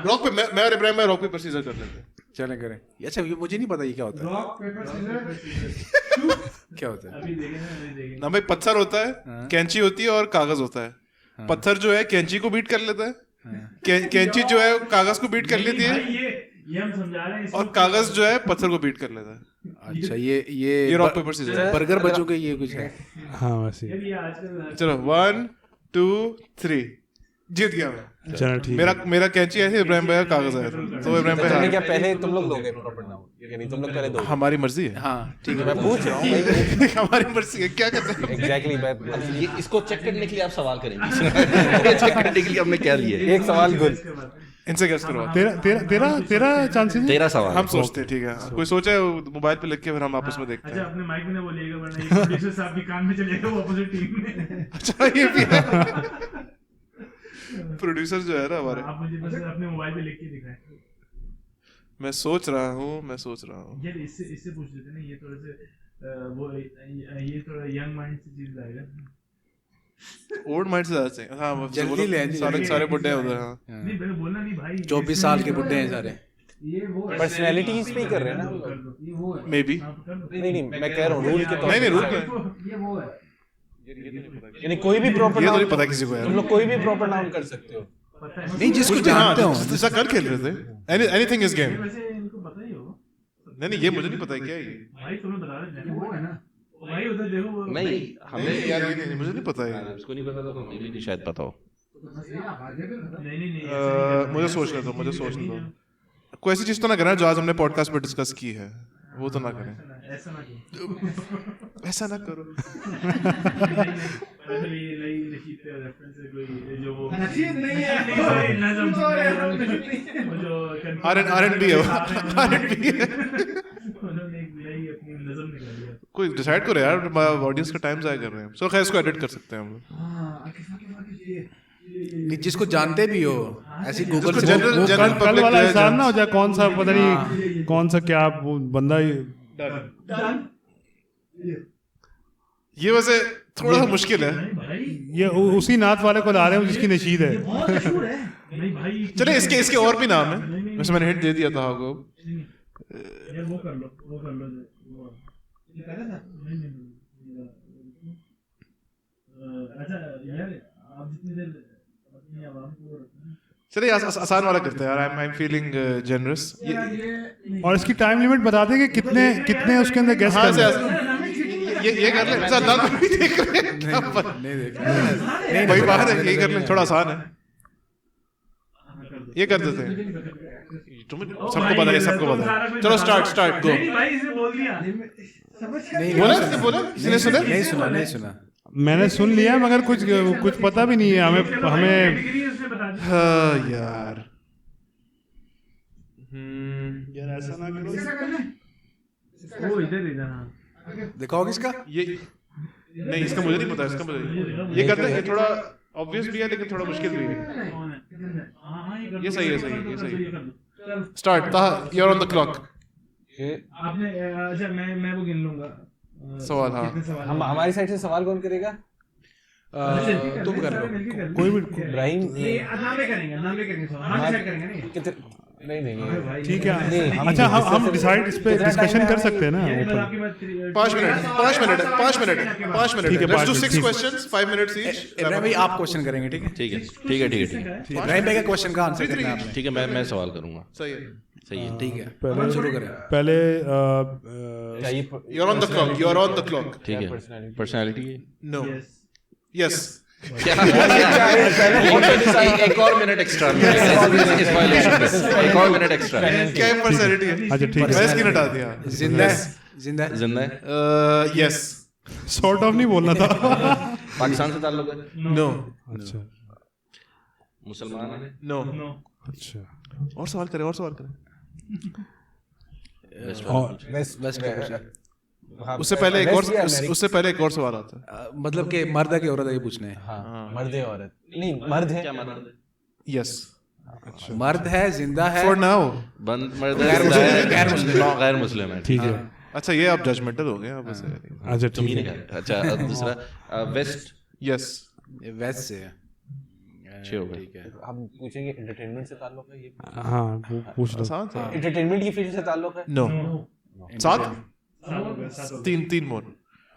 रॉक पे मैं और इब्राहिम रॉक पेपर सीजर कर लेते हैं। चलें करें। अच्छा ये मुझे नहीं पता ये क्या होता है। रॉक पेपर सीजर क्या होता है? अभी देखेंगे ना भाई, पत्थर होता है, कैंची होती है और कागज होता है। पत्थर जो है कैंची को बीट कर लेता है, कैंची जो है कागज को बीट कर लेती है, ये हम समझा रहे हैं, और कागज जो है पत्थर को बीट कर लेता है। अच्छा ये रॉक पेपर सीजर बर्गर बच्चों के ये कुछ है। हाँ वैसे चलो 1 2 3 जीत गया मैं। चलो ठीक। मेरा कैंची है, इब्राहिम भाई का कागज है, तो इब्राहिम भाई क्या पहले तुम लोग दोगे प्रॉपर नाउन, यानी तुम लोग पहले दोगे? हमारी मर्जी है। हाँ ठीक है, मैं पूछ रहा हूँ। हमारी मर्जी है, क्या कहते हैं एग्जैक्टली। ये इसको चेक करने के लिए आप सवाल करेंगे। चेक करने के लिए हमने क्या लिए? एक सवाल गुल इनसे गेस करो। तेरा चांसेस है। 13 सवाल हम सोचते हैं, ठीक है, कोई सोचा है मोबाइल पे लिख के फिर हम आपस में देखते हैं। अच्छा अपने माइक में बोलिएगा वरना ये प्रोड्यूसर साहब के कान में चलेगा वो अपोजिट टीम में। अच्छा ये भी है। प्रोड्यूसर जो है ना हमारे, आप मुझे बस अपने मोबाइल पे लिख के दिखाएं। मैं सोच रहा हूँ यार इससे पूछ लेते ना, ये थोड़ा से वो ये थोड़ा यंग माइंड से चीज लाएगा, ओल्ड माइंड से ज्यादा चाहिए। हाँ जल्दी ले सारे बुड्ढे हैं उधर। हाँ नहीं मैंने बोलना नहीं भाई, 24 साल के बुड्ढे हैं सारे। ये वो पर्सनैलिटीज पे ही कर रहे हैं ना, ये वो है मे बी। नहीं मैं कह रहा हूँ रूल के तौर नहीं रूल पे ये वो है, यानी कोई भी प्रॉपर ये तो नहीं पता किसी को तुम लोग कोई भी प्रॉपर नाउन कर सकते हो। नहीं जिसको जानते हो जैसा कल खेल रहे थे। Anything is game. वैसे इनको पता ही होगा। नहीं ये मुझे नहीं पता है क्या है ये। भाई तुम्हें बता रहे हैं वो है ना भाई, उधर देखो वो नहीं हमें यार ये मुझे नहीं पता है। इसको नहीं पता तो मुझे भी शायद पता हो। नहीं मुझे सोचने दो। कोई ऐसी चीज तो ना करना जो आज हमने पॉडकास्ट पे डिस्कस की है, वो तो ना करें। ऐसा ना करो। R&B है। कोई डिसाइड करो यार, ऑडियंस का टाइम ज़ाया कर रहे हैं। सो खैर इसको एडिट कर सकते हैं हम लोग। जिसको जानते भी हो ऐसी गूगल से कल वाला हिसाब ना हो जाए, कौन सा पता नहीं कौन सा क्या बंदा। ये वैसे थोड़ा सा मुश्किल है। ये उसी नात वाले को ला रहे हैं जिसकी नशीद है। चले इसके और भी नाम है, वैसे मैंने हिंट दे दिया था आपको। वो कर लो अच्छा यार, आप जितनी देर अपनी आवाम को। चलिए आसान वाला करते हैं यार। I am feeling generous. और इसकी टाइम लिमिट बता दें कि कितने उसके अंदर गेस करना है। ये कर ले। नहीं देख रहे हैं, नहीं भाई बाहर है, ये कर ले, थोड़ा आसान है। ये कर देते हैं, तुम्हें सबको पता है, सबको पता है। चलो स्टार्ट गो। भाई इसे बोल दिया। बोला किसने सुना? नहीं सुना। मैंने सुन लिया मगर कुछ पता भी नहीं है हमें। हाँ यार ऐसा ना करो। वो इधर दिखाओ किसका ये नहीं, इसका मुझे नहीं पता, इसका मुझे ये करते हैं। ये थोड़ा ऑब्वियस भी है लेकिन थोड़ा मुश्किल भी है। ये सही है। Start. You are on the clock. आपने अच्छा मैं वो गिन लूंगा सवाल। हाँ हम हमारी साइड से सवाल कौन करेगा? तुम कर लो, कोई भी। इब्राहिम नाम करेंगे नहीं ठीक है। अच्छा हम डिसाइड इस पे डिस्कशन कर सकते हैं ना। 5 मिनट। ठीक है, let's do 6 questions, 5 minutes each. Ibrahim भाई आप क्वेश्चन करेंगे, ठीक है? ठीक है। इब्राहिम भाई का क्वेश्चन का आंसर करना है आपने। ठीक है, मैं सवाल करूंगा। सही है। ठीक है, पहले शुरू करें। पहले you are on the clock. ठीक है। Personality no. यस। एक और मिनट एक्स्ट्रा। एक और मिनट एक्स्ट्रा। क्या पर्सनालिटी है? अच्छा ठीक है, मैं इसकी हटा दिया। जिंदा जिंदा है। यस। सॉर्ट ऑफ नहीं बोलना था। पाकिस्तान से ताल्लुक है? नो। अच्छा मुसलमान है? नो। अच्छा और सवाल करें। उससे पहले एक और सवाल आता है। मतलब कि मर्द है कि औरत है, ये पूछना है। हाँ, मर्द है औरत नहीं, मर्द है। क्या मर्द? यस। मर्द है, जिंदा है। फॉर नाउ बंद मर्द है, गैर मुस्लिम है। ठीक है। अच्छा ये आप जजमेंटल हो गए आप वैसे। अच्छा तुम ही ठीक नहीं है। कहा। अच्छा दूसरा वेस्ट। यस। वेस्ट से है। अच्छे हो गए। ठीक है, हम पूछेंगे एंटरटेनमेंट से ताल्लुक है ये? हाँ पूछ लो। आसान था। एंटरटेनमेंट की फील्ड से ताल्लुक है? नो। 7 3 मोर।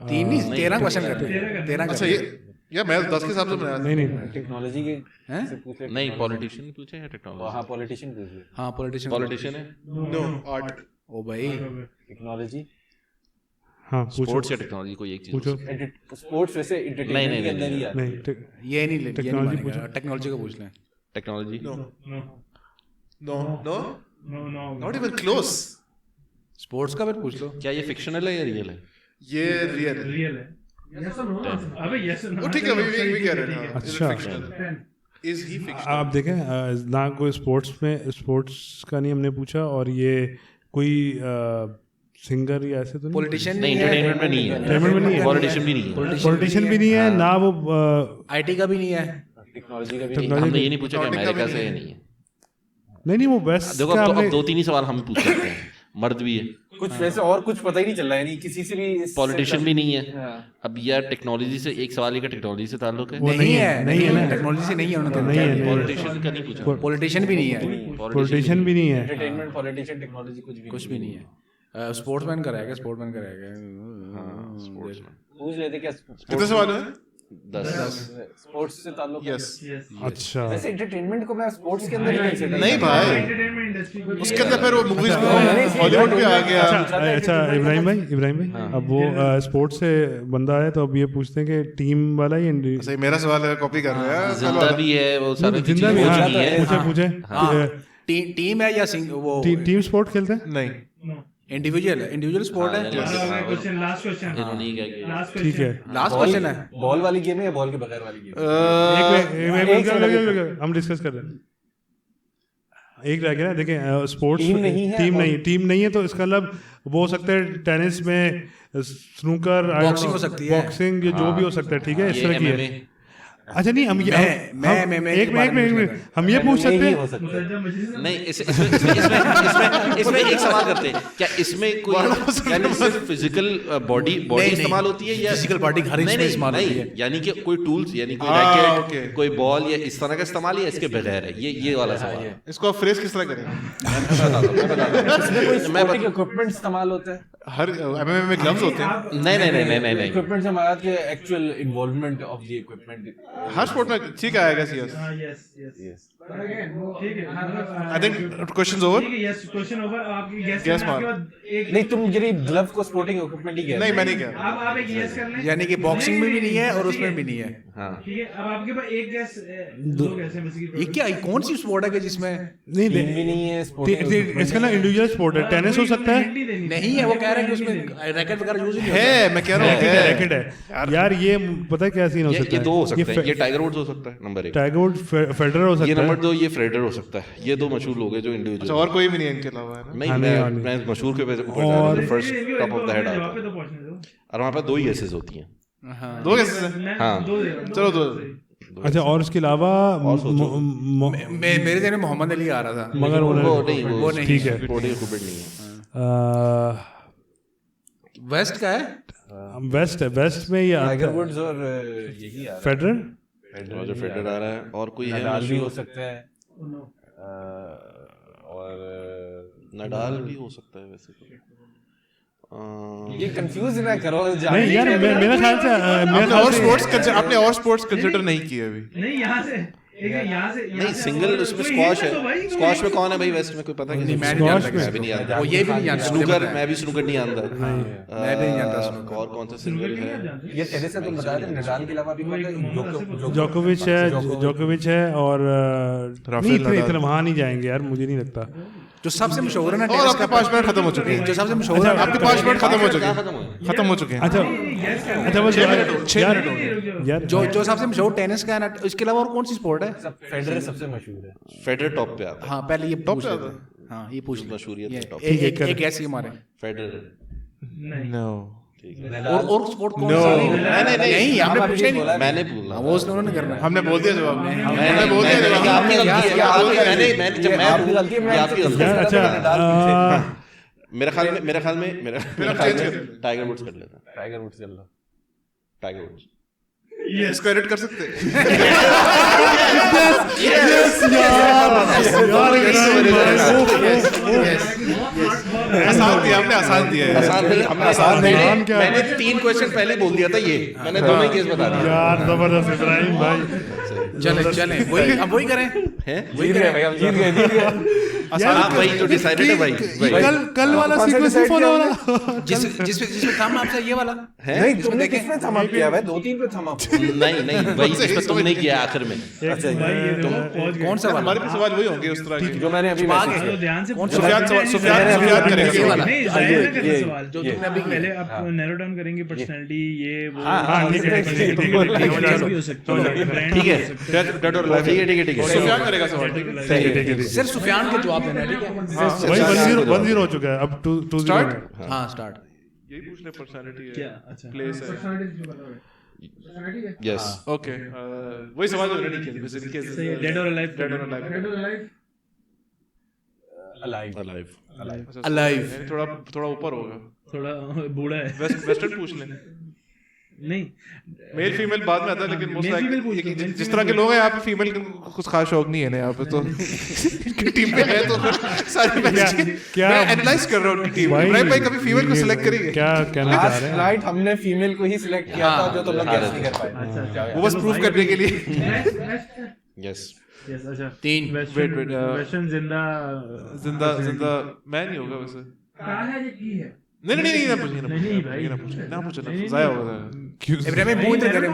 3 नहीं 13 क्वेश्चन करते हैं। 13। अच्छा ये या मैं 10 के हिसाब से बनाया। नहीं टेक्नोलॉजी के से पूछ ले। नहीं, पॉलिटिशियन पूछे या टेक्नोलॉजी? हाँ, पॉलिटिशियन पूछ ले। हाँ पॉलिटिशियन है। नो। आर्ट। ओ भाई, टेक्नोलॉजी। हाँ पूछो। स्पोर्ट्स या टेक्नोलॉजी, कोई एक चीज पूछो। स्पोर्ट्स वैसे एंटरटेनमेंट के अंदर ही आता है। नहीं ये नहीं ले, टेक्नोलॉजी टेक्नोलॉजी टेक्नोलॉजी का पूछ लें। Technology. No. Not even close. Sports का फिर पूछ लो। क्या ये फिक्शनल है या रियल है? ये रियल है। अबे यस नो। ठीक है, we get it। अच्छा। Is he fictional? आप देखें ना, कोई स्पोर्ट्स का नहीं हमने पूछा, और ये कोई सिंगर या ऐसे तो नहीं। पॉलिटिशियन नहीं, नहीं है, एंटरटेनमेंट में नहीं है। एंटरटेनमेंट में नहीं है। पॉलिटिशियन भी नहीं है। पॉलिटिशियन भी नहीं है ना, वो आईटी का भी नहीं है। टेक्नोलॉजी का भी हमने ये नहीं पूछा कि अमेरिका से है, नहीं है। नहीं वो वेस्ट देखो का अब हमने 2-3 ही सवाल हम पूछ सकते हैं। मर्द भी है, कुछ वैसे और कुछ पता ही नहीं चल रहा है, नहीं किसी से भी। पॉलिटिशियन भी नहीं है। अब यार टेक्नोलॉजी से एक सवाल ही का टेक्नोलॉजी से ताल्लुक है। नहीं है ना, टेक्नोलॉजी से नहीं है उन्होंने। नहीं है। पॉलिटिशियन का नहीं पूछा। पॉलिटिशियन भी नहीं है। पॉलिटिशियन भी नहीं है। एंटरटेनमेंट, पॉलिटिशियन, टेक्नोलॉजी कुछ भी नहीं है। स्पोर्ट्समैन का रहेगा, स्पोर्ट्समैन का रहेगा। पूछ लेते क्या? कितने सवाल है? 10। स्पोर्ट्स से ताल्लुक है। यस। अच्छा वैसे एंटरटेनमेंट को मैं स्पोर्ट्स के अंदर ही कंसीडर नहीं भाई, उसके अंदर फिर वो मूवीज हॉलीवुड भी आ गया। अच्छा इब्राहिम भाई अब वो स्पोर्ट्स से बंदा है, तो अब ये पूछते हैं कि टीम वाला ही सही। मेरा सवाल है, कॉपी कर रहे हैं। जिंदा भी है वो सारे जिंदा भी है। पूछे टीम है या वो टीम स्पोर्ट खेलते हैं? नहीं, इंडिविजुअल स्पोर्ट है। Last question. ठीक है, लास्ट क्वेश्चन है। बॉल वाली गेम है या बॉल के बगैर वाली गेम? हम डिस्कस कर रहे हैं। एक रह गया। देखें स्पोर्ट्स टीम नहीं है, टीम नहीं है तो इसका मतलब वो हो सकता है टेनिस में, स्नूकर, बॉक्सिंग हो सकती है, बॉक्सिंग जो भी हो सकता है, ठीक है, इस तरह की है। अच्छा नहीं, हम एक मिनट हम ये पूछ सकते हैं नहीं, इसमें एक सवाल करते हैं, क्या इसमें कोई यानी सिर्फ फिजिकल बॉडी इस्तेमाल होती है या फिजिकल बॉडी हर इसमें इस्तेमाल होती है, यानी कि कोई टूल्स यानी कोई रैकेट, कोई बॉल या इस तरह का इस्तेमाल या इसके बगैर है, ये वाला सवाल है। इसको आप फ्रेज किस तरह करेंगे? मैं बता इक्विपमेंट इस्तेमाल होता है, हर एमएमए में ग्लव्स होते हैं। नहीं इक्विपमेंट से हमारा के actual involvement of the equipment her sport में ठीक आएगा। यस ठीक है, I think questions over. Yes, question over. आपकी गेस Guess करना, मार। आपके बाद एक नहीं, तुम जरी ग्लव को स्पोर्टिंग इक्विपमेंट ही कह नहीं, मैं नहीं कह रहा। आप एक गेस कर लें, यानी कि बॉक्सिंग में भी नहीं है और उसमें भी नहीं है। ठीक है। अब आपके पास एक गेस, दो गेस है बेसिकली। ये क्या, कौन सी स्पोर्ट है कि जिसमें नहीं भी नहीं है स्पोर्टिंग? इसका ना इंडिविजुअल स्पोर्ट है, टेनिस हो सकता है। नहीं है, वो कह रहे हैं कि उसमें रैकेट वगैरह यूज नहीं है, मैं कह रहा हूँ रैकेट है यार। ये पता है क्या सीन हो सकता ये है? दो हो सकते हैं, ये टाइगर वुड्स हो सकता है नंबर 1, टाइगर वुड्स, फेडरर हो ये सकता है। नंबर 2 ये फ्रेडर हो सकता है। ये दो मशहूर लोग हैं जो इंडिविजुअल। अच्छा, और कोई भी नहीं है इनके अलावा, है ना? नहीं, मैं मशहूर के ऊपर जा रहा हूं, first top of the head आता जवाब पे है। तो पहुंचने दो। और वहां पे 2 ही गेसेस होती हैं। दो कैसे हैं? हाँ। चलो दो। अच्छा, और इसके अलावा मेरे ध्यान में मोहम्मद अली आ रहा था, मगर वो नहीं, ठीक है। बॉडी इक्विपमेंट नहीं है। वेस्ट का है, वेस्ट है, वेस्ट में ये टाइगर वुड्स और यही आ रहा फेडरर, रॉजर फेडरर आ रहा है, और कोई है नडाल भी हो मशहूर? सकता है, और नडाल भी हो सकता है वैसे तो। ये कंफ्यूज ना करो। नहीं यार, मेरा ख्याल से आपने और स्पोर्ट्स कंसीडर नहीं किए अभी। नहीं, यहाँ से यहाँ से नहीं, सिंगल उसमें स्क्वॉश है। स्क्वॉश में कौन है भाई वेस्ट में, कोई पता नहीं? मैं नहीं जानता, मैं भी नहीं जानता। वो ये भी नहीं जानता, स्नूकर, मैं भी स्नूकर नहीं जानता। मैं भी नहीं जानता स्नूकर। और कौन सा सिंगल है? ये टेनिस से तुम बता रहे थे, नडाल के अलावा भी कोई है? जोकोविच है और नहीं, इतने वहां नहीं जाएंगे यार, मुझे नहीं लगता। जो सबसे मशहूर है ना, और आपके 5 मिनट खत्म हो चुके हैं। जो सबसे मशहूर है, आपके 5 मिनट खत्म हो चुके हैं। अच्छा बस 6 मिनट यार, जो सबसे मशहूर टेनिस का है ना, इसके अलावा और कौन सी स्पोर्ट है? फेडरर सबसे मशहूर है। फेडरर टॉप पे आता है। हाँ, पहले ये टॉप पूछ पे लेते आता हैं। हाँ, ये पूछ लो, मशहूरियत ये है टॉप। एक ऐसी हमारे। Federer no. और स्पोर्ट कौन सा? नहीं, हमने पूछा ही नहीं। मैंने बोला, वो उन्होंने करना है। हमने बोल दिया जवाब। मैंने बोल दिया जवाब। आपकी गलती है, मैंने जब मैं आपकी गलती है, मैं आपकी गलती है। अच्छा मेरे ख्याल में टाइगर वुड्स कर लेता। टाइगर वुड्स चल लो। टाइगर वुड्स इसको एडिट कर सकते हैं। आसान दिया हमने, आसान दिया है। आसान नहीं, मैंने 3 क्वेश्चन पहले बोल दिया था। ये मैंने दोनों ही केस बता दिया यार, जबरदस्त इब्राहिम भाई। चले वही, अब वही करें। हैं। जीत गए भाई, हम जीत गए। आसान भाई, जो डिसाइडेड है भाई। कल वाला सीक्वेंस ही फॉलो हो रहा। जिसमें काम आपसे ये वाला नहीं, तुमने किसमें थम अप किया भाई? 2-3 पे थम अप। नहीं भाई, जिसमें तुमने किया आखिर में। कौन सा वाला? हमारे भी सवाल वही होंगे उस तरह के। जो मैंने अभी मैसेज किया। ध्यान से सुफियान करेंगे ये वाला। नहीं, ज़ाहिर है ये सवाल जो तुमने अभी पहले आप नैरो डाउन करेंगे पर्सनालिटी, ये वो भी हो सकता है। ठीक है, ठीक है। सुफियान करेगा सवाल, ठीक है? सिर्फ सुफियान के जवाब देना है, ठीक है? वही 1-0 हो चुका है, अब 2-0। हाँ, स्टार्ट। यही पूछ ले, पर्सनालिटी है, क्या? अच्छा, प्लेस है। यस, ओके, वही सवाल जो रेडी किया बेसिकली। सही है, डेड और अलाइव। अलाइव थोड़ा ऊपर होगा, थोड़ा बूढ़ा है। वेस्टर्न पूछ लें। नहीं, मेल फीमेल बाद में आता है, लेकिन Male female पूछ लो, मोस्ट male जिस तरह के लोग हैं यहाँ पे, फीमेल कुछ खास शौक नहीं है ना यहाँ पे, तो इनकी टीम में है तो सारी क्या मैं एनालाइज कर रहा हूँ उनकी टीम। इब्राहिम भाई कभी फीमेल को सिलेक्ट करेंगे? क्या कहना चाह रहे हैं? राइट, हमने फीमेल को ही सिलेक्ट किया था, जो तुम लोग गैस नहीं कर पाए। वो बस प्रूफ करने के लिए। यस। अच्छा, 3 वेस्टर्न जिंदा मैं नहीं होगा वैसे। कहाँ है ये की है? नहीं नहीं भाई, ना पूछो जाया होगा। इब्राहिम मुंह इधर करें,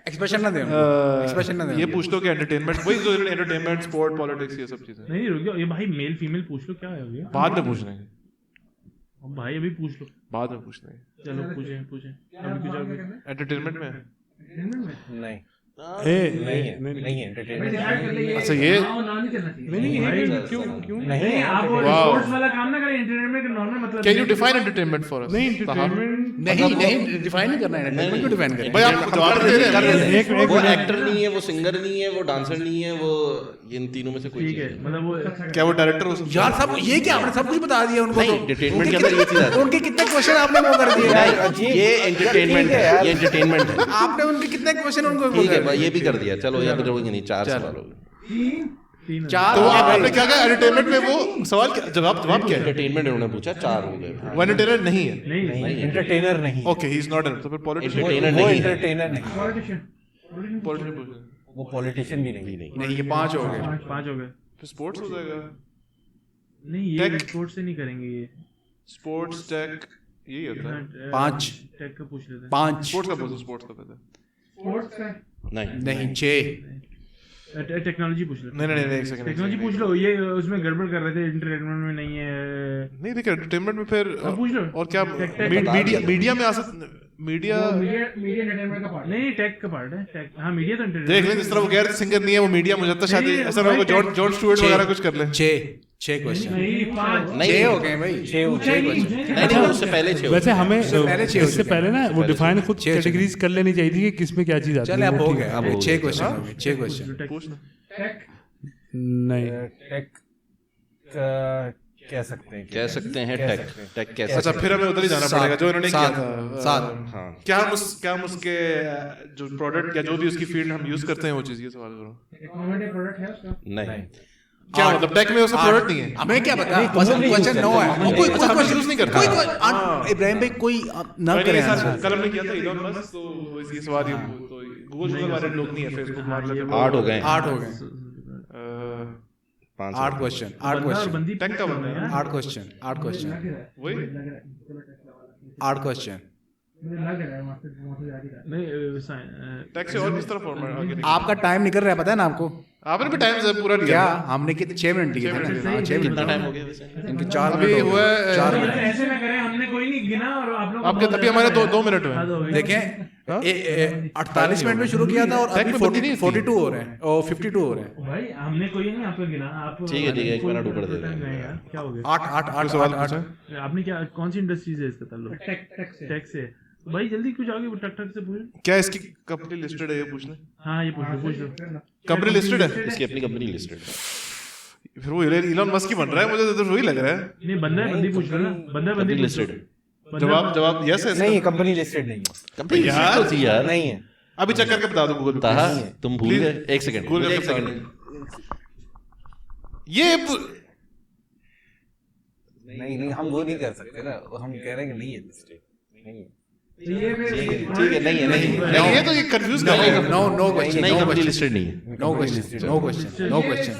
एक्सप्रेशन ना दे, एक्सप्रेशन ना दे। ये पूछ लो कि एंटरटेनमेंट, वही जो एंटरटेनमेंट, स्पोर्ट, पॉलिटिक्स, ये सब चीजें। नहीं रुक जाओ, ये भाई मेल फीमेल पूछ लो, क्या है ये? बाद में पूछ लेंगे, भाई अभी पूछ लो। बाद में पूछ लेंगे। चलो पूछें। अभी कुछ एंटरटेनमेंट में नहीं, नहीं एंटरटेनमेंट। अच्छा ये नहीं आप स्पोर्ट्स वाला काम ना करें, एंटरटेनमेंट का नॉर्मल मतलब can you define entertainment for us? नहीं डिफाइन नहीं करना है, एंटरटेनमेंट क्यों डिफाइन करें? भाई आप जवाब दे रहे हैं। वो एक्टर नहीं है, वो सिंगर नहीं है, वो डांसर नहीं है, वो इन तीनों में से कोई ठीक है, मतलब वो क्या वो डायरेक्टर हो सकता है? यार सब ये क्या आपने सब कुछ बता दिया उनको? नहीं, entertainment के अंदर ये चीज़ आती है। उनके कितने क्वेश्चन आपने वो कर दिए? है। ये एंटरटेनमेंट है, ये एंटरटेनमेंट है। आपने उनके कितने क्वेश्चन उनको ठीक है भाई, ये भी कर दिया। चलो ये भी नहीं, 4 सवाल हो गए। चार तो आपने क्या कहा एंटरटेनमेंट में? वो सवाल जवाब क्या है? एंटरटेनमेंट उन्होंने पूछा, 4 हो गए। वो एंटरटेनर नहीं है। नहीं एंटरटेनर नहीं। ओके, ही इज नॉट तो फिर पॉलिटिशियन। एंटरटेनर वो नहीं है। एंटरटेनर नहीं, पॉलिटिशियन वो पॉलिटिशियन भी नहीं। नहीं, ये 5 हो गए। 5 हो गए। फिर स्पोर्ट्स हो जाएगा। नहीं ये Tech। स्पोर्ट्स से नहीं करेंगे ये। स्पोर्ट्स टेक यही होता है। 5 टेक का पूछ लेते हैं। 5 स्पोर्ट्स का बोलो, स्पोर्ट्स का पहले। स्पोर्ट्स का नहीं 6 टेक्नोलॉजी पूछ लो। नहीं एक सेकंड। टेक्नोलॉजी पूछ लो, ये उसमें गड़बड़ कर रहे थे, एंटरटेनमेंट में नहीं है। नहीं देखिए एंटरटेनमेंट में फिर पूछ लो। और क्या मीडिया में आ सकता, मीडिया मीडिया एंटरटेनमेंट का पार्ट नहीं, टेक का पार्ट है। टेक हाँ, मीडिया तो देख एंटरटेनमेंट। लें जिस तरह वो गैर सिंगर नहीं है, वो मीडिया मुझे लगता है शायद ऐसा ना हो कि जॉन स्टुअर्ट वगैरह कुछ कर ले। 6 क्वेश्चन नहीं 5 6 हो गए भाई। 6 नहीं, उससे पहले 6 वैसे हमें पहले छह हो इससे चुके पहले ना वो डिफाइन खुद छह हो चुके। कैटेगरीज कर लेनी चाहिए थी कि किस में क्या चीज आती चल है। अब वो हो ठीक गए, है। अब हो 6 गए। क्वेश्चन हो गए, 6 क्वेश्चन। पूछना नहीं टेक कह सकते हैं टेक कह अच्छा, फिर हमें उधर ही जाना पड़ेगा जो इन्होंने किया था। 7 हाँ। क्या हम उसके जो प्रोडक्ट या जो भी उसकी फील्ड हम यूज करते हैं वो चीज, ये सवाल करो। इकोनॉमिक प्रोडक्ट है उसका। नहीं, क्या मतलब टेक में उसका प्रोडक्ट नहीं है? हमें क्या पता? क्वेश्चन 9 है। कोई अच्छा, हम क्वेश्चन यूज नहीं करते। इब्राहिम भाई कोई ना करें आंसर। कल हमने किया था इलॉन मस्क, तो इसकी सवाल ये तो गूगल वाले लोग नहीं है, फेसबुक वाले 8 हो गए। 8 हो गए। 8 क्वेश्चन 8 क्वेश्चन टेक का बनना है 8 क्वेश्चन 8 क्वेश्चन वही 8 क्वेश्चन। टेक से और किस तरह फॉर्मेट आगे आपका टाइम निकल रहा है, पता है ना आपको? आपने भी टाइम पूरा लिया क्या हमने कितने 6 मिनट दिए थे ना? 6 मिनट टाइम हो गया। इनके 4 अभी मिनट हुआ 4 मिनट। ऐसे ना करें, हमने कोई नहीं गिना और आप लोग आपके तभी हमारे 2 मिनट हुए। देखें 48 मिनट में शुरू किया था और अभी 42 हो रहे हैं और 52 हो रहे हैं। भाई हमने कोई नहीं आपको गिना। आप ठीक है 1 मिनट ऊपर दे देंगे। यार क्या हो गया? 8 सवाल 8 आपने क्या, कौन सी इंडस्ट्री से इसका ताल्लुक? टेक से। भाई जल्दी कुछ आगे टक टक से पूछ। क्या इसकी कंपनी लिस्टेड है ये पूछ लें? हाँ ये पूछ लो। कंपनी लिस्टेड है इसकी अपनी कंपनी लिस्टेड है। फिर वो इलॉन मस्क ही बन रहा है, मुझे तो वही लग रहा है। नहीं बंदा बंदी पूछ लो ना, बंदा बंदी लिस्टेड है। जवाब यस है नहीं है, कंपनी लिस्टेड नहीं है। कंपनी लिस्टेड तो थी यार। नहीं है। अभी चेक करके बता दो गूगल पे। ताहा तुम भूल गए। 1 सेकंड, गूगल मुझे पे 1 सेकंड। ये नहीं हम वो नहीं कर सकते ना, हम कह रहे हैं कि नहीं है लिस्टेड, नहीं है। ठीक है, नहीं है, नहीं है। नहीं, ये तो ये कंफ्यूज कर रहा है। नो क्वेश्चन नहीं, कंपनी लिस्टेड नहीं है। No question no question no question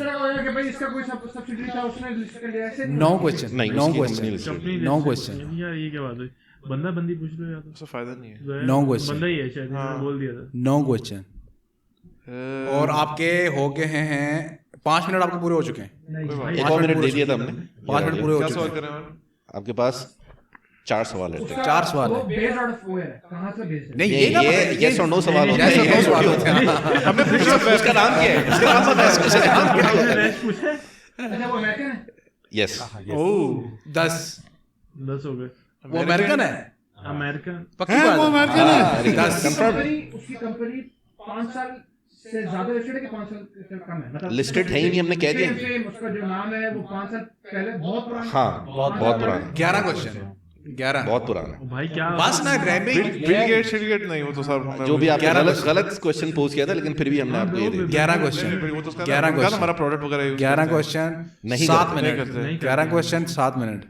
कि भाई इसका कोई सब्सिडी था, उसने लिस्ट कर लिया ऐसे। नो क्वेश्चन नहीं, नो उसकी question company listed। No question यार ये क्या बात हुई? बंदा बंदी पूछ लो या तो। उसका फायदा नहीं है। No question। बंदा ही है शायद, मैंने बोल दिया था। No question. और आपके हो गए हैं 5 मिनट आपके पूरे हो चुके हैं। 1 और मिनट दे दिया था हमने। 5 मिनट पूरे हो क्या चुके सवाल हैं। कर रहे हैं? आपके पास 4 सवाल है। 4 सवाल है। बेस्ड आउट ऑफ वेयर, कहां से बेस्ड है? नहीं ये ना पता है, yes or no सवाल होता yes or no है। सवाल होते हैं। हमने पूछा उसका नाम क्या है? उसका नाम पता है? उसका नाम क्या है? बेस्ट पूछा। अच्छा वो अमेरिकन है? यस। ओह 10 10 हो गए। वो अमेरिकन है, अमेरिकन। पक्की बात वो है। अमेरिकन है। 10 उसकी कंपनी 5 साल से ज्यादा लिस्टेड है कि 5 साल से कम है? मतलब लिस्टेड है ही नहीं, हमने कह दिया। उसका जो नाम है वो 5 साल पहले बहुत पुराना। हाँ, बहुत पुराना। 11 क्वेश्चन 11 बहुत पुराना। भाई क्या बस ना ग्रैब बिल गेट नहीं, वो तो सब जो भी आपने 11 गलत क्वेश्चन पोज किया था, लेकिन फिर भी हमने आपको ये दे दिया। 11 क्वेश्चन वो तो उसका 11 नाम, क्वेश्चन हमारा प्रोडक्ट वगैरह यूज 11 क्वेश्चन नहीं 7 करते, नहीं मिनट करते। 11 क्वेश्चन 7 मिनट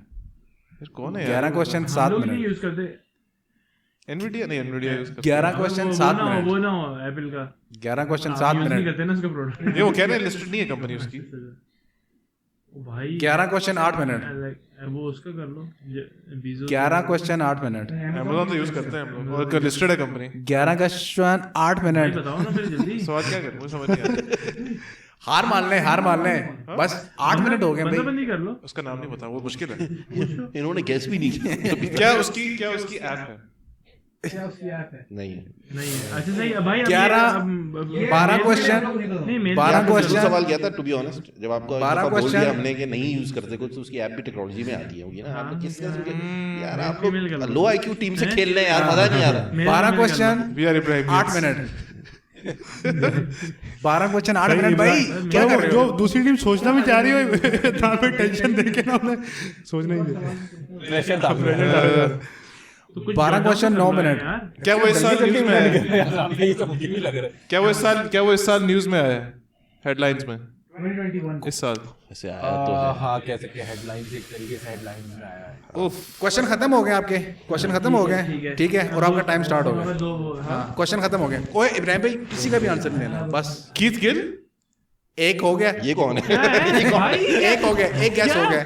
फिर कौन है यार? 11 क्वेश्चन हम 7 लोग नहीं मिनट यूज करते। एनवीडिया नहीं, एनवीडिया यूज करते 11 क्वेश्चन 7 वो मिनट ना हो एप्पल का। 11 क्वेश्चन आप 7 use नहीं मिनट करते ना उसका प्रोडक्ट। हैं। ये वो कह रहे हैं लिस्टेड नहीं है कंपनी उसकी। भाई 11 क्वेश्चन 8 मिनट वो उसका कर लो। बीजो 11 क्वेश्चन 8 मिनट अमेज़न तो यूज करते हैं हम लोग, और लिस्टेड है कंपनी। 11 क्वेश्चन 8 मिनट बताओ ना फिर जल्दी। सवाल क्या कर, मुझे समझ नहीं आ रहा। हार मान ले बस 8 मिनट हो गए बंदा भाई। बंदी कर लो। उसका नाम नहीं पता, वो मुश्किल है। इन्होंने गेस भी नहीं किया। क्या उसकी ऐप है? नहीं अच्छा नहीं भाई 12 क्वेश्चन सवाल किया था टू बी ऑनेस्ट, जब आपको 12 बोल क्वेश्चन दिया हमने कि नहीं यूज करते कुछ, तो उसकी ऐप भी टेक्नोलॉजी में आती होगी ना। आप किस तरह से यार आप लोग लो आईक्यू टीम से खेल रहे हैं यार, मजा नहीं आ रहा। 12 क्वेश्चन 8 मिनट 12 क्वेश्चन 8 मिनट भाई क्या कर रहे हो? जो दूसरी टीम सोचना भी चाह रही हो पे टेंशन देके ना उन्हें सोचना ही देते। प्रेशर था। 12 क्वेश्चन 9 मिनट। क्या वो इस साल न्यूज में आया? क्या वो इस साल न्यूज में आया हेडलाइंस में 2021 इस साल? ऐसे आया तो है। हाँ कह सकते हैं हेडलाइंस एक तरीके से हेडलाइंस में आया है। क्वेश्चन खत्म हो गए आपके? क्वेश्चन खत्म हो गए, ठीक है, और आपका टाइम स्टार्ट हो गया। हाँ क्वेश्चन खत्म हो गए। ओए इब्राहिम भाई किसी का भी आंसर नहीं लेना, बस कीथ गिल एक हो गया। ये कौन है? एक हो गया, एक गैस हो गया।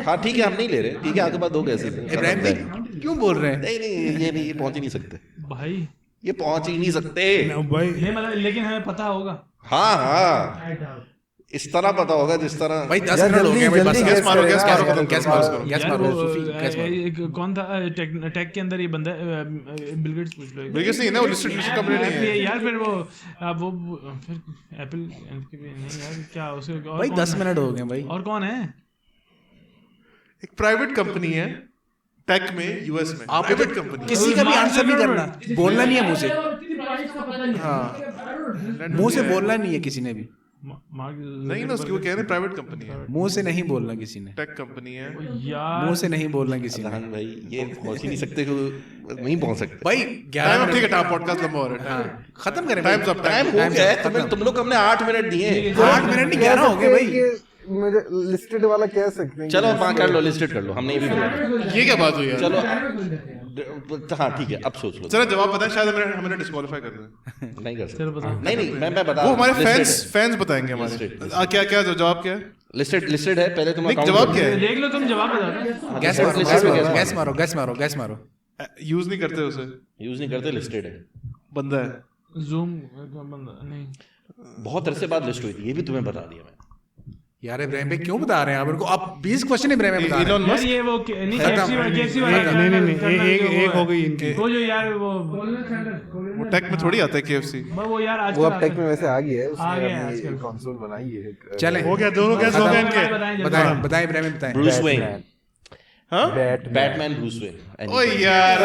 हाँ ठीक है, हम नहीं ले रहे, ठीक है, आगे बात दो कैसे इब्राहिम भाई क्यों बोल रहे हैं? नहीं ये पहुंच ही नहीं सकते भाई, ये पहुंच ही नहीं सकते भाई नहीं मतलब लेकिन हमें पता होगा। हाँ इस तरह पता होगा जिस तरह। भाई 10 मिनट हो गए भाई, बस गैस मारो गैस मारो यार सूफी कौन था टेक के अंदर ये बंदा बिल गेट्स पूछ लो। बिल गेट्स नहीं है ना, वो लिस्टेड कंपनी नहीं है यार। फिर वो फिर एप्पल नहीं यार, क्या उसके भाई 10 मिनट हो गए भाई। और कौन है? एक प्राइवेट कंपनी है टेक में यूएस में, आप प्राइवेट कंपनी। किसी का भी आंसर नहीं करना, बोलना नहीं है मुंह से। हाँ मुंह से बोलना नहीं है किसी ने भी। नहीं ना, उसकी वो कह रहे हैं प्राइवेट कंपनी है, मुंह से नहीं बोलना किसी ने। टेक कंपनी है यार, मुंह से नहीं बोलना किसी ने। भाई ये पहुंच ही नहीं सकते, नहीं पहुंच सकते भाई 11 ठीक है, टाइम पॉडकास्ट लंबा हो रहा है, खत्म करें। टाइम्स अप, टाइम हो गया है। तुम लोग हमने 8 मिनट दिए। 8 मिनट नहीं 11 हो गए भाई। मुझे लिस्टेड वाला कह सकते हैं। चलो वहाँ कर लो, लिस्टेड कर लो, हमने ये भी बोला। ये क्या बात हुई यार? चलो हाँ ठीक है, अब सोच लो। चलो जवाब बताएं, शायद हमें डिस्क्वालीफाई कर दें। नहीं कर सकते। नहीं मैं बता, वो हमारे फैंस बताएंगे हमारे। क्या जवाब क्या है? लिस्टेड है। पहले तुम जवाब क्या है? देख लो, तुम जवाब बता। गैस मारो। यूज नहीं करते उसे, यूज नहीं करते, लिस्टेड है, बंदा है। जूम बंदा नहीं, बहुत अरसे बाद लिस्ट हुई थी, ये भी तुम्हें बता दिया मैं। यार इब्राहिम भाई क्यों बता रहे हैं आप इनको? आप 20 क्वेश्चन इब्राहिम भाई बता रहे हैं। यार ये वो नहीं KFC वाला, नहीं एक हो गई इनकी। वो जो यार वो टेक में थोड़ी आता है KFC। वो यार आज वो अब टेक में वैसे आ गई है, आ गया है उसने कंसोल बनाई है। चलें हो गया, दोनों गैस हो गए इनके। बताएं इब्राहिम बताएं। Bruce Wayne. हाँ बैटमैन ब्रूस वेन। ओ यार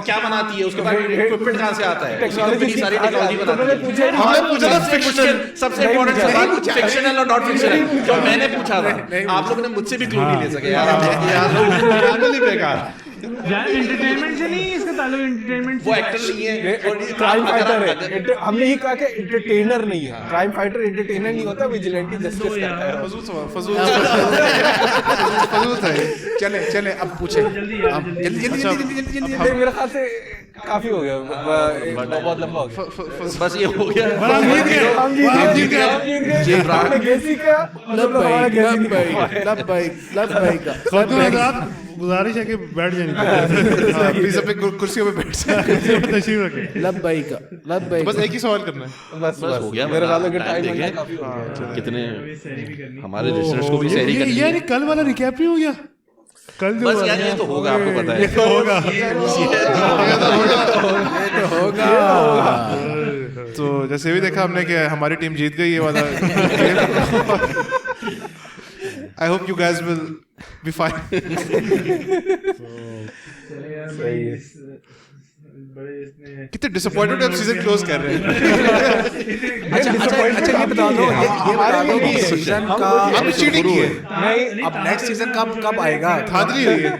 क्या बनाती है उसके बाद इक्विपमेंट कहाँ से आता है? टेक्नोलॉजी, सारी टेक्नोलॉजी बनाती है। हमने पूछा था फिक्शनल, सबसे इंपॉर्टेंट सवाल फिक्शनल और नॉट फिक्शनल जो मैंने पूछा था। आप लोगों ने मुझसे भी क्लू नहीं ले सके यार। बेकार यार, एंटरटेनमेंट से नहीं, इसका ताल्लुक एंटरटेनमेंट वो एक्टर नहीं है, क्राइम फाइटर है। हमने ही कहा कि एंटरटेनर नहीं है। क्राइम फाइटर एंटरटेनर नहीं होता, विजिलेंटी जस्टिस करता है। फजूल था ये। चले अब पूछे जल्दी जल्दी। मेरे ख्याल से काफी हो गया, बहुत लंबा हो गया। बस ये हो गया। हम जीत गए। हमने गेसी का गुजारिश है कि बैठ जाए, प्लीज अपने कुर्सियों पे बैठ जाए, तशरीफ रखें। बस एक ही सवाल करना है। बस हो गया। मेरे ख्याल में टाइम देखें काफी हो गया। कितने हमारे लिसनर्स को भी सहरी करनी है। ये कल वाला रिकैप नहीं हो गया? कल जो बस यार ये तो होगा, आपको पता है। ये तो होगा। तो जैसे भी देखा हमने कि हमारी टीम जीत गई ये वाला। I hope you guys will be fine. कितने डिसअपॉइंटेड अब सीजन क्लोज कर रहे हैं। अच्छा ये बता दो कि सीजन का अब चीटिंग की है। नहीं, अब नेक्स्ट सीजन कब आएगा? धांधली हुई है।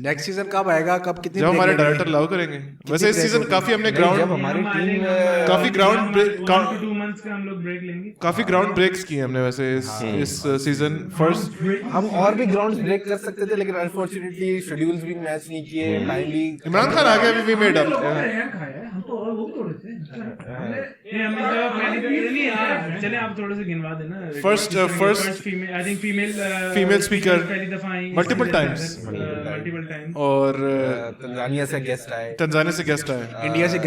नेक्स्ट सीजन कब आएगा? कब कितनी? जब हमारे डायरेक्टर लाउ करेंगे। वैसे इस सीजन काफी हमने ग्राउंड, हमारी टीम काफी ग्राउंड 2 मंथ्स का हम लोग ब्रेक लेंगे। काफी ग्राउंड ब्रेक्स किए हमने वैसे इस सीजन। फर्स्ट हम और भी ग्राउंड्स ब्रेक कर सकते थे, लेकिन अनफॉर्चुनेटली शेड्यूल्स भी मैच नहीं किए टाइमली। इमरान खान आ गया, वी मेड अप। हम तो और वो तोड़े थे। चले आप थोड़े से गिनवा देना। First female, I think female speaker पहली दफा आई, मल्टीपल टाइम्स। और तंजानिया से गेस्ट आए, इंडिया से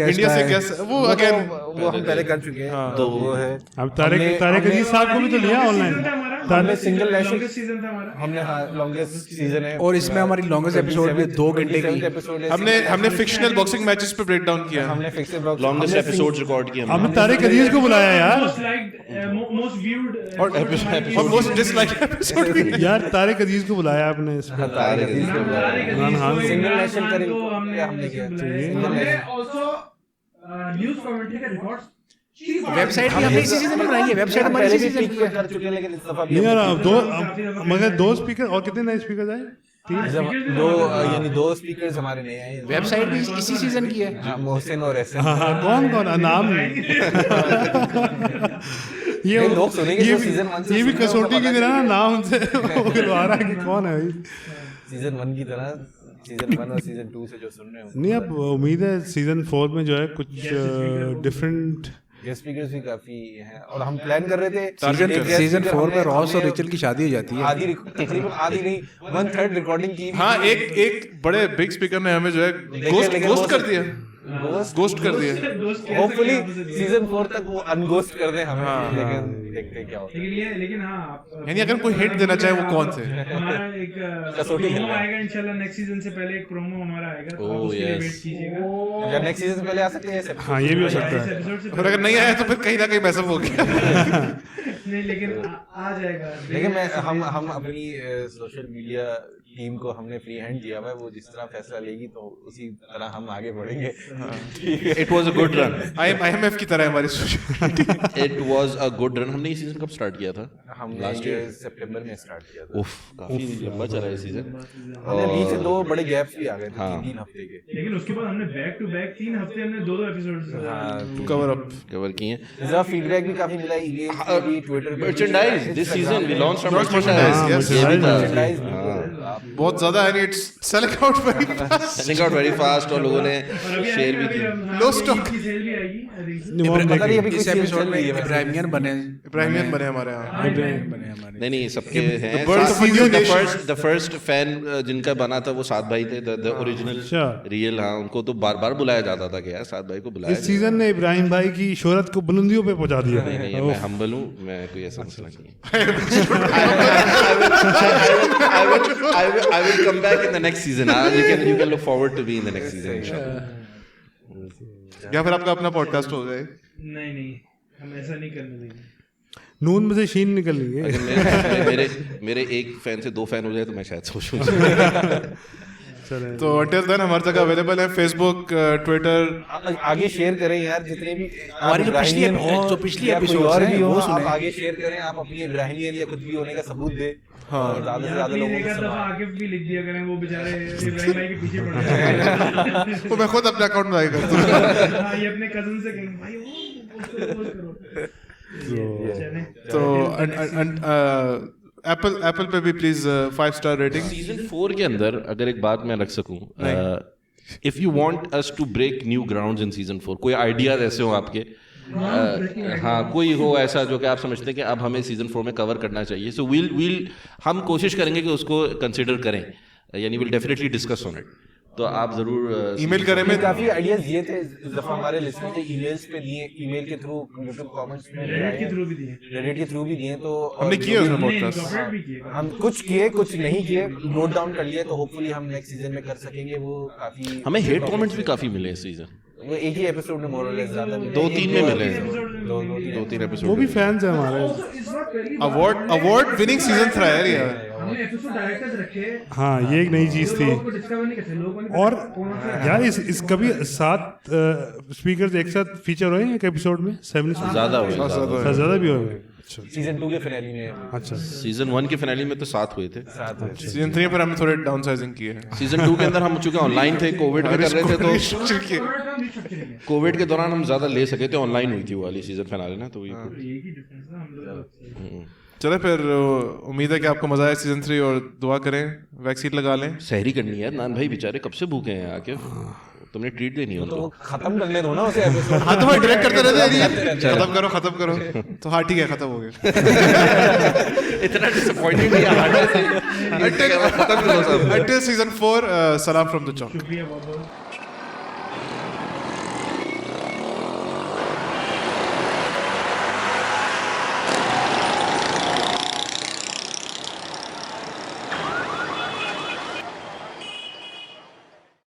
गेस्ट वो अगेन वो हम पहले कर चुके हैं। तो वो है अब तारिक अजीज साहब को भी तो लिया ऑनलाइन। हमने सिंगल लॉन्गेस्ट सीजन था हमारा, हमने लॉन्गेस्ट सीजन है, और इसमें हमारी लॉन्गेस्ट एपिसोड भी 2 घंटे की। हमने फिक्शनल बॉक्सिंग मैचेस पे ब्रेक डाउन किया, हमने फिक्शनल लॉन्गेस्ट एपिसोड्स रिकॉर्ड किए हमने तारिक अजीज को बुलाया यार, मोस्ट व्यूड और मोस्ट डिसलाइक एपिसोड भी यार तारिक अजीज को बुलाया आपने इसमें। सिंगल नेशनल करेंगे हमने किया, ऑल्सो न्यूज़ कमेंट्री का रिकॉर्ड्स वेबसाइट भी हमने इसी सीजन में बनाई है, वेबसाइट हमारी इसी सीजन की कर चुके हैं, लेकिन इस दफा नहीं यार मगर 2 स्पीकर और कितने नए स्पीकर आए? 2 स्पीकर्स हमारे नए आए, वेबसाइट भी इसी सीजन की है। मोहसिन और ऐसे कौन नाम ये लोग सुनेंगे जो सीजन 1 से ये भी कसौटी की तरह नाम से खिलवा रहा है कि कौन है सीजन 1 की तरह, सीजन 1 और सीजन 2 से जो सुन रहे हो। नहीं, अब उम्मीद है सीजन 4 में जो है कुछ डिफरेंट गेस्ट स्पीकर्स भी काफी हैं, और हम प्लान कर रहे थे सीजन 4 में रॉस और रिचल की शादी हो जाती है, तकरीबन आधी नहीं 1/3 रिकॉर्डिंग की। हाँ, एक बड़े बिग स्पीकर ने हमें जो है गोस्ट कर दिया, गोस्ट कर दिया। होपफुली सीजन 4 तक वो अनगोस्ट कर दें हमें, लेकिन देखते हैं क्या होता है। लेकिन हाँ, यानी अगर कोई हिट देना चाहे वो कौन से? हमारा एक प्रोमो आएगा इंशाल्लाह, नेक्स्ट सीजन से पहले एक प्रोमो हमारा आएगा, तो उसके लिए वेट कीजिएगा। जब नेक्स्ट सीजन से पहले आ सकते हैं, हाँ ये भी हो सकता है, और अगर नहीं आया तो फिर कहीं ना कहीं मैसअप हो गया। नहीं, लेकिन आ जाएगा। लेकिन हम अपनी सोशल मीडिया टीम को हमने फ्री हैंड दिया हुआ है, वो जिस तरह फैसला लेगी तो उसी तरह हम आगे बढ़ेंगे। It was a good run, IMF की तरह हमारी it was a good run. हमने ये सीजन कब स्टार्ट किया था? हम लास्ट ईयर सितंबर में स्टार्ट किया था। उफ, काफी लंबा चला है सीजन, और बीच में 2 बड़े गैप्स भी आ गए थे, 3 हफ्ते के, लेकिन उसके बाद हमने बैक टू बैक 3 हफ्ते हमने 2 एपिसोड्स कवर किए हैं। इसका फीडबैक भी काफी मिला, ईमेल पे भी, ट्विटर पे। Merchandise this season we launch merchandise बहुत ज्यादा है, it's selling out very fast, और लोगों ने शेयर भी किया। लो स्टॉक। इस एपिसोड में इब्राहिमियन बने हमारे यहाँ। नहीं सबके हैं। द फर्स्ट फैन जिनका बना था वो सात भाई थे, द ओरिजिनल रियल। हाँ, उनको तो बार बार बुलाया जाता था कि यार सात भाई को बुलाया। इस सीजन ने इब्राहिम भाई की शोहरत को बुलंदियों पे पहुंचा दिया। नहीं, मैं हम्बल हूँ, मैं कोई ऐसा मसला नहीं है। I will come back in the next season. You can look forward to be in the next season. या फिर आपका अपना पॉडकास्ट हो जाए? नहीं, हम ऐसा नहीं करने देंगे। नून में से शीन निकल रही है। मेरे एक फैन से 2 फैन हो जाए तो मैं शायद सोचूं। तो until then हमारी जगह अवेलेबल है, फेसबुक, ट्विटर। आगे शेयर करें यार, जितने भी हमारी जो पिछली एपिसोड है वो आप आगे शेयर करें, आप अपनी इब्राहिमियन या कुछ भी होने का सबूत दें। हाँ, ज्यादा से ज्यादा लोगों को आगे भी लिख दिया करें, वो बेचारे इब्राहिम भाई के पीछे पड़ जाए। तो मैं खुद अपने अकाउंट में आएगा तो ये अपने कजन से कहेंगे भाई वो करो। तो एप्पल पे भी प्लीज 5 स्टार रेटिंग। सीजन 4 के अंदर अगर एक बात मैं रख सकूं, if you want us to break new grounds in season 4, कोई आइडियाज ऐसे हो आपके, हाँ कोई हो ऐसा जो कि आप समझते हैं कि अब हमें सीजन 4 में कवर करना चाहिए, सो वील हम कोशिश करेंगे कि उसको कंसिडर करें, यानी will definitely discuss on it. तो आप जरूर ईमेल करें। में काफी आइडियाज दिए थे इस दफा हमारे लिस्टर के ईमेल्स पे दिए, ईमेल के थ्रू, यूट्यूब कमेंट्स में, रेडिट के थ्रू भी दिए। तो हमने किए उसमें पॉडकास्ट, हम कुछ किए कुछ नहीं किए, नोट डाउन कर लिए, तो होपफुली हम नेक्स्ट सीजन में कर सकेंगे। वो काफी हमें हेट कमेंट्स भी काफी मिले इस सीजन, वो एक ही एपिसोड में मोर और लेस ज्यादा 2-3 में मिले हैं, 2-3 एपिसोड। वो भी फैंस हैं हमारे। अवार्ड विनिंग सीजन था यार ये। हमने एपिसोड डायरेक्टर्स रखे। हाँ, ये एक नई चीज थी। और यार इस कभी 7 स्पीकर्स एक साथ फीचर हुए एक एपिसोड में? 7 ज्यादा भी हुए। सीजन 2 के फिनाले में। अच्छा, सीजन 1 के फिनाले में तो 7 हुए थे। सीजन 3 पर हमने थोड़े डाउनसाइजिंग किए हैं। सीजन 2 के अंदर हम चूंकि ऑनलाइन थे, कोविड में कर रहे थे, तो कोविड के दौरान हम ज्यादा ले सके थे, ऑनलाइन हुई थी वो वाली सीजन फिनाले ना, तो चलो फिर उम्मीद है कि आपको मजा आया सीजन 3, और दुआ करें वैक्सीन लगा लें। सहरी करनी है नान भाई, बेचारे कब से भूखे हैं आके, तुमने ट्रीट देनी है तो खत्म करने दो ना उसे एपिसोड। हाँ तो डायरेक्ट करते रहते हैं, खत्म करो। तो हाँ ठीक है, खत्म हो गया। इतना डिसअपॉइंटिंग नहीं है। Until season 4, salam from the chalk. शुक्रिया बहुत बहुत।